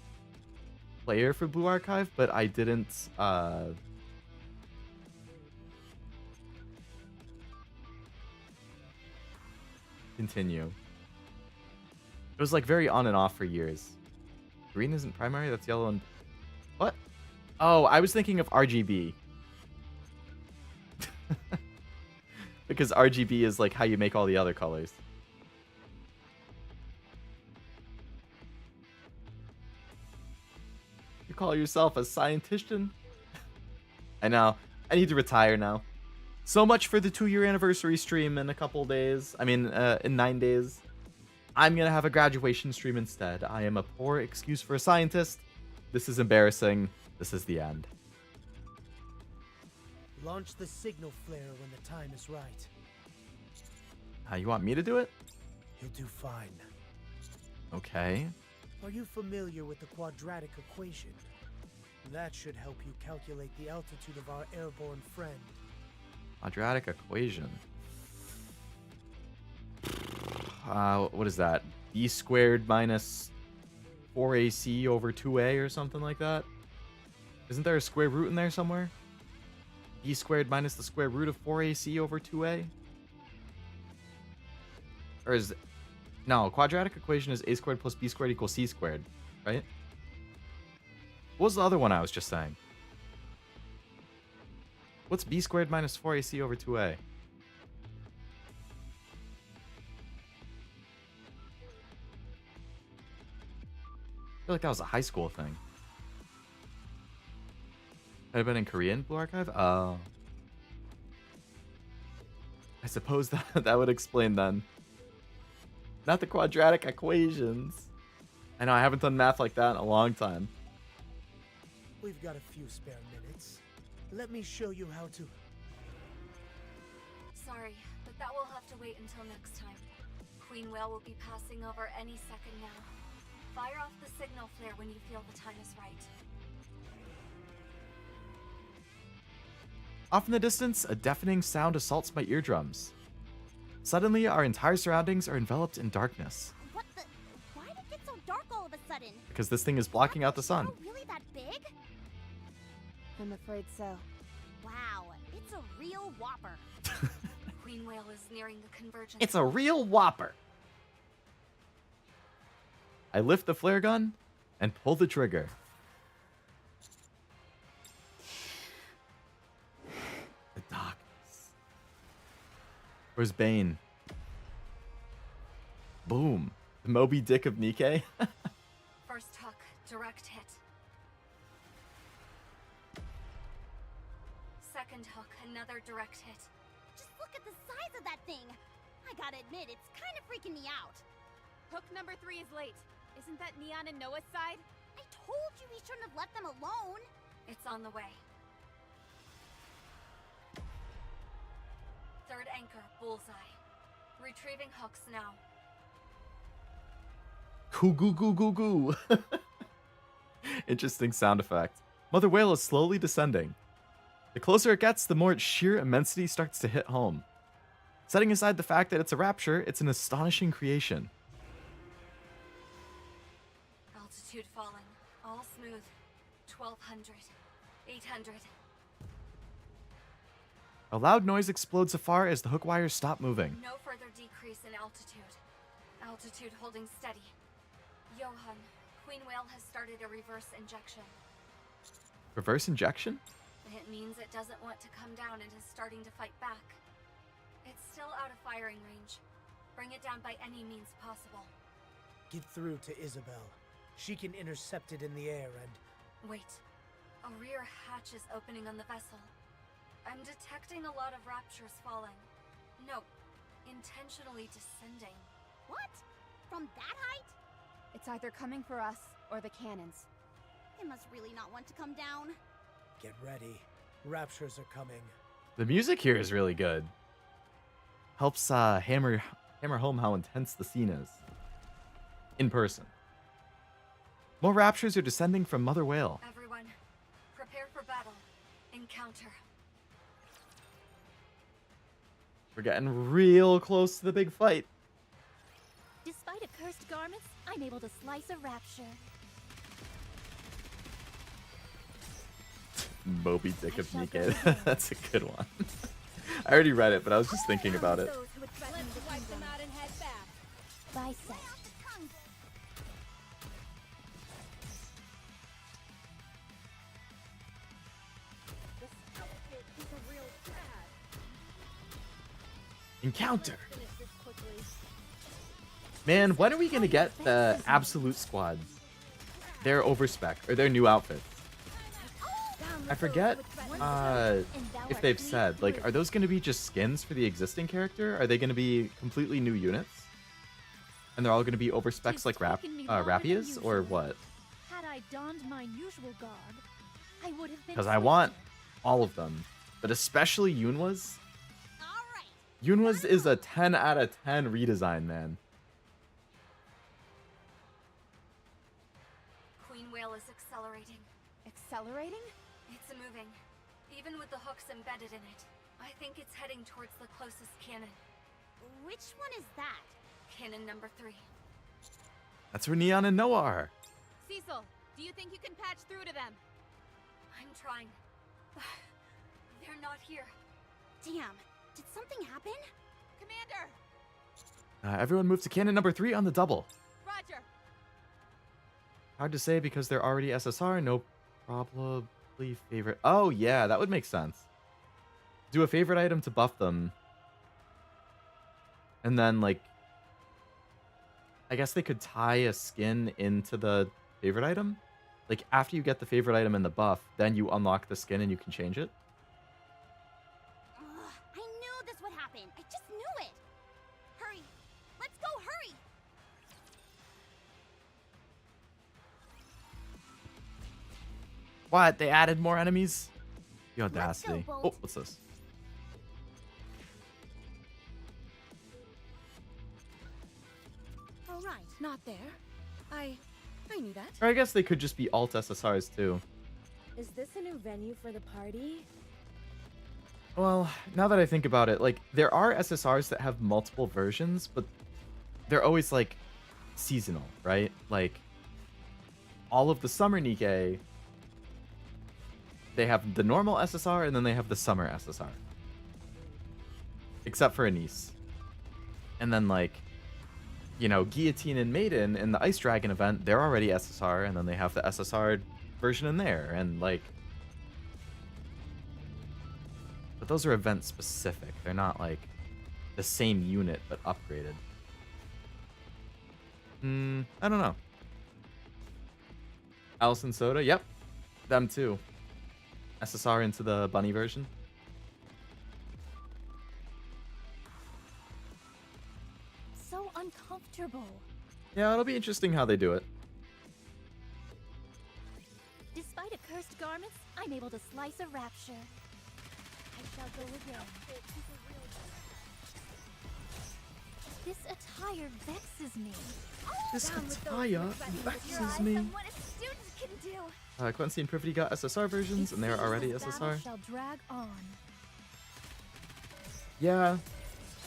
player for Blue Archive, but I didn't continue. It was like very on and off for years. Green isn't primary, that's yellow and... What? Oh, I was thinking of RGB. Because RGB is like how you make all the other colors. You call yourself a scientician? I know. I need to retire now. So much for the 2-year anniversary stream in a couple days. I mean, in 9 days. I'm gonna have a graduation stream instead. I am a poor excuse for a scientist. This is embarrassing. This is the end. Launch the signal flare when the time is right. You want me to do it? You'll do fine. Okay. Are you familiar with the quadratic equation? That should help you calculate the altitude of our airborne friend. Quadratic equation. What is that? B squared minus 4ac over 2a or something like that? Isn't there a square root in there somewhere? B squared minus the square root of 4ac over 2a? Or is... No, quadratic equation is a squared plus b squared equals c squared, right? What was the other one I was just saying? What's b squared minus 4ac over 2a? I feel like that was a high school thing. Had it been in Korean, Blue Archive? Oh. I suppose that would explain then. Not the quadratic equations. I know, I haven't done math like that in a long time. We've got a few spare minutes. Let me show you how to... Sorry, but that will have to wait until next time. Queen Whale will be passing over any second now. Fire off the signal flare when you feel the time is right. Off in the distance, a deafening sound assaults my eardrums. Suddenly, our entire surroundings are enveloped in darkness. What the? Why did it get so dark all of a sudden? Because this thing is blocking out the sun. Oh, really that big? I'm afraid so. Wow, it's a real whopper. Queen Whale is nearing the convergence. It's a real whopper. I lift the flare gun and pull the trigger. The darkness. Where's Bane? Boom. The Moby Dick of NIKKE. First hook, direct hit. Second hook, another direct hit. Just look at the size of that thing. I gotta admit, it's kind of freaking me out. Hook number 3 is late. Isn't that Neon and Noah's side? I told you we shouldn't have left them alone. It's on the way. Third anchor, bullseye. Retrieving hooks now. Goo goo goo goo goo. Interesting sound effect. Mother Whale is slowly descending. The closer it gets, the more its sheer immensity starts to hit home. Setting aside the fact that it's a rapture, it's an astonishing creation. Altitude falling. All smooth. 1200. 800. A loud noise explodes afar as the hook wires stop moving. No further decrease in altitude. Altitude holding steady. Johan, Queen Whale has started a reverse injection. Reverse injection? It means it doesn't want to come down and is starting to fight back. It's still out of firing range. Bring it down by any means possible. Get through to Isabel. She can intercept it in the air and... Wait. A rear hatch is opening on the vessel. I'm detecting a lot of raptures falling. No, intentionally descending. What? From that height? It It's either coming for us or the cannons. It must really not want to come down. Get ready. Raptures are coming. The music here is really good. Helps hammer home how intense the scene is. In person. More raptures are descending from Mother Whale. Everyone, prepare for battle. Encounter. We're getting real close to the big fight. Despite accursed garments, I'm able to slice a rapture. Moby Dick of NIKKE. That's a good one. I already read it, but I was just thinking about it. Let's wipe them out and head back. Bicep. This outfit is a real fad. Encounter. Let's finish this quickly. Man, when are we gonna get the Absolute Squad? Their overspec, or their new outfits. I forget if they've said, like, are those gonna be just skins for the existing character? Are they gonna be completely new units? And they're all gonna be overspecs like Rappy is, or what? Had I donned my usual garb, I would have been. Because I want all of them, but especially Yunwa's. Yunwa's is a 10 out of 10 redesign, man. Queen Whale is accelerating. Accelerating? It's moving. Even with the hooks embedded in it. I think it's heading towards the closest cannon. Which one is that? Cannon number 3. That's where Neon and Noah are. Cecil, do you think you can patch through to them? I'm trying. They're not here. Damn, did something happen? Commander! Everyone move to cannon number 3 on the double. Roger! Hard to say because they're already SSR. No, probably favorite. Oh, yeah, that would make sense. Do a favorite item to buff them. And then, like, I guess they could tie a skin into the favorite item. Like, after you get the favorite item and the buff, then you unlock the skin and you can change it. Ugh, I knew this would happen. I just knew it. Hurry. Let's go, hurry. What? They added more enemies? The audacity. Bolt. Oh, what's this? All right, not there. I knew that. Or I guess they could just be alt SSRs too. Is this a new venue for the party? Well, now that I think about it, like, there are SSRs that have multiple versions, but they're always, like, seasonal, right? Like, all of the summer NIKKE, they have the normal SSR, and then they have the summer SSR. Except for Anise. And then, like, you know, Guillotine and Maiden in the Ice Dragon event, they're already SSR, and then they have the SSR version in there, and, like... But those are event specific. They're not, like, the same unit, but upgraded. I don't know. Allison Soda, yep. Them too. SSR into the bunny version. So uncomfortable. Yeah, it'll be interesting how they do it. Despite accursed garments, I'm able to slice a rapture. I shall go again. This attire vexes me. This Down with those attire who threaten with your vexes eyes me. and what a student can do. Quincy and Privity got SSR versions, and they're already This battle SSR. shall drag on. Yeah.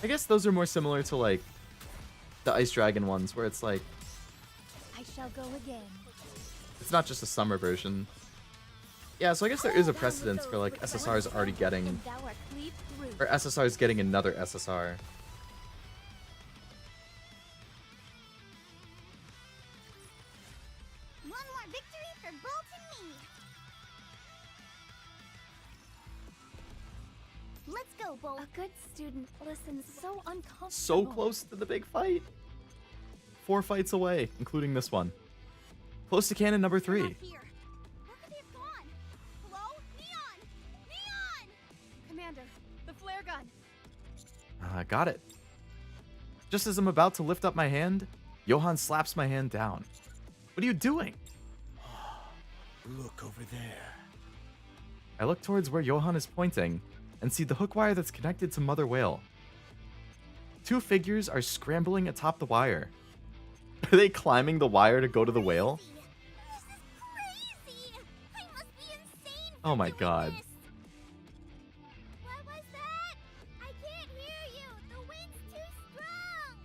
I guess those are more similar to, like, the Ice Dragon ones, where it's like, I shall go again. it's not just a summer version. Yeah, so I guess there is a precedence for, like, SSRs already getting, And thou art cleaved through. or SSRs getting another SSR. One more victory for Bolt and me. Let's go, Bolt. A good student listens so uncomfortable. So close to the big fight. 4 fights away, including this one. Close to cannon number 3. Not here. Where could they have gone? Hello? Neon! Neon! Commander, the flare gun. Got it. Just as I'm about to lift up my hand, Johann slaps my hand down. What are you doing? Look over there. I look towards where Johann is pointing and see the hook wire that's connected to Mother Whale. 2 figures are scrambling atop the wire. Are they climbing the wire to go to the whale? This is crazy! I must be insane for Oh my doing god. this. What was that? I can't hear you. The wind's too strong.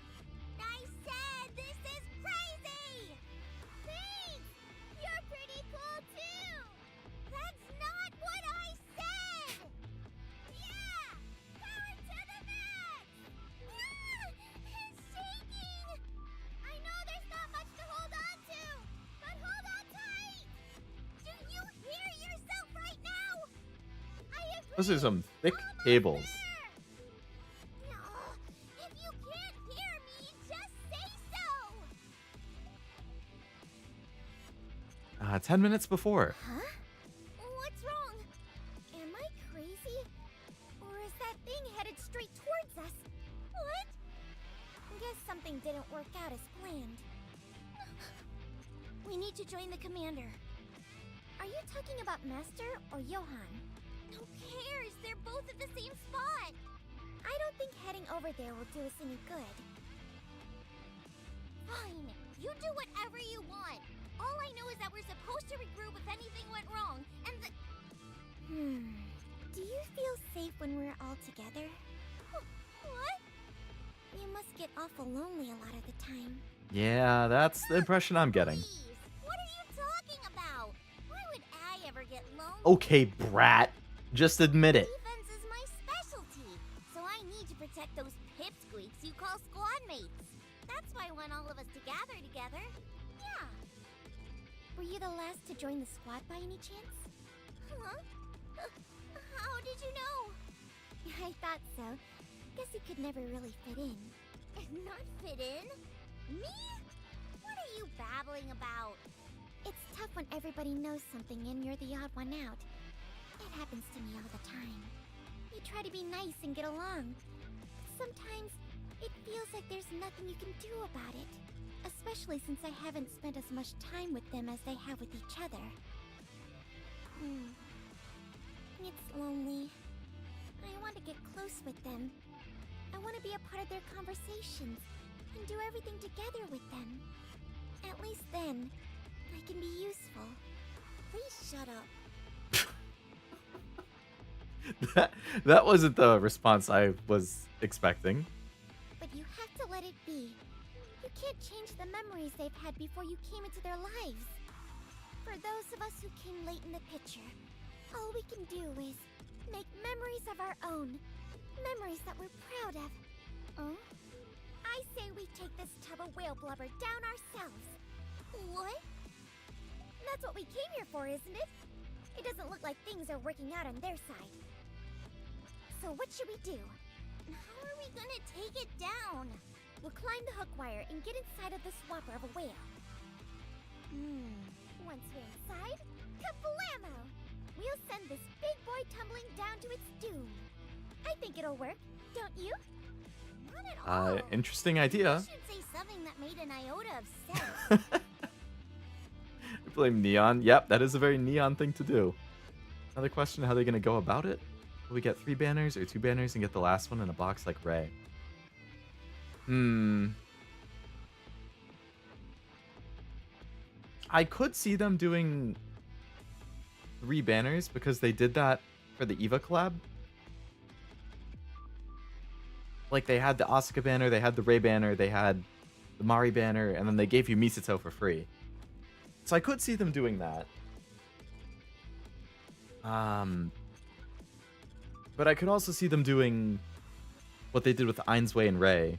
I said this is crazy. Thanks. You're pretty cool too. That's not what I said. Yeah. Power to the max. It's shaking. I know there's not much to hold on to, but hold on tight. Do you hear yourself right now? I agree. Those are some thick cables. No, if you can't hear me, just say so. 10 minutes before. Huh? What's wrong? Am I crazy? Or is that thing headed straight towards us? What? Guess something didn't work out as planned. We need to join the commander. Are you talking about Master or Johann? Who cares? They're both at the same spot. I don't think heading over there will do us any good. Fine. You do whatever you want. All I know is that we're supposed to regroup if anything went wrong, and the... Do you feel safe when we're all together? What? You must get awful lonely a lot of the time. Yeah, that's the impression I'm getting. Please. What are you talking about? Why would I ever get lonely? Okay, brat. Just admit it. Defense is my specialty, so I need to protect those pipsqueaks you call squad mates. That's why I want all of us to gather together. Yeah. Were you the last to join the squad by any chance? Huh? How did you know? I thought so. Guess you could never really fit in. Not fit in? Me? What are you babbling about? It's tough when everybody knows something and you're the odd one out. It happens to me all the time. You try to be nice and get along. But sometimes it feels like there's nothing you can do about it. Especially since I haven't spent as much time with them as they have with each other. It's lonely. I want to get close with them. I want to be a part of their conversations and do everything together with them. At least then, I can be useful. Please shut up. that wasn't the response I was expecting. But you have to let it be. You can't change the memories they've had before you came into their lives. For those of us who came late in the picture, all we can do is make memories of our own. Memories that we're proud of. I say we take this tub of whale blubber down ourselves. What? That's what we came here for, isn't it? It doesn't look like things are working out on their side. So what should we do? How are we gonna take it down? We'll climb the hook wire and get inside of the swapper of a whale. Once we're inside, kablamo! We'll send this big boy tumbling down to its doom. I think it'll work, don't you? Not at all. Interesting idea. You should say something that made an iota of sense. You blame Neon. Yep, that is a very Neon thing to do. Another question, how are they going to go about it? Will we get 3 banners or 2 banners and get the last one in a box like Ray? I could see them doing 3 banners because they did that for the Eva collab. Like, they had the Asuka banner, they had the Ray banner, they had the Mari banner, and then they gave you Misato for free. So I could see them doing that. But I could also see them doing what they did with Ainsway and Ray.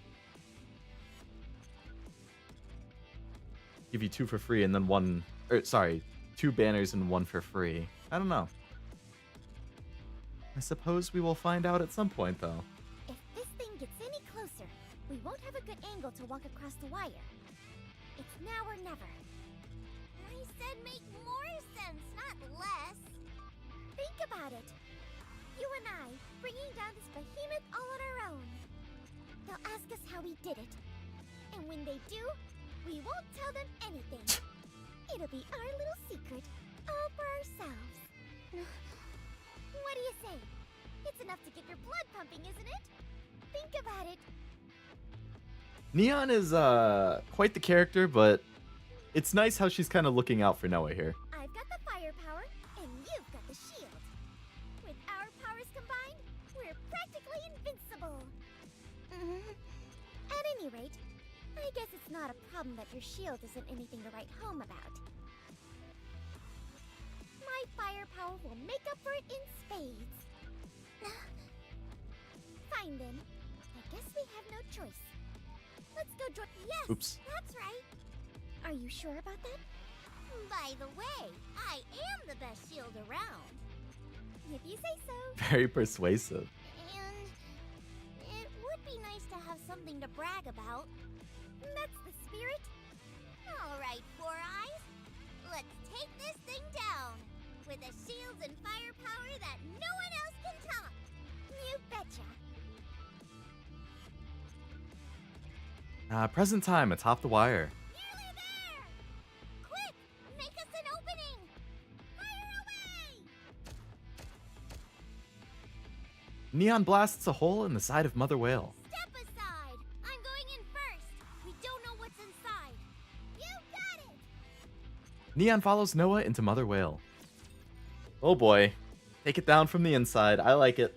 Give you 2 for free and then 1... Or, sorry, 2 banners and 1 for free. I don't know. I suppose we will find out at some point, though. If this thing gets any closer, we won't have a good angle to walk across the wire. It's now or never. I said make more sense, not less. Think about it. You and I, bringing down this behemoth all on our own. They'll ask us how we did it. And when they do, We won't tell them anything. It'll be our little secret, all for ourselves. What do you say? It's enough to get your blood pumping, isn't it? Think about it. Neon is quite the character, but it's nice how she's kind of looking out for Noah here. I've got the firepower, and you've got the shield. With our powers combined, we're practically invincible. At any rate, I guess it's not a problem that your shield isn't anything to write home about. My firepower will make up for it in spades. Fine then. I guess we have no choice. Let's go join. Yes, Oops. that's right. Are you sure about that? By the way, I am the best shield around. If you say so. Very persuasive. And it would be nice to have something to brag about. That's the spirit. All right, Four Eyes. Let's take this thing down. With the shields and firepower that no one else can top. You betcha. Present time atop the wire. Nearly there! Quick! Make us an opening! Fire away! Neon blasts a hole in the side of Mother Whale. Step aside! I'm going in first! We don't know what's inside! You got it! Neon follows Noah into Mother Whale. Oh boy. Take it down from the inside. I like it.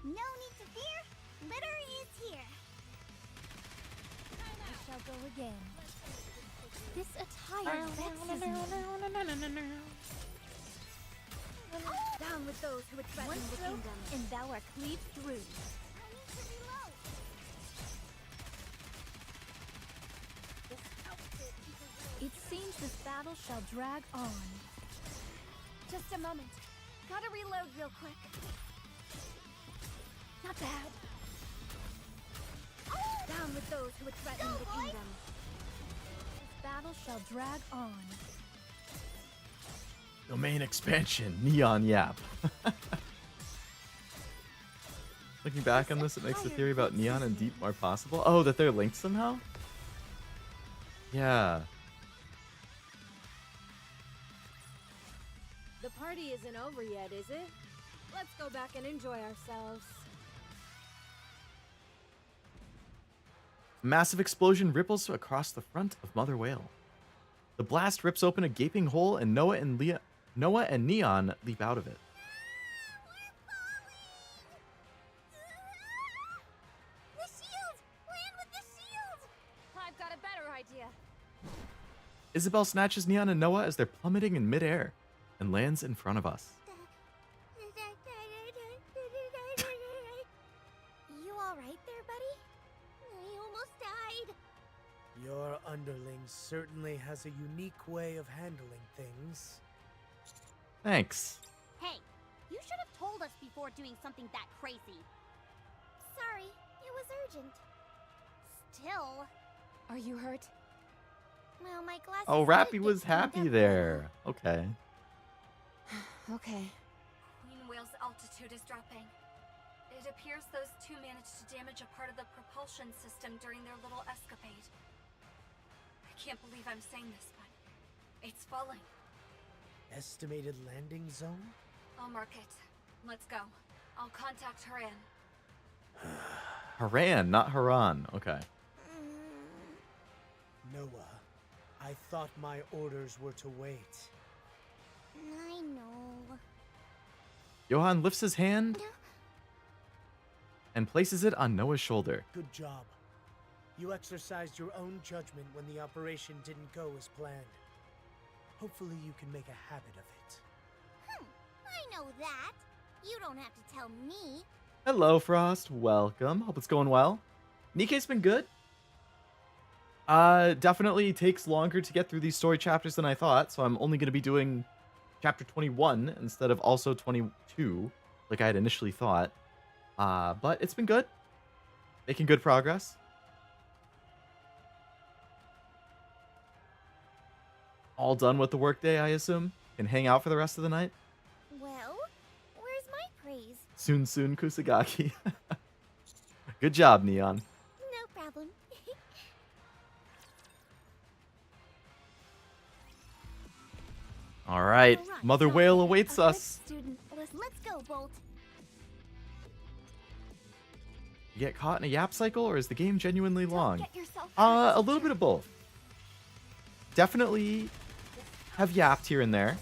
No need to fear. Litter is here. I shall go again. This attire vexes me. Down with those who would threaten One the stroke, kingdom. and thou art cleaved through. I need to reload. This outfit is It seems this battle shall drag on. Just a moment. Gotta reload real quick. Not bad. Down with those who would threaten the kingdom. This battle shall drag on. Domain expansion. Neon Yap. Looking back on this, it makes the theory about Neon and Deep more possible. Oh, that they're linked somehow? Yeah. The party isn't over yet, is it? Let's go back and enjoy ourselves. A massive explosion ripples across the front of Mother Whale. The blast rips open a gaping hole, and Noah and Neon leap out of it. The shield! Land with the shield! I've got a better idea. Isabel snatches Neon and Noah as they're plummeting in midair and lands in front of us. You alright there, buddy? I almost died. Your underling certainly has a unique way of handling things. Thanks. Hey, you should have told us before doing something that crazy. Sorry, it was urgent. Still, Are you hurt? Well, my glasses. Oh, did Rappy get was cleaned happy up there. Okay. Okay. Queen Whale's altitude is dropping. It appears those two managed to damage a part of the propulsion system during their little escapade. I can't believe I'm saying this, but it's falling. Estimated landing zone? I'll mark it. Let's go. I'll contact Haran. Haran, not Haran. Okay. Noah, I thought my orders were to wait. I know. Johan lifts his hand and places it on Noah's shoulder. Good job. You exercised your own judgment when the operation didn't go as planned. Hopefully you can make a habit of it. I know that. You don't have to tell me. Hello, Frost. Welcome. Hope it's going well. NIKKE's been good. Definitely takes longer to get through these story chapters than I thought, so I'm only going to be doing chapter 21 instead of also 22, like I had initially thought. But it's been good. Making good progress. All done with the workday, I assume? Can hang out for the rest of the night? Well, where's my praise? Soon, Kusagaki. Good job, Neon. No problem. All right, Alright, Mother so Whale a awaits good us. Student, let's go, Bolt. You get caught in a yap cycle, or is the game genuinely long? Get yourself hurt, A little teacher. bit of both. Definitely have yapped here and there.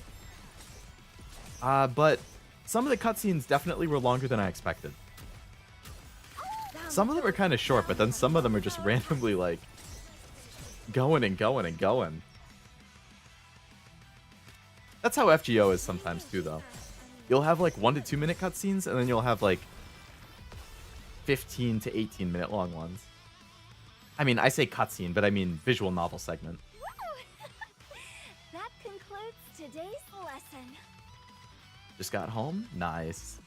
But some of the cutscenes definitely were longer than I expected. Some of them are kind of short, but then some of them are just randomly like going and going and going. That's how FGO is sometimes too, though. You'll have like 1 to 2 minute cutscenes, and then you'll have like 15 to 18 minute long ones. I mean, I say cutscene, but I mean visual novel segment. That concludes today's lesson. Just got home? Nice.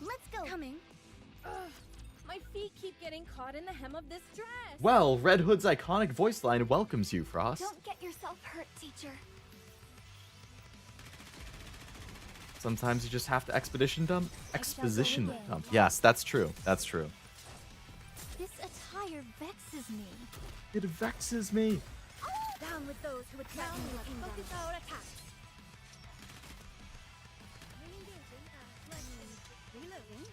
Let's go. Coming. Ugh, my feet keep getting caught in the hem of this dress. Well, Red Hood's iconic voice line welcomes you, Frost. Don't get yourself hurt, teacher. Sometimes you just have to exposition dump. Exposition again. dump. Yes, that's true. That's true. This attire vexes me. It vexes me. Down with those who would threaten your kingdom. Focus our attacks. Reloading.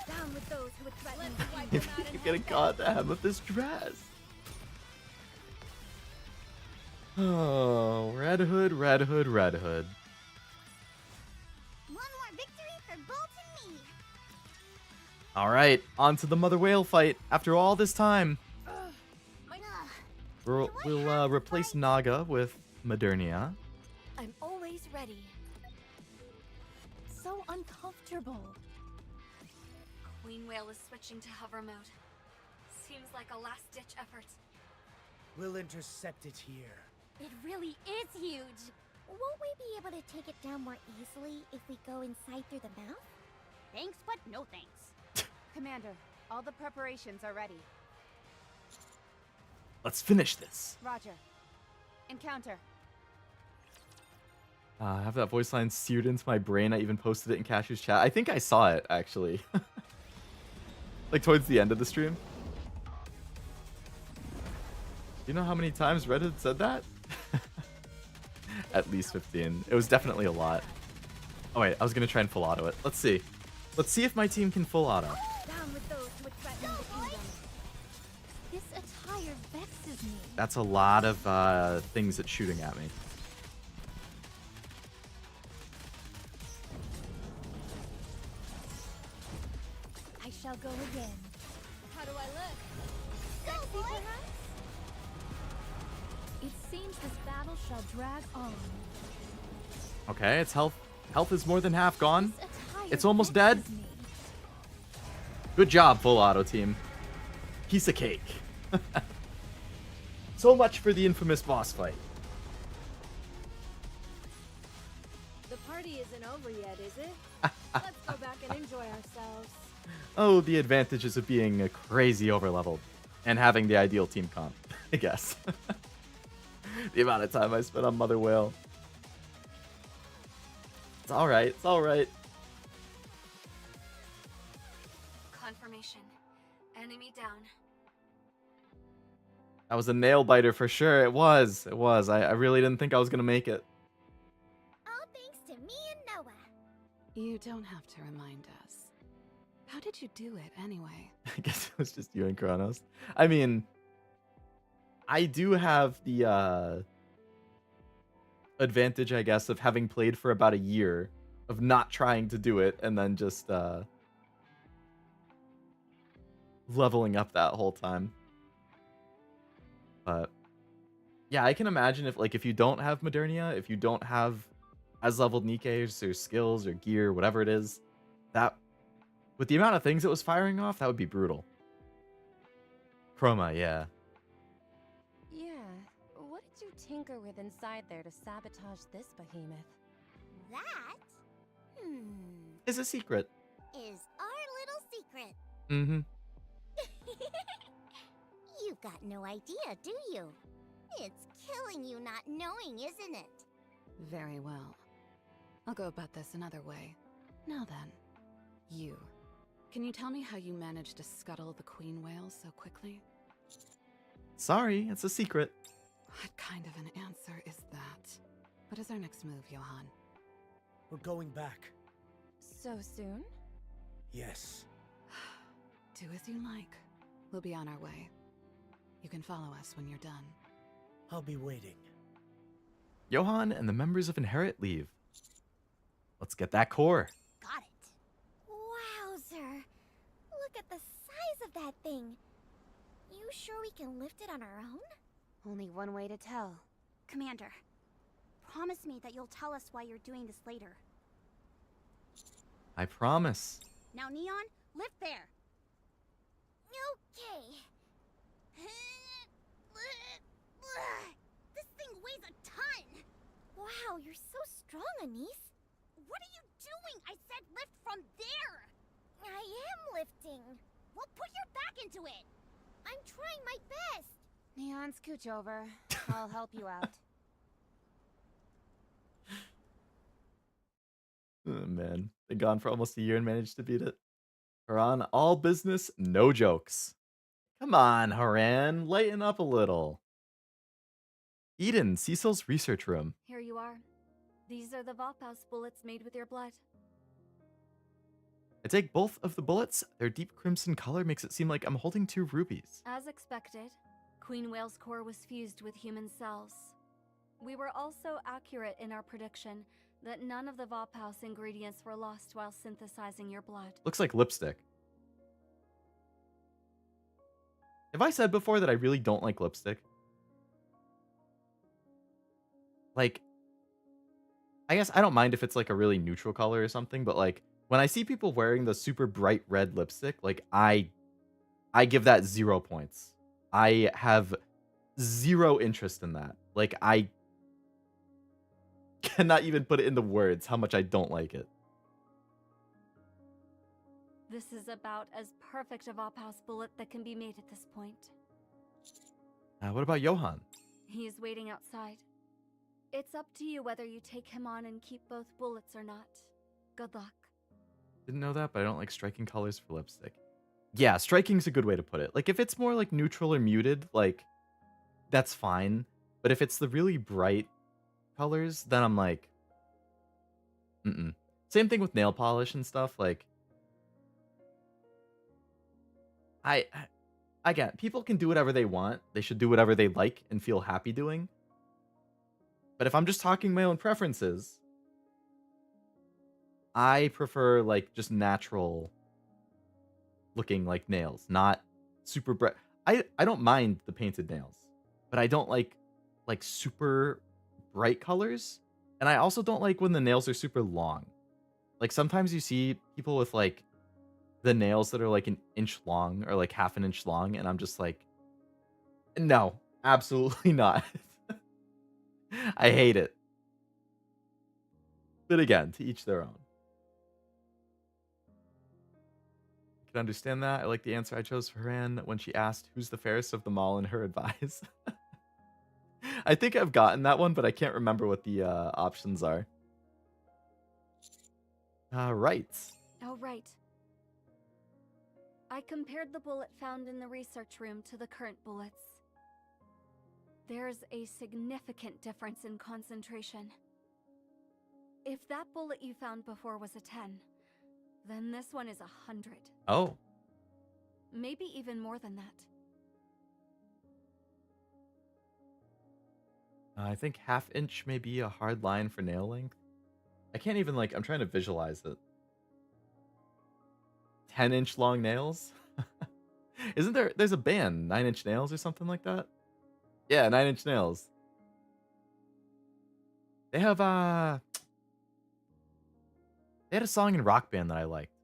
Down with those who would threaten your kingdom. If you're getting caught at the hem of this dress. Oh, Red Hood, Red Hood, Red Hood. One more victory for Bolt and me. All right, on to the Mother Whale fight. After all this time, we'll replace Naga with Modernia. I'm always ready. So uncomfortable. Queen Whale is switching to hover mode. Seems like a last-ditch effort. We'll intercept it here. It really is huge. Won't we be able to take it down more easily if we go inside through the mouth? Thanks, but no thanks. Commander, all the preparations are ready. Let's finish this. Roger. Encounter. I have that voice line seared into my brain. I even posted it in Cashu's chat. I think I saw it, actually. Like, towards the end of the stream. You know how many times Red Hood said that? At least 15. It was definitely a lot. Oh, wait. I was going to try and full auto it. Let's see. Let's see if my team can full auto. Down with those who would threaten the kingdom. This attire vexes me. That's a lot of things it's shooting at me. I shall go again. How do I look? Go, boy! It seems this battle shall drag on. Okay, its health is more than half gone. This attire It's almost dead. vexes me. Good job, full auto team. Piece of cake. So much for the infamous boss fight. The party isn't over yet, is it? Let's go back and enjoy ourselves. Oh, the advantages of being a crazy overleveled and having the ideal team comp, I guess. The amount of time I spent on Mother Whale. It's alright, it's alright. Confirmation. Enemy down. That was a nail biter for sure. It was. It was. I really didn't think I was going to make it. All thanks to me and Noah. You don't have to remind us. How did you do it, anyway? I guess it was just you and Kronos. I mean, I do have the advantage, I guess, of having played for about a year, of not trying to do it, and then just leveling up that whole time. But yeah, I can imagine if you don't have Modernia, if you don't have as leveled NIKKEs or skills or gear, whatever it is, that with the amount of things it was firing off, that would be brutal. Chroma, yeah. Yeah, what did you tinker with inside there to sabotage this behemoth? That, Is a secret. is our little secret. Mm-hmm. You've got no idea, do you? It's killing you not knowing, isn't it? Very well. I'll go about this another way. Now then, you. Can you tell me how you managed to scuttle the queen whale so quickly? Sorry, it's a secret. What kind of an answer is that? What is our next move, Johan? We're going back. So soon? Yes. Do as you like. We'll be on our way. You can follow us when you're done. I'll be waiting. Johan and the members of Inherit leave. Let's get that core. Got it. Wowzer. Look at the size of that thing. You sure we can lift it on our own? Only one way to tell. Commander, promise me that you'll tell us why you're doing this later. I promise. Now, Neon, lift there. Okay. This thing weighs a ton. Wow, you're so strong, Anise. What are you doing? I said lift from there. I am lifting. Well, put your back into it. I'm trying my best. Neon, scooch over. I'll help you out. Oh, man, been gone for almost a year and managed to beat it. Haran, all business, no jokes. Come on, Haran, lighten up a little. Eden, Cecil's research room. Here you are. These are the Vophouse bullets made with your blood. I take both of the bullets. Their deep crimson color makes it seem like I'm holding 2 rubies. As expected, Queen Whale's core was fused with human cells. We were also accurate in our prediction that none of the Vophouse ingredients were lost while synthesizing your blood. Looks like lipstick. Have I said before that I really don't like lipstick? Like, I guess I don't mind if it's like a really neutral color or something, but like when I see people wearing the super bright red lipstick, like I give that 0 points. I have 0 interest in that. Like I cannot even put it into words how much I don't like it. This is about as perfect a Vophouse bullet that can be made at this point. What about Johan? He is waiting outside. It's up to you whether you take him on and keep both bullets or not. Good luck. Didn't know that, but I don't like striking colors for lipstick. Yeah, striking's a good way to put it. Like if it's more like neutral or muted, like that's fine. But if it's the really bright colors, then I'm like, Same thing with nail polish and stuff. Like, again, people can do whatever they want. They should do whatever they like and feel happy doing. But if I'm just talking my own preferences, I prefer like just natural looking like nails, not super bright. I don't mind the painted nails, but I don't like super bright colors. And I also don't like when the nails are super long. Like sometimes you see people with like the nails that are like an inch long or like half an inch long, and I'm just like, no, absolutely not. I hate it. But again, to each their own. I can understand that. I like the answer I chose for Haran when she asked who's the fairest of them all in her advice. I think I've gotten that one, but I can't remember what the options are. Right. Oh, right. I compared the bullet found in the research room to the current bullets. There's a significant difference in concentration. If that bullet you found before was a 10, then this one is 100. Oh. Maybe even more than that. I think half inch may be a hard line for nail length. I can't even like, I'm trying to visualize it. 10-inch long nails? Isn't there's a band, 9-inch Nails or something like that? Yeah, 9-inch Nails. They have they had a song in Rock Band that I liked.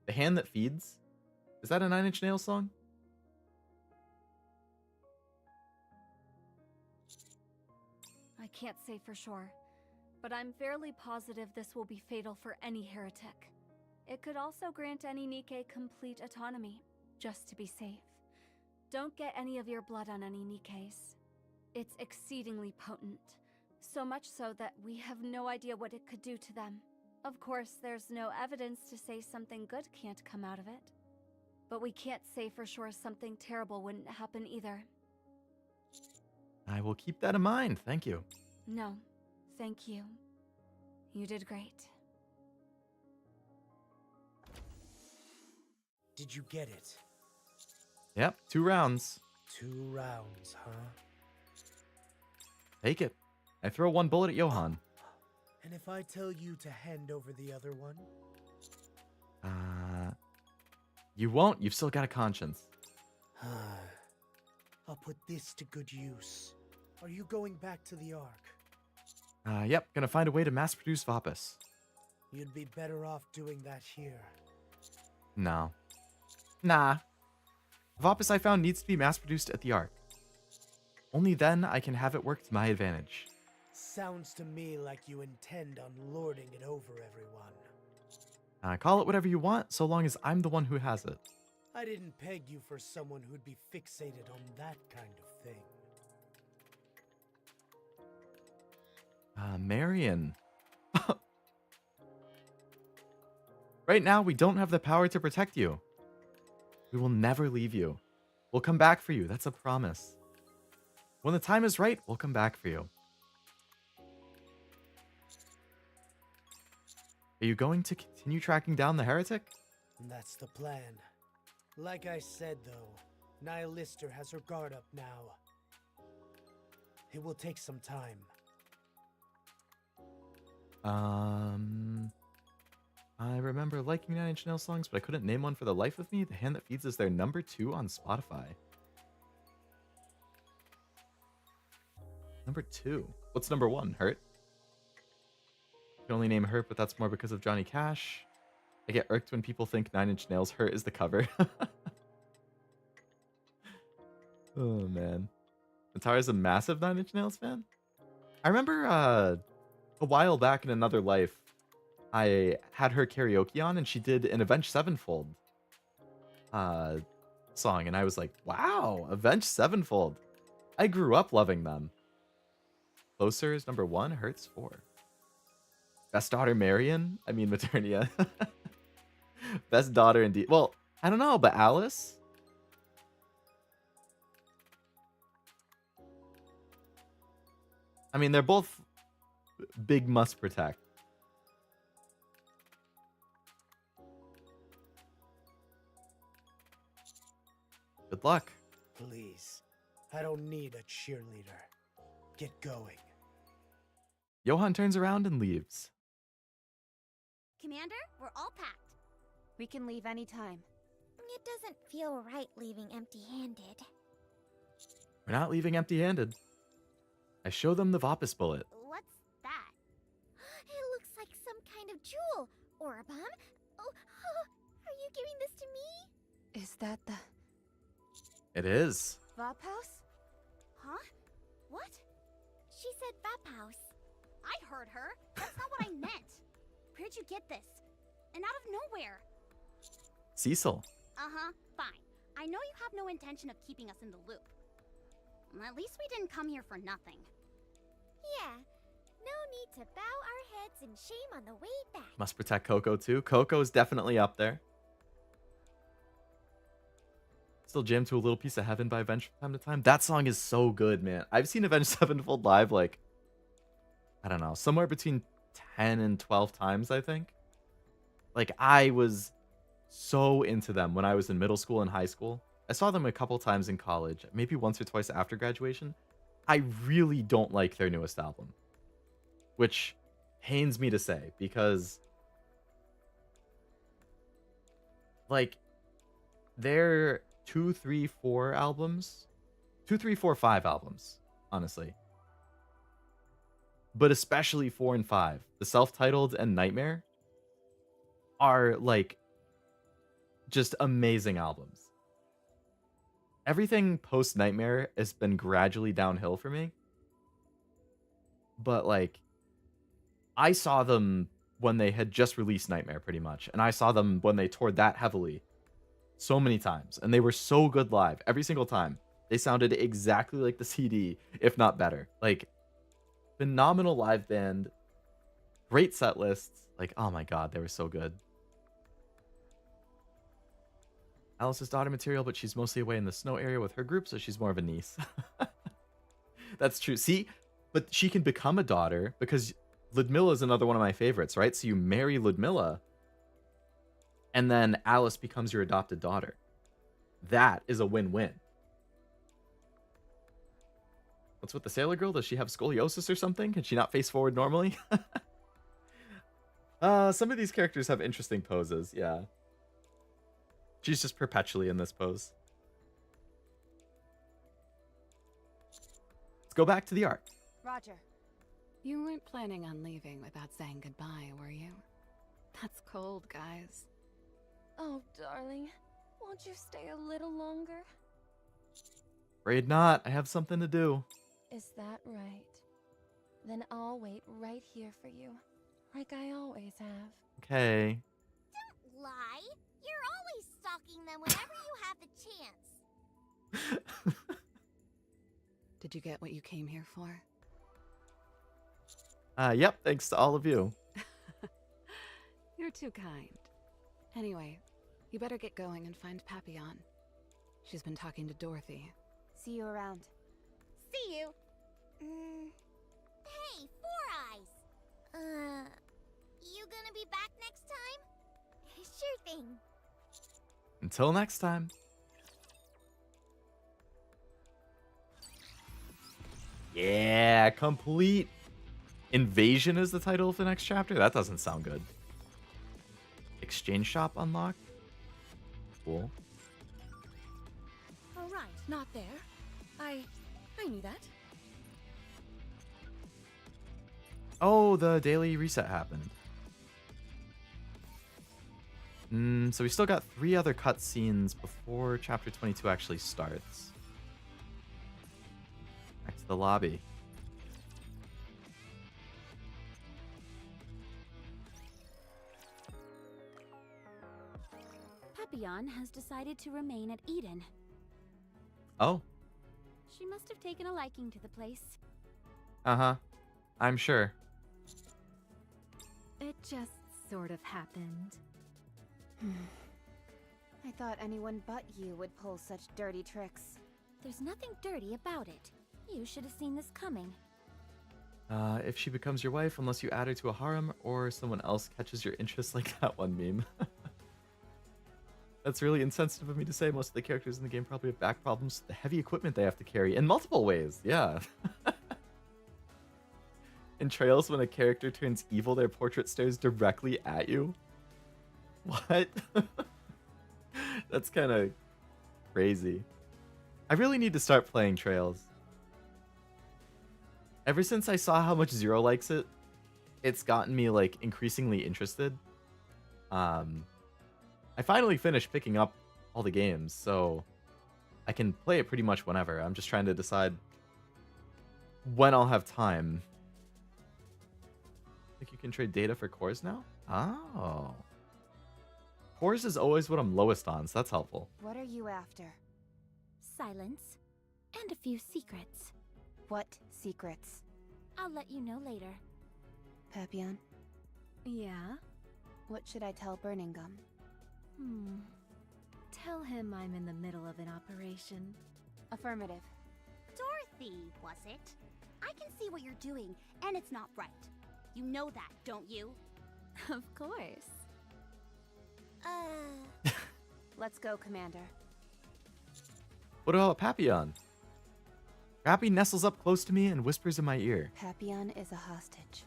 The Hand That Feeds. Is that a 9-inch Nails song? I can't say for sure, but I'm fairly positive this will be fatal for any heretic. It could also grant any NIKKE complete autonomy, just to be safe. Don't get any of your blood on any NIKKEs. It's exceedingly potent, So much so that we have no idea what it could do to them. Of course, there's no evidence to say something good can't come out of it. But we can't say for sure something terrible wouldn't happen either. I will keep that in mind. Thank you. No, thank you. You did great. Did you get it? Yep, 2 rounds. 2 rounds, huh? Take it. I throw 1 bullet at Johan. And if I tell you to hand over the other one? You won't. You've still got a conscience. I'll put this to good use. Are you going back to the Ark? Yep, gonna find a way to mass-produce Vapus. You'd be better off doing that here. No. Nah. Vapus I found needs to be mass-produced at the Ark. Only then I can have it work to my advantage. Sounds to me like you intend on lording it over everyone. Call it whatever you want, so long as I'm the one who has it. I didn't peg you for someone who'd be fixated on that kind of thing. Marion. Right now, we don't have the power to protect you. We will never leave you. We'll come back for you, that's a promise. When the time is right, we'll come back for you. Are you going to continue tracking down the heretic? That's the plan. Like I said, though, Nihilister has her guard up now. It will take some time. I remember liking Nine Inch Nails songs, but I couldn't name one for the life of me. The Hand That Feeds is their number 2 on Spotify. Number 2. What's number 1? Hurt? You can only name Hurt, but that's more because of Johnny Cash. I get irked when people think Nine Inch Nails Hurt is the cover. Oh, man. Natara's a massive Nine Inch Nails fan? I remember a while back in another life, I had her karaoke on, and she did an Avenged Sevenfold song, and I was like, wow, Avenged Sevenfold. I grew up loving them. Closer is number 1, Hurts 4. Best daughter Marion? I mean Maternia. Best daughter indeed. Well, I don't know, but Alice? I mean, they're both big must protect. Good luck. Please, I don't need a cheerleader. Get going. Johan turns around and leaves. Commander, we're all packed. We can leave anytime. It doesn't feel right leaving empty-handed. We're not leaving empty-handed. I show them the Vapus bullet. What's that? It looks like some kind of jewel or a bomb. Oh, are you giving this to me? Is that the It is. Vap House? Huh? What? She said Vap House. I heard her. That's not what I meant. Where'd you get this? And out of nowhere. Cecil. Uh-huh, fine. I know you have no intention of keeping us in the loop. At least we didn't come here for nothing. Yeah, no need to bow our heads in shame on the way back. Must protect Coco too. Coco's definitely up there. Still jammed to a little piece of heaven by Avenged from time to time. That song is so good, man. I've seen Avenged Sevenfold live like, I don't know, somewhere between 10 and 12 times, I think. Like, I was so into them when I was in middle school and high school. I saw them a couple times in college, maybe once or twice after graduation. I really don't like their newest album, which pains me to say because, like, their 2, 3, 4 albums, 2, 3, 4, 5 albums, honestly, but especially 4 and 5, the self-titled and Nightmare, are like just amazing albums. Everything post Nightmare has been gradually downhill for me. But like, I saw them when they had just released Nightmare pretty much. And I saw them when they toured that heavily so many times. And they were so good live every single time. They sounded exactly like the CD, if not better. Like, phenomenal live band, great set lists. Like, oh my god, they were so good. Alice's daughter material, but she's mostly away in the snow area with her group, so she's more of a niece. That's true. See, but she can become a daughter because Ludmilla is another one of my favorites, right? So you marry Ludmilla, and then Alice becomes your adopted daughter. That is a win-win. What's with the sailor girl? Does she have scoliosis or something? Can she not face forward normally? Some of these characters have interesting poses, yeah. She's just perpetually in this pose. Let's go back to the art. Roger. You weren't planning on leaving without saying goodbye, were you? That's cold, guys. Oh, darling. Won't you stay a little longer? Afraid not. I have something to do. Is that right? Then I'll wait right here for you, like I always have. Okay. Don't lie. You're always stalking them whenever you have the chance. Did you get what you came here for? Yep, thanks to all of you. You're too kind. Anyway, you better get going and find Papillon. She's been talking to Dorothy. See you around. See you. Hey, Four Eyes. You gonna be back next time? Sure thing. Until next time. Yeah, complete invasion is the title of the next chapter. That doesn't sound good. Exchange shop unlocked. Cool. All right, not there. I knew that. Oh, the daily reset happened. So we still got 3 other cutscenes before chapter 22 actually starts. Back to the lobby. Papillon has decided to remain at Eden. Oh. She must have taken a liking to the place. Uh-huh. I'm sure. It just sort of happened. I thought anyone but you would pull such dirty tricks. There's nothing dirty about it. You should have seen this coming. If she becomes your wife, unless you add her to a harem or someone else catches your interest, like that one meme. That's really insensitive of me to say. Most of the characters in the game probably have back problems with the heavy equipment they have to carry in multiple ways. Yeah. In Trails, when a character turns evil, their portrait stares directly at you. What? That's kind of crazy. I really need to start playing Trails. Ever since I saw how much Zero likes it, it's gotten me like increasingly interested. I finally finished picking up all the games, so I can play it pretty much whenever. I'm just trying to decide when I'll have time. I think you can trade data for cores now? Oh. Cores is always what I'm lowest on, so that's helpful. What are you after? Silence. And a few secrets. What secrets? I'll let you know later. Papillon, Yeah? what should I tell Burning Gum? Tell him I'm in the middle of an operation. Affirmative. Dorothy, was it? I can see what you're doing, and it's not right. You know that, don't you? Of course. Let's go, Commander. What about Papillon? Rappy nestles up close to me and whispers in my ear. Papillon is a hostage.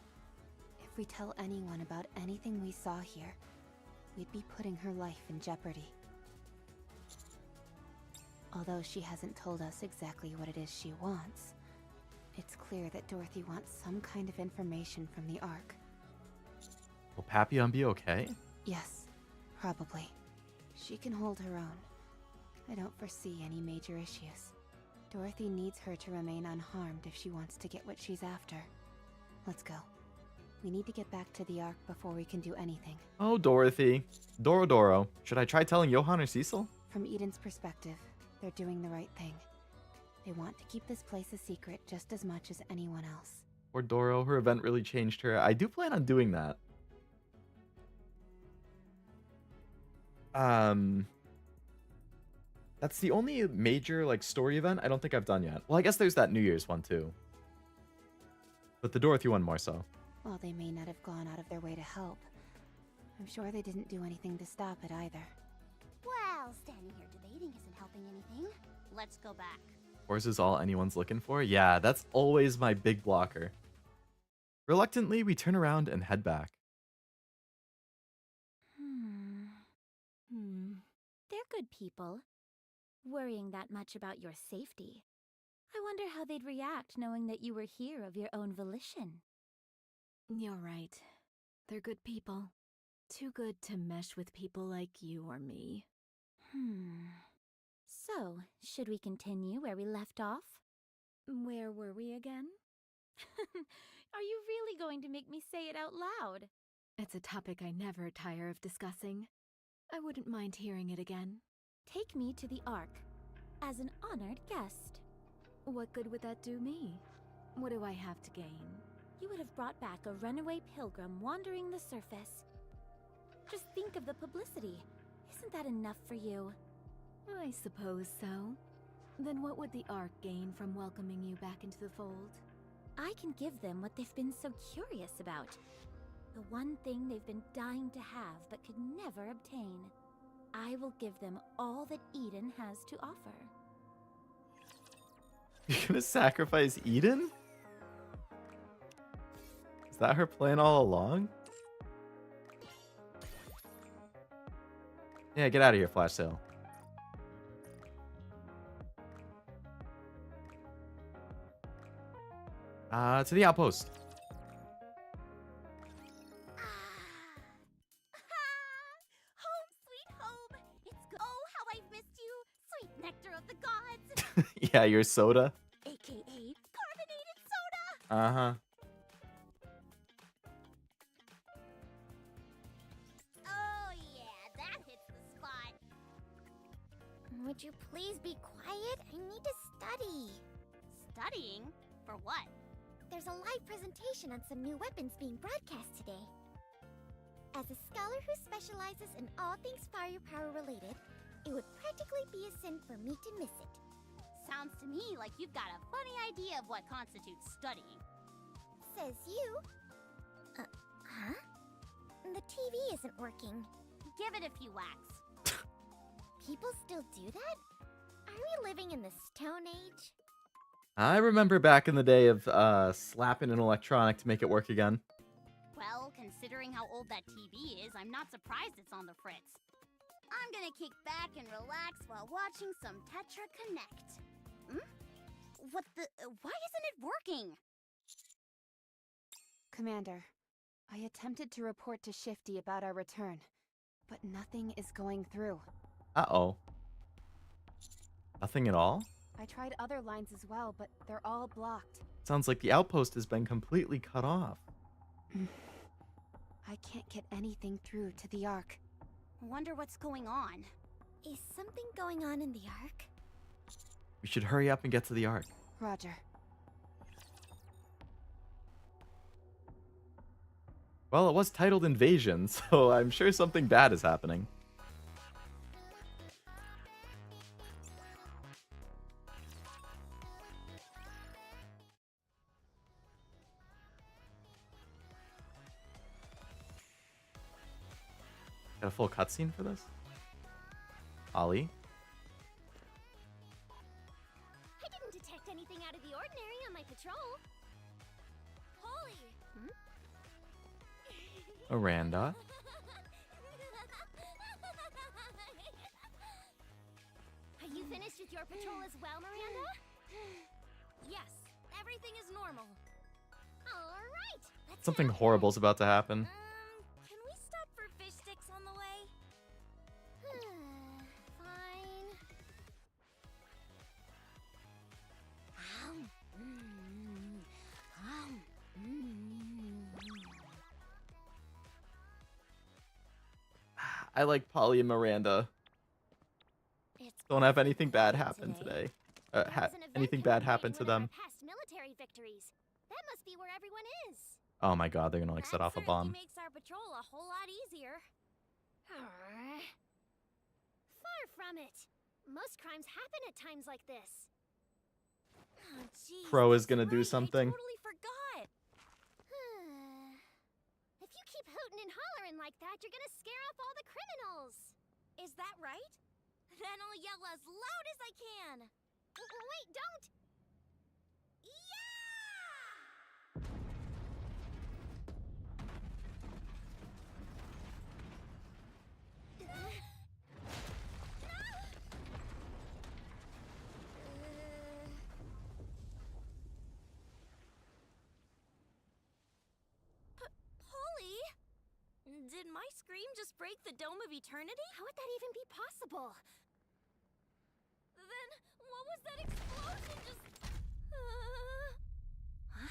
If we tell anyone about anything we saw here, we'd be putting her life in jeopardy. Although she hasn't told us exactly what it is she wants, it's clear that Dorothy wants some kind of information from the Ark. Will Papillon be okay? Yes, probably. She can hold her own. I don't foresee any major issues. Dorothy needs her to remain unharmed if she wants to get what she's after. Let's go. We need to get back to the Ark before we can do anything. Oh, Dorothy. Doro. Should I try telling Johan or Cecil? From Eden's perspective, they're doing the right thing. They want to keep this place a secret just as much as anyone else. Poor Doro, her event really changed her. I do plan on doing that. That's the only major like story event I don't think I've done yet. Well, I guess there's that New Year's one too. But the Dorothy one more so. While they may not have gone out of their way to help, I'm sure they didn't do anything to stop it either. Well, standing here debating isn't helping anything. Let's go back. Force is all anyone's looking for? Yeah, that's always my big blocker. Reluctantly, we turn around and head back. They're good people. Worrying that much about your safety. I wonder how they'd react knowing that you were here of your own volition. You're right. They're good people. Too good to mesh with people like you or me. So, should we continue where we left off? Where were we again? Are you really going to make me say it out loud? It's a topic I never tire of discussing. I wouldn't mind hearing it again. Take me to the Ark, as an honored guest. What good would that do me? What do I have to gain? You would have brought back a runaway pilgrim wandering the surface. Just think of the publicity. Isn't that enough for you? I suppose so. Then what would the Ark gain from welcoming you back into the fold? I can give them what they've been so curious about. The one thing they've been dying to have but could never obtain. I will give them all that Eden has to offer. You're gonna sacrifice Eden? Is that her plan all along? Yeah, get out of here, Flash Sale. To the outpost. Home, sweet home. It's good. Oh, how I've missed you. Sweet nectar of the gods. Yeah, your soda. AKA carbonated soda. Uh-huh. Oh, yeah, that hits the spot. Would you please be quiet? I need to study. Studying? For what? There's a live presentation on some new weapons being broadcast today. As a scholar who specializes in all things firepower related, it would practically be a sin for me to miss it. Sounds to me like you've got a funny idea of what constitutes studying. Says you. Huh? The TV isn't working. Give it a few whacks. People still do that? Are we living in the Stone Age? I remember back in the day of slapping an electronic to make it work again. Well, considering how old that TV is, I'm not surprised it's on the fritz. I'm gonna kick back and relax while watching some Tetra Connect. What the? Why isn't it working? Commander, I attempted to report to Shifty about our return, but nothing is going through. Uh-oh. Nothing at all? I tried other lines as well, but they're all blocked. Sounds like the outpost has been completely cut off. I can't get anything through to the Ark. Wonder what's going on. Is something going on in the Ark? We should hurry up and get to the Ark. Roger. Well, it was titled Invasion, so I'm sure something bad is happening. Got a full cutscene for this? Ollie? I didn't detect anything out of the ordinary on my patrol. Holy! Miranda? Are you finished with your patrol as well, Miranda? Yes, everything is normal. All right. Let's Something get out horrible's about to happen. Can we stop for fish sticks on the way? Fine. I like Polly and Miranda. It's Don't have anything bad awesome happen today. There was an event Anything bad happen to commemorating one them. of our past military victories. That must be where everyone is. Oh my god, they're gonna like set off a bomb. Makes our patrol a whole lot easier. Far from it. Most crimes happen at times like this. Oh, geez, Crow is gonna do something. I totally forgot. If you keep hooting and hollering like that, you're gonna scare off all the criminals. Is that right? Then I'll yell as loud as I can. Wait, don't! Did my scream just break the dome of eternity? How would that even be possible? Then, what was that explosion just... Huh?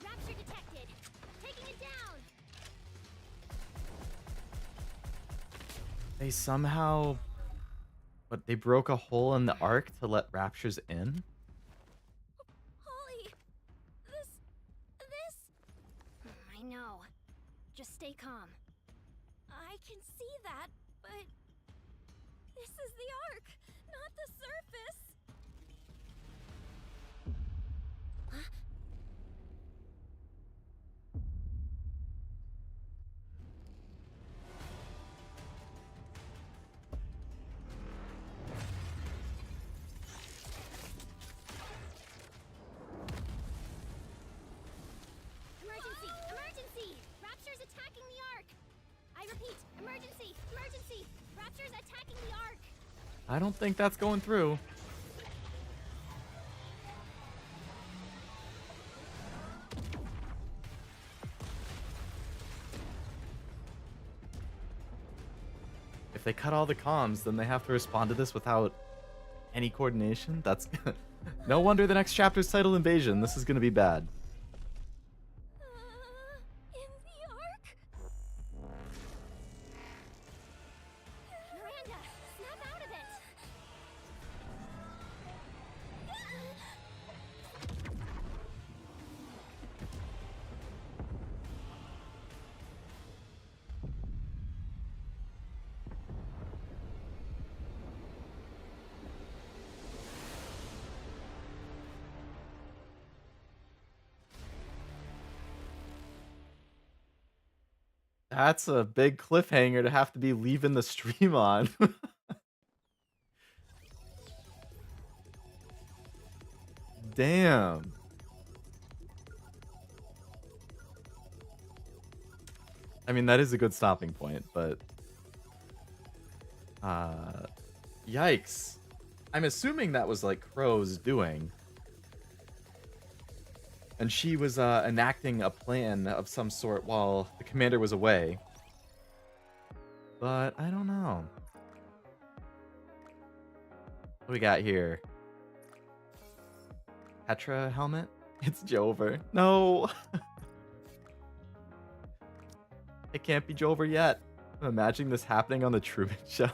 Rapture detected! Taking it down! They somehow... But they broke a hole in the arc to let raptures in? I know. Just stay calm. I can see that, but this is the arc, not the surface. Huh? Attacking the arc! I repeat, emergency! Emergency! Raptors attacking the arc! I don't think that's going through. If they cut all the comms, then they have to respond to this without any coordination? That's... No wonder the next chapter's titled Invasion. This is gonna be bad. That's a big cliffhanger to have to be leaving the stream on. Damn. I mean, that is a good stopping point, but... Yikes. I'm assuming that was, like, Crow's doing. And she was enacting a plan of some sort while the commander was away. But I don't know. What do we got here? Petra helmet? It's Jover. No! It can't be Jover yet. I'm imagining this happening on the Truman Show.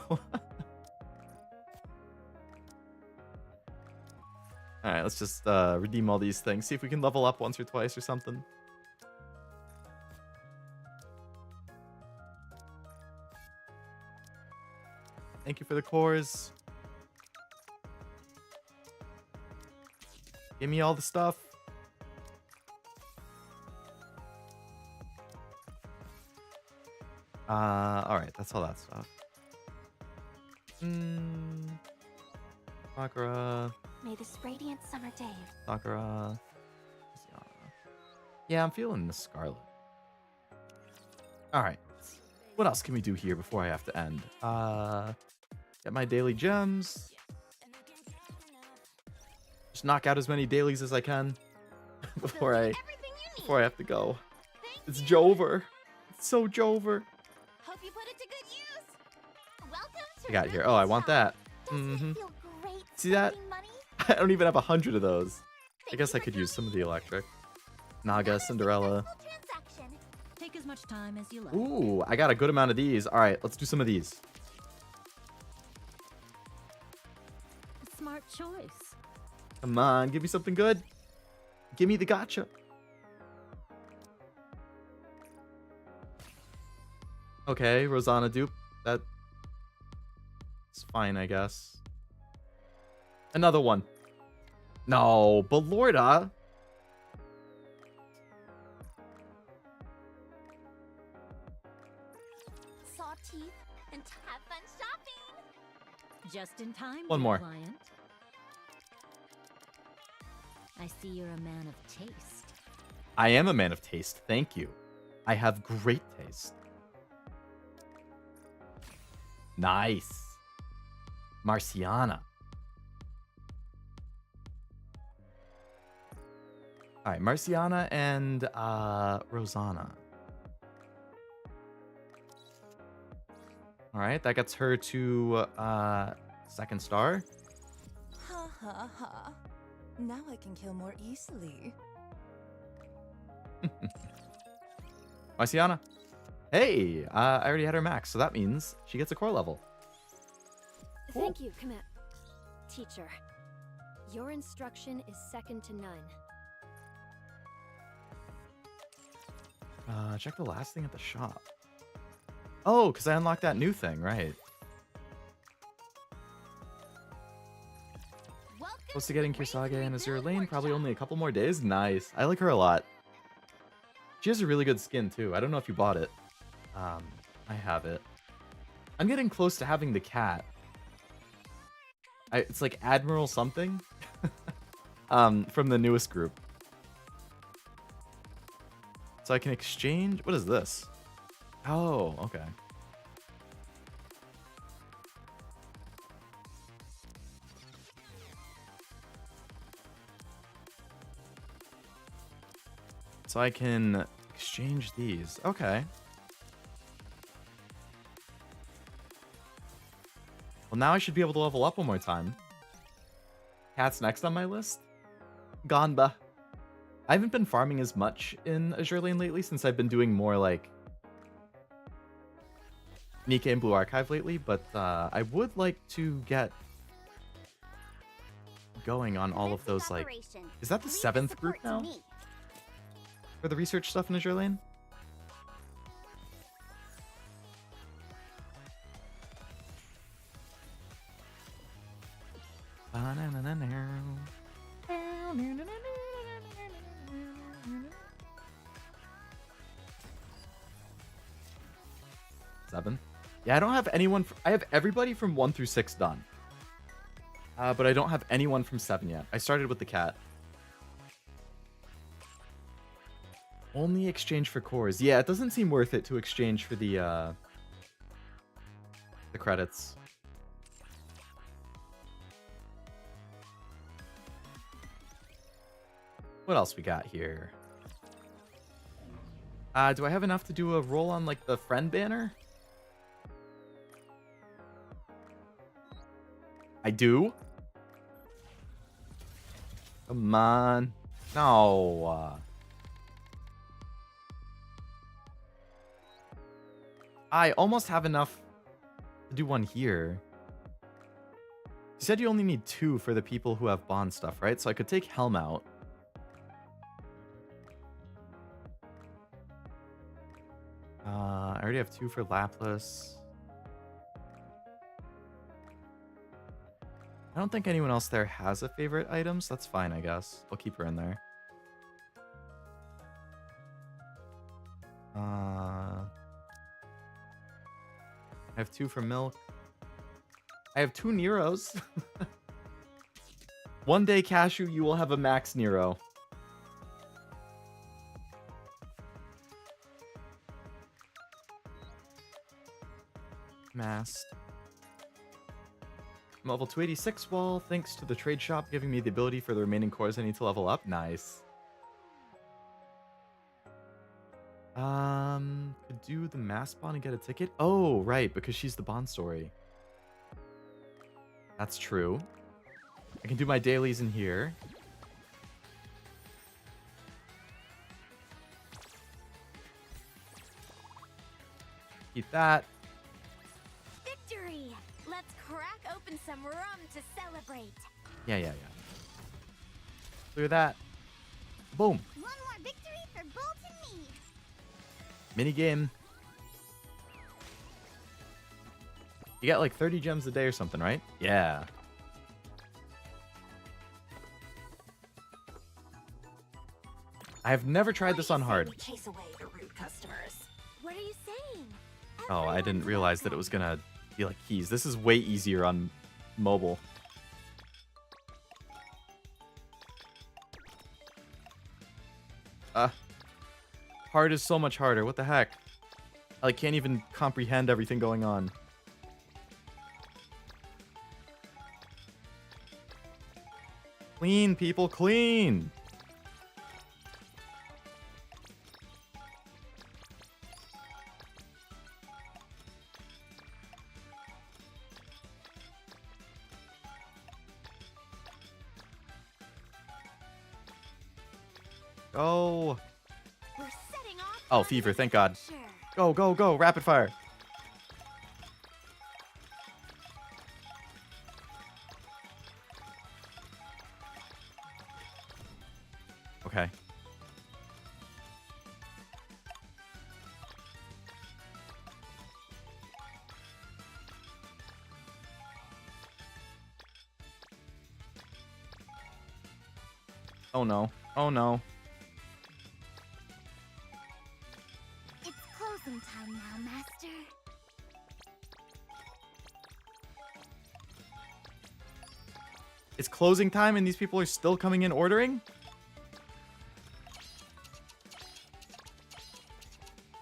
Alright, let's just redeem all these things. See if we can level up once or twice or something. Thank you for the cores. Give me all the stuff. Alright, that's all that stuff. Sakura. May this radiant summer day. Sakura. Yeah, I'm feeling the Scarlet. Alright. What else can we do here before I have to end? Get my daily gems. Just knock out as many dailies as I can before I have to go. It's Jover. It's so Jover. Hope you put it to good use. Welcome to I got here. Oh, I want that. See that? I don't even have 100 of those. I guess I could use some of the electric. Naga, Cinderella. Take as much time as you like. Ooh, I got a good amount of these. All right, let's do some of these. Smart choice. Come on, give me something good. Give me the gacha. Okay, Rosanna dupe. That's fine, I guess. Another one. No, Belorda. Saw teeth and have fun shopping. Just in time, One dear more. client. I see you're a man of taste. I am a man of taste. Thank you. I have great taste. Nice. Marciana. All right, Marciana and Rosanna. All right, that gets her to second star. Ha ha ha. Now I can kill more easily. Marciana. Hey, I already had her max, so that means she gets a core level. Thank you, Commit. Teacher, your instruction is second to none. Check the last thing at the shop. Oh, because I unlocked that new thing, right? Close to getting Kisage and Azure Lane, probably only a couple more days. Nice. I like her a lot. She has a really good skin, too. I don't know if you bought it. I have it. I'm getting close to having the cat. It's like Admiral something. From the newest group. So I can exchange... What is this? Oh, okay. So I can exchange these. Okay. Well, now I should be able to level up one more time. Cat's next on my list. Ganba. I haven't been farming as much in Azure Lane lately since I've been doing more like NIKKE and Blue Archive lately, but I would like to get going on all of those, like... Is that the 7th group now? For the research stuff in Azure Lane? Seven. Yeah, I don't have anyone. I have everybody from 1 through 6 done. But I don't have anyone from 7 yet. I started with the cat. Only exchange for cores. Yeah, it doesn't seem worth it to exchange for the credits. What else we got here? Do I have enough to do a roll on like the friend banner? I do. Come on. No. I almost have enough to do one here. You said you only need 2 for the people who have bond stuff, right? So I could take Helm out. I already have 2 for Laplas. I don't think anyone else there has a favorite item, so that's fine, I guess. I'll keep her in there. I have 2 for Milk. I have 2 Neros. One day, Cashew, you will have a max Nero. Mast. I'm level 286 wall, thanks to the trade shop giving me the ability for the remaining cores I need to level up. Nice. Could do the mass bond and get a ticket. Oh, right, because she's the bond story. That's true. I can do my dailies in here. Eat that. Victory! Let's crack open some rum to celebrate. Yeah. Clear that. Boom. One more victory for Bolt and me. Mini game. You get like 30 gems a day or something, right? Yeah. I have never tried this on hard. Chase away the rude customers. What are you saying? Oh, I didn't realize that it was gonna be like keys. This is way easier on mobile. Hard is so much harder. What the heck? I like, can't even comprehend everything going on. Clean, people, clean! Go! We're setting off. Oh, fever, thank God. Go, go, go, rapid fire. Okay. Oh no. Oh no. It's closing time now, Master. It's closing time and these people are still coming in ordering?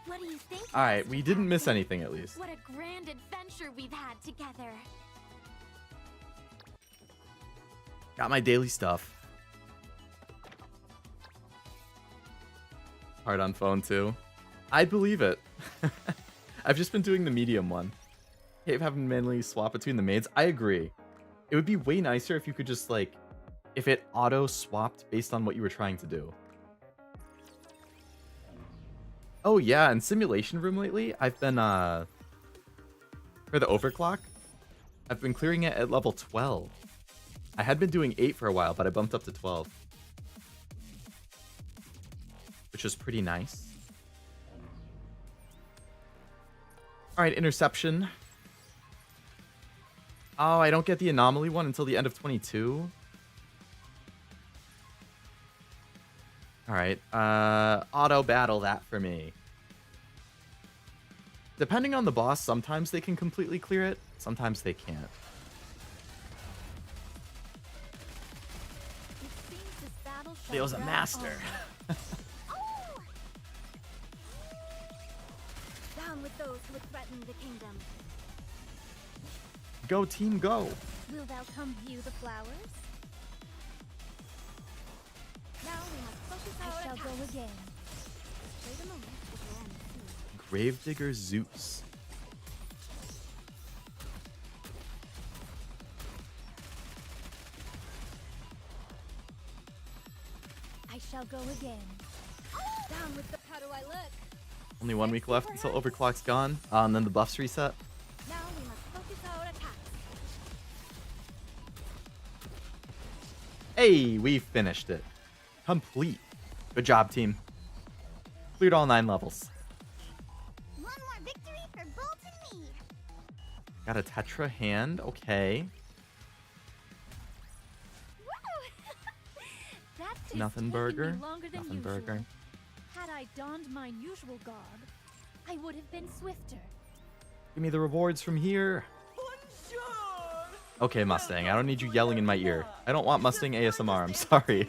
What do you think? Alright, we didn't miss anything at least. What a grand adventure we've had together. Got my daily stuff. Hard on phone too. I believe it. I've just been doing the medium one. Hate having manually swap between the maids. I agree. It would be way nicer if you could just like, if it auto swapped based on what you were trying to do. Oh yeah, in Simulation Room lately, I've been for the overclock, I've been clearing it at level 12. I had been doing 8 for a while, but I bumped up to 12. Which was pretty nice. Alright, interception. Oh, I don't get the anomaly one until the end of 22. Alright, auto battle that for me. Depending on the boss, sometimes they can completely clear it, sometimes they can't. Leo's a master. Down with those who would threaten the kingdom. Go team, go! Will thou come view the flowers? Now we must focus I our shall go attacks. again. Wait a moment, it will end soon. Gravedigger Zeus. I shall go again. Down with the. How do I look? Only 1 week left until overclock's gone, and then the buffs reset. Now we must focus our attacks. Hey, we finished it. Complete. Good job, team. Cleared all 9 levels. One more victory for Bolt and me. Got a Tetra hand, okay. That is Nothing taking burger. me longer than Nothing usual. burger. Had I donned mine usual garb, I would have been swifter. Give me the rewards from here. Okay, Mustang, I don't need you yelling in my ear. I don't want Mustang ASMR, I'm sorry.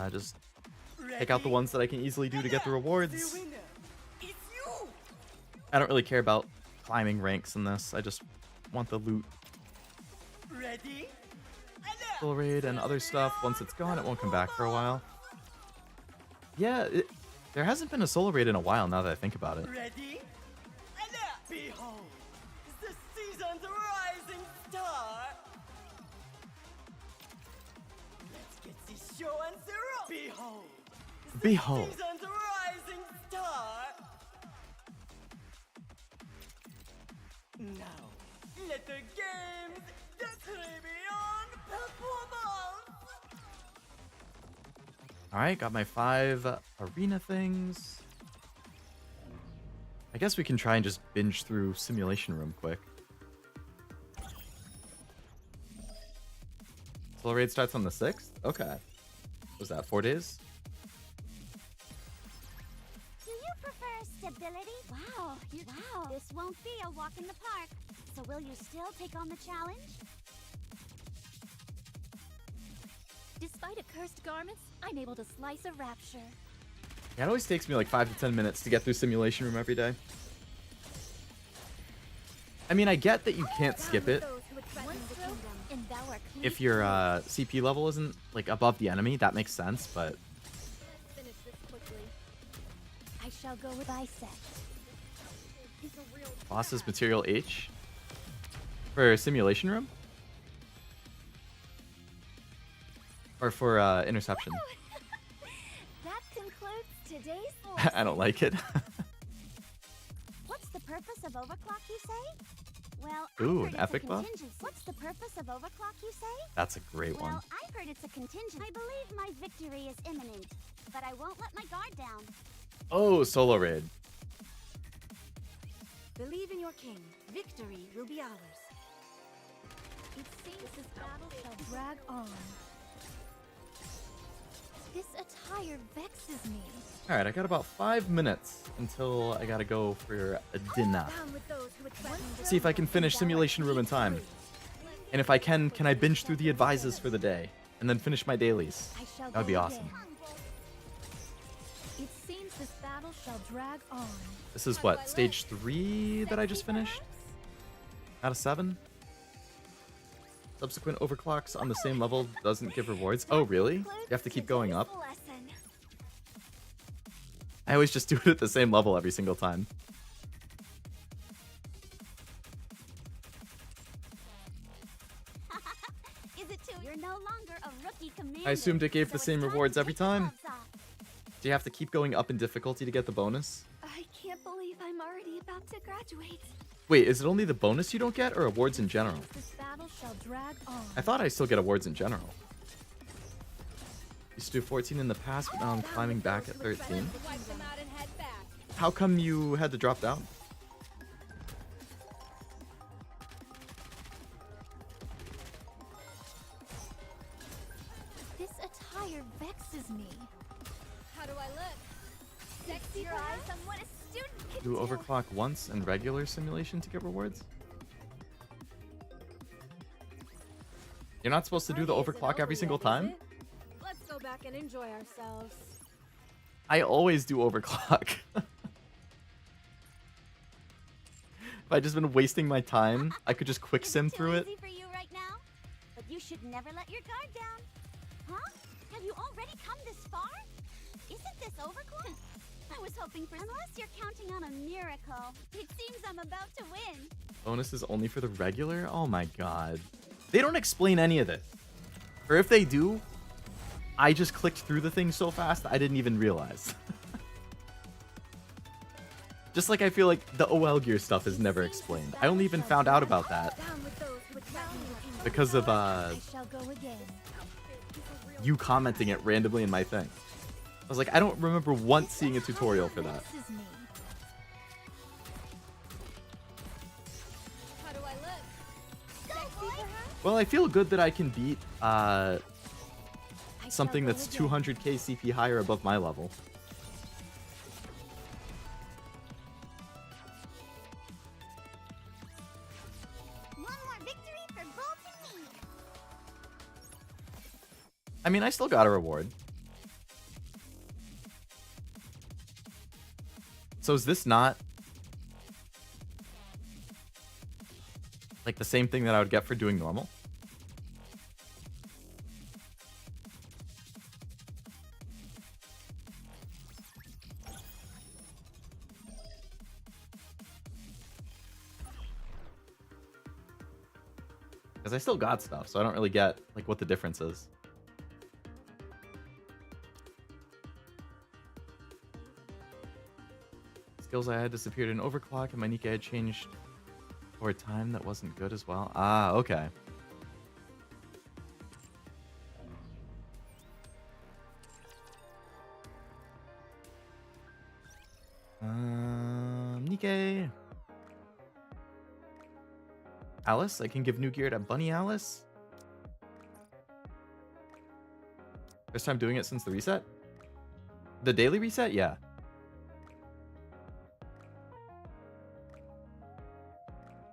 Just pick out the ones that I can easily do to get the rewards. I don't really care about climbing ranks in this. I just want the loot. Full raid and other stuff. Once it's gone, it won't come back for a while. Yeah, there hasn't been a solo raid in a while now that I think about it. Ready? Behold, the season's rising star. Let's get this show on the road. Behold, Behold. the season's rising star. Now, let the game Alright, got my 5 arena things. I guess we can try and just binge through Simulation Room quick. Soul Raid starts on the 6th? Okay. Was that 4 days? Do you prefer stability? Wow, this won't be a walk in the park. So will you still take on the challenge? Despite accursed garments, I'm able to slice a rapture. Yeah, it always takes me like 5 to 10 minutes to get through Simulation Room every day. I mean, I get that you can't skip it if your CP level isn't like above the enemy. That makes sense, but Finish this quickly. I shall go with bisect. bosses material H for Simulation Room or for interception. That concludes today's I don't like it. What's the purpose of overclock, you say? Well, Ooh, I've an heard epic it's a buff? contingency. What's the purpose of overclock, you say? That's a great one. Well, I've heard it's a contingent. I believe my victory is imminent, but I won't let my guard down. Oh, solo raid. Believe in your king. Victory will be ours. It seems this battle shall drag on. This attire vexes me. Alright, I got about 5 minutes until I gotta go for a dinner. Down with those who would threaten to See if I can finish Simulation Room in time. And if I can I binge through the advices for the day? And then finish my dailies? That would be awesome. It seems this battle shall drag on. This is what, stage 3 that I just finished? Out of 7? Subsequent overclocks on the same level doesn't give rewards. Oh, really? You have to keep going up? I always just do it at the same level every single time. Is it too? You're no longer a rookie commander. I assumed it gave the so same it's time rewards to every take the time. gloves off. Do you have to keep going up in difficulty to get the bonus? I can't believe I'm already about to graduate. Wait, is it only the bonus you don't get, or awards in general? This battle shall drag on. I thought I still get awards in general. Used to do 14 in the past, but now I'm climbing back at 13. How come you had to drop down? This attire vexes me. How do I look? Sexy Your eyes on what a student can Do overclock once in regular simulation to get rewards? You're not supposed to do the overclock every single time? Let's go back and enjoy ourselves. I always do overclock. If I just been wasting my time, I could just quick sim through it. easy for you right now, but you should never let your guard down. Huh? Have you already come this far? Isn't this overclock? I was hoping for unless you're counting on a miracle. It seems I'm about to win. Bonus is only for the regular? Oh my god. They don't explain any of this. Or if they do, I just clicked through the thing so fast I didn't even realize. Just like I feel like the OL gear stuff is never explained. I only even found out about that because of you commenting it randomly in my thing. I was like, I don't remember once seeing a tutorial for that. How do I look? Sexy, perhaps? Well, I feel good that I can beat something that's 200k CP higher above my level. One more victory for Bolt and me. I mean, I still got a reward. So is this not like the same thing that I would get for doing normal? Because I still got stuff, so I don't really get like what the difference is. Skills I had disappeared in overclock, and my NIKKE had changed for a time that wasn't good as well. Ah, okay. NIKKE. Alice? I can give new gear to Bunny Alice? First time doing it since the reset? The daily reset? Yeah.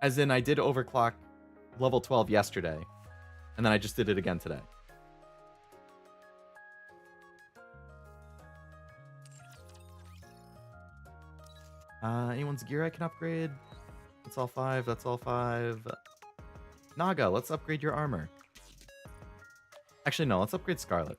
As in, I did overclock level 12 yesterday, and then I just did it again today. Anyone's gear I can upgrade? That's all 5. That's all 5. Naga, let's upgrade your armor. Actually, no. Let's upgrade Scarlet.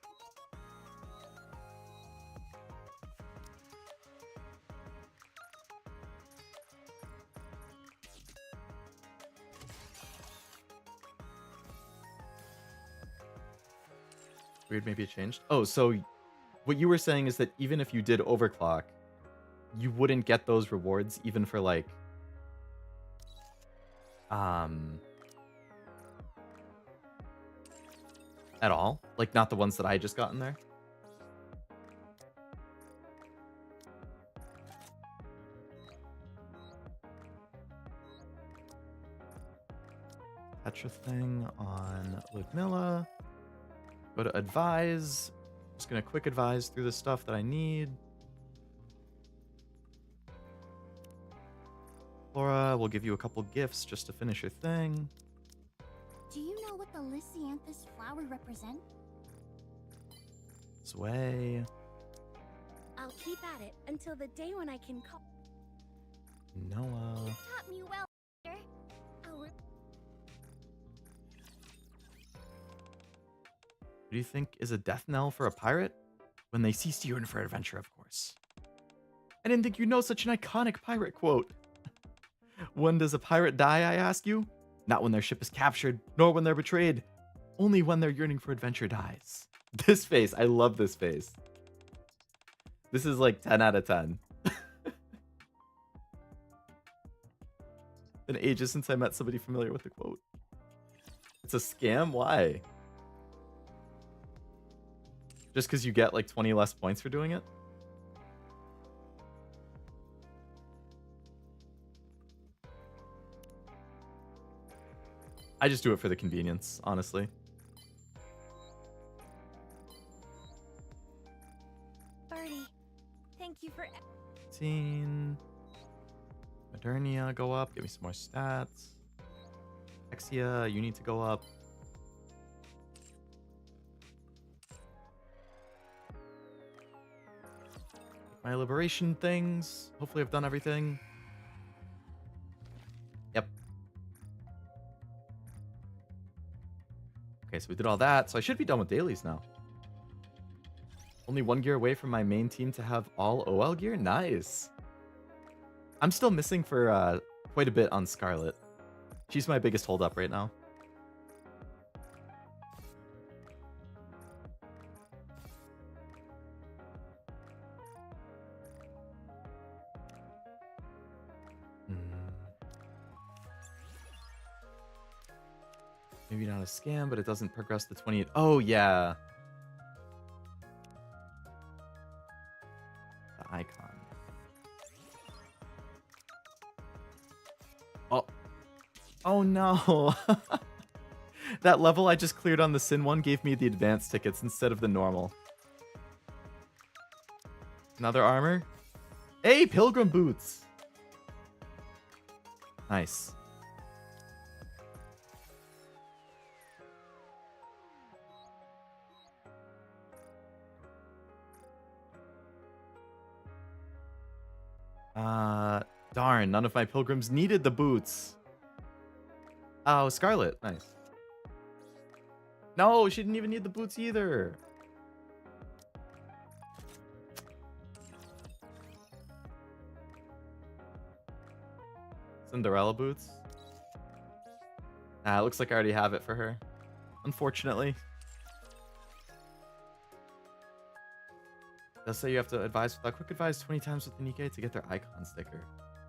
Weird, maybe it changed. Oh, so what you were saying is that even if you did overclock, you wouldn't get those rewards even for like at all? Like not the ones that I just got in there? Petra thing on Ludmilla. Go to advise. Just gonna quick advise through the stuff that I need. Flora, we'll give you a couple gifts just to finish your thing. Do you know what the Lisianthus flower represent? Sway. I'll keep at it until the day when I can call. Noah. You taught me well, Peter. What do you think is a death knell for a pirate? When they cease to yearn for adventure, of course. I didn't think you'd know such an iconic pirate quote. When does a pirate die, I ask you? Not when their ship is captured, nor when they're betrayed. Only when their yearning for adventure dies. This face, I love this face. This is like 10 out of 10. Been ages since I met somebody familiar with the quote. It's a scam? Why? Just because you get like 20 less points for doing it? I just do it for the convenience, honestly. Birdie, thank you for... 18. Modernia, go up. Give me some more stats. Exia, you need to go up. My liberation things. Hopefully I've done everything. Yep. Okay, so we did all that. So I should be done with dailies now. Only 1 gear away from my main team to have all OL gear? Nice. I'm still missing for quite a bit on Scarlet. She's my biggest holdup right now. Maybe not a scam, but it doesn't progress to 28. Oh, yeah. The icon. Oh. Oh, no. That level I just cleared on the Sin one gave me the advanced tickets instead of the normal. Another armor. Hey, Pilgrim Boots. Nice. Darn, none of my pilgrims needed the boots. Oh, Scarlet. Nice. No, she didn't even need the boots either. Cinderella boots. It looks like I already have it for her. Unfortunately. They'll say you have to advise with quick advise 20 times with the NIKKE to get their icon sticker.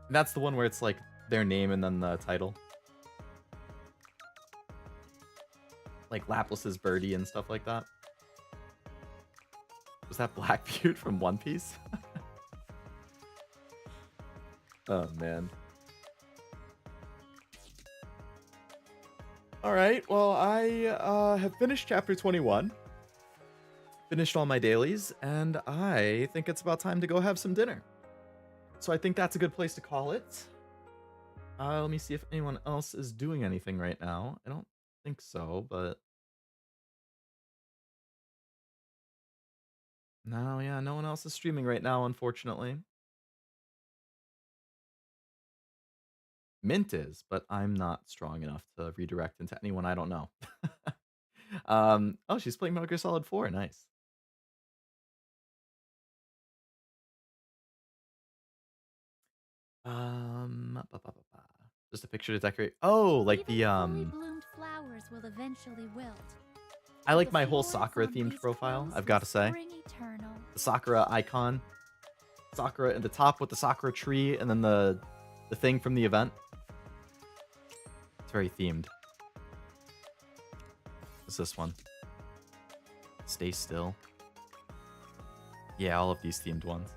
And that's the one where it's like their name and then the title. Like Laplace's birdie and stuff like that. Was that Blackbeard from One Piece? Oh, man. Alright, well, I have finished chapter 21. Finished all my dailies, and I think it's about time to go have some dinner. So I think that's a good place to call it. Let me see if anyone else is doing anything right now. I don't think so, but... No, yeah, no one else is streaming right now, unfortunately. Mint is, but I'm not strong enough to redirect into anyone I don't know. Oh, she's playing Metal Gear Solid 4. Nice. Just a picture to decorate. Oh, like Even the fully bloomed flowers will eventually wilt. I like The my whole florence Sakura on themed these profile, clothes I've got to will say. spring eternal. The Sakura icon. Sakura at the top with the Sakura tree, and then the thing from the event. It's very themed. What's this one? Stay still. Yeah, all of these themed ones.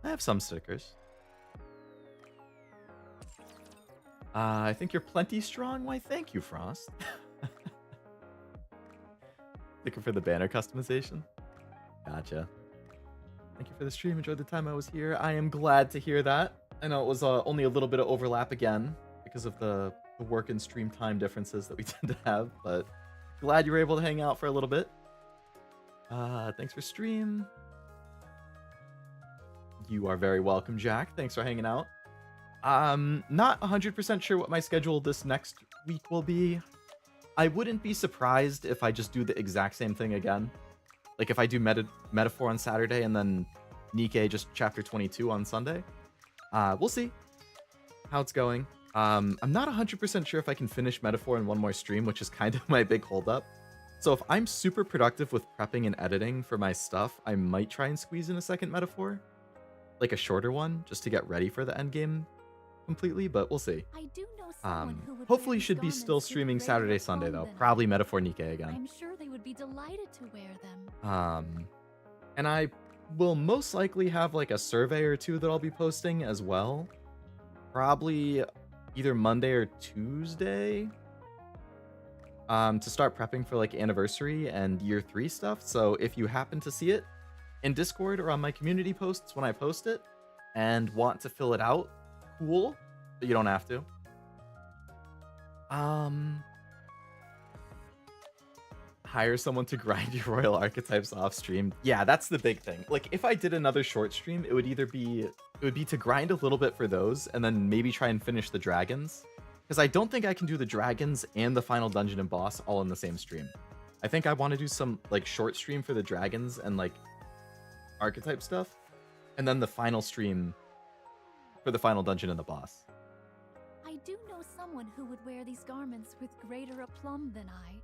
I have some stickers. I think you're plenty strong. Why, thank you, Frost. Sticker for the banner customization. Gotcha. Thank you for the stream. Enjoyed the time I was here. I am glad to hear that. I know it was only a little bit of overlap again because of the work and stream time differences that we tend to have, but glad you were able to hang out for a little bit. Thanks for stream. You are very welcome, Jack. Thanks for hanging out. Not 100% sure what my schedule this next week will be. I wouldn't be surprised if I just do the exact same thing again. Like if I do Metaphor on Saturday and then NIKKE just chapter 22 on Sunday. We'll see how it's going. I'm not 100% sure if I can finish Metaphor in one more stream, which is kind of my big holdup. So if I'm super productive with prepping and editing for my stuff, I might try and squeeze in a second Metaphor. Like a shorter one, just to get ready for the end game completely, but we'll see. I do know someone who would Hopefully wear should be these still garments with streaming greater Saturday, Sunday aplomb though. than Probably I. Metaphor NIKKE again. I'm sure they would be delighted to wear them. And I will most likely have like a survey or two that I'll be posting as well. Probably either Monday or Tuesday. To start prepping for like anniversary and year 3 stuff. So if you happen to see it in Discord or on my community posts when I post it and want to fill it out, cool, but you don't have to. Hire someone to grind your royal archetypes off stream. Yeah, that's the big thing. Like if I did another short stream, it would be to grind a little bit for those and then maybe try and finish the dragons. Because I don't think I can do the dragons and the final dungeon and boss all in the same stream. I think I want to do some like short stream for the dragons and like archetype stuff, and then the final stream for the final dungeon and the boss. I do know someone who would wear these garments with greater aplomb than I.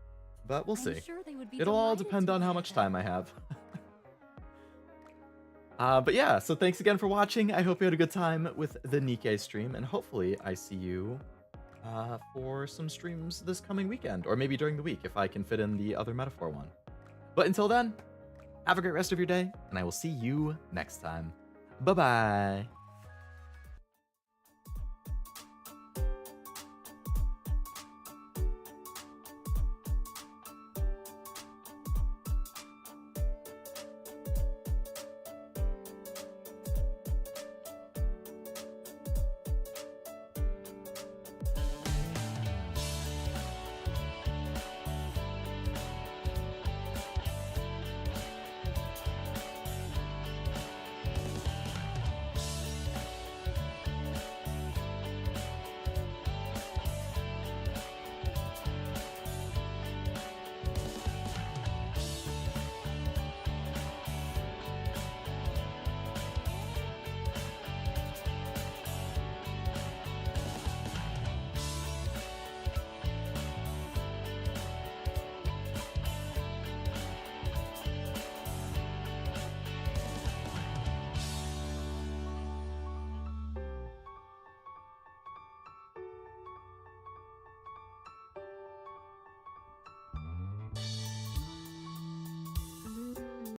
But we'll see. I'm sure they would be It'll all delighted depend to on how wear much them. time I have. But yeah, so thanks again for watching. I hope you had a good time with the NIKKE stream, and hopefully I see you for some streams this coming weekend, or maybe during the week if I can fit in the other Metaphor one. But until then, have a great rest of your day, and I will see you next time. Bye-bye.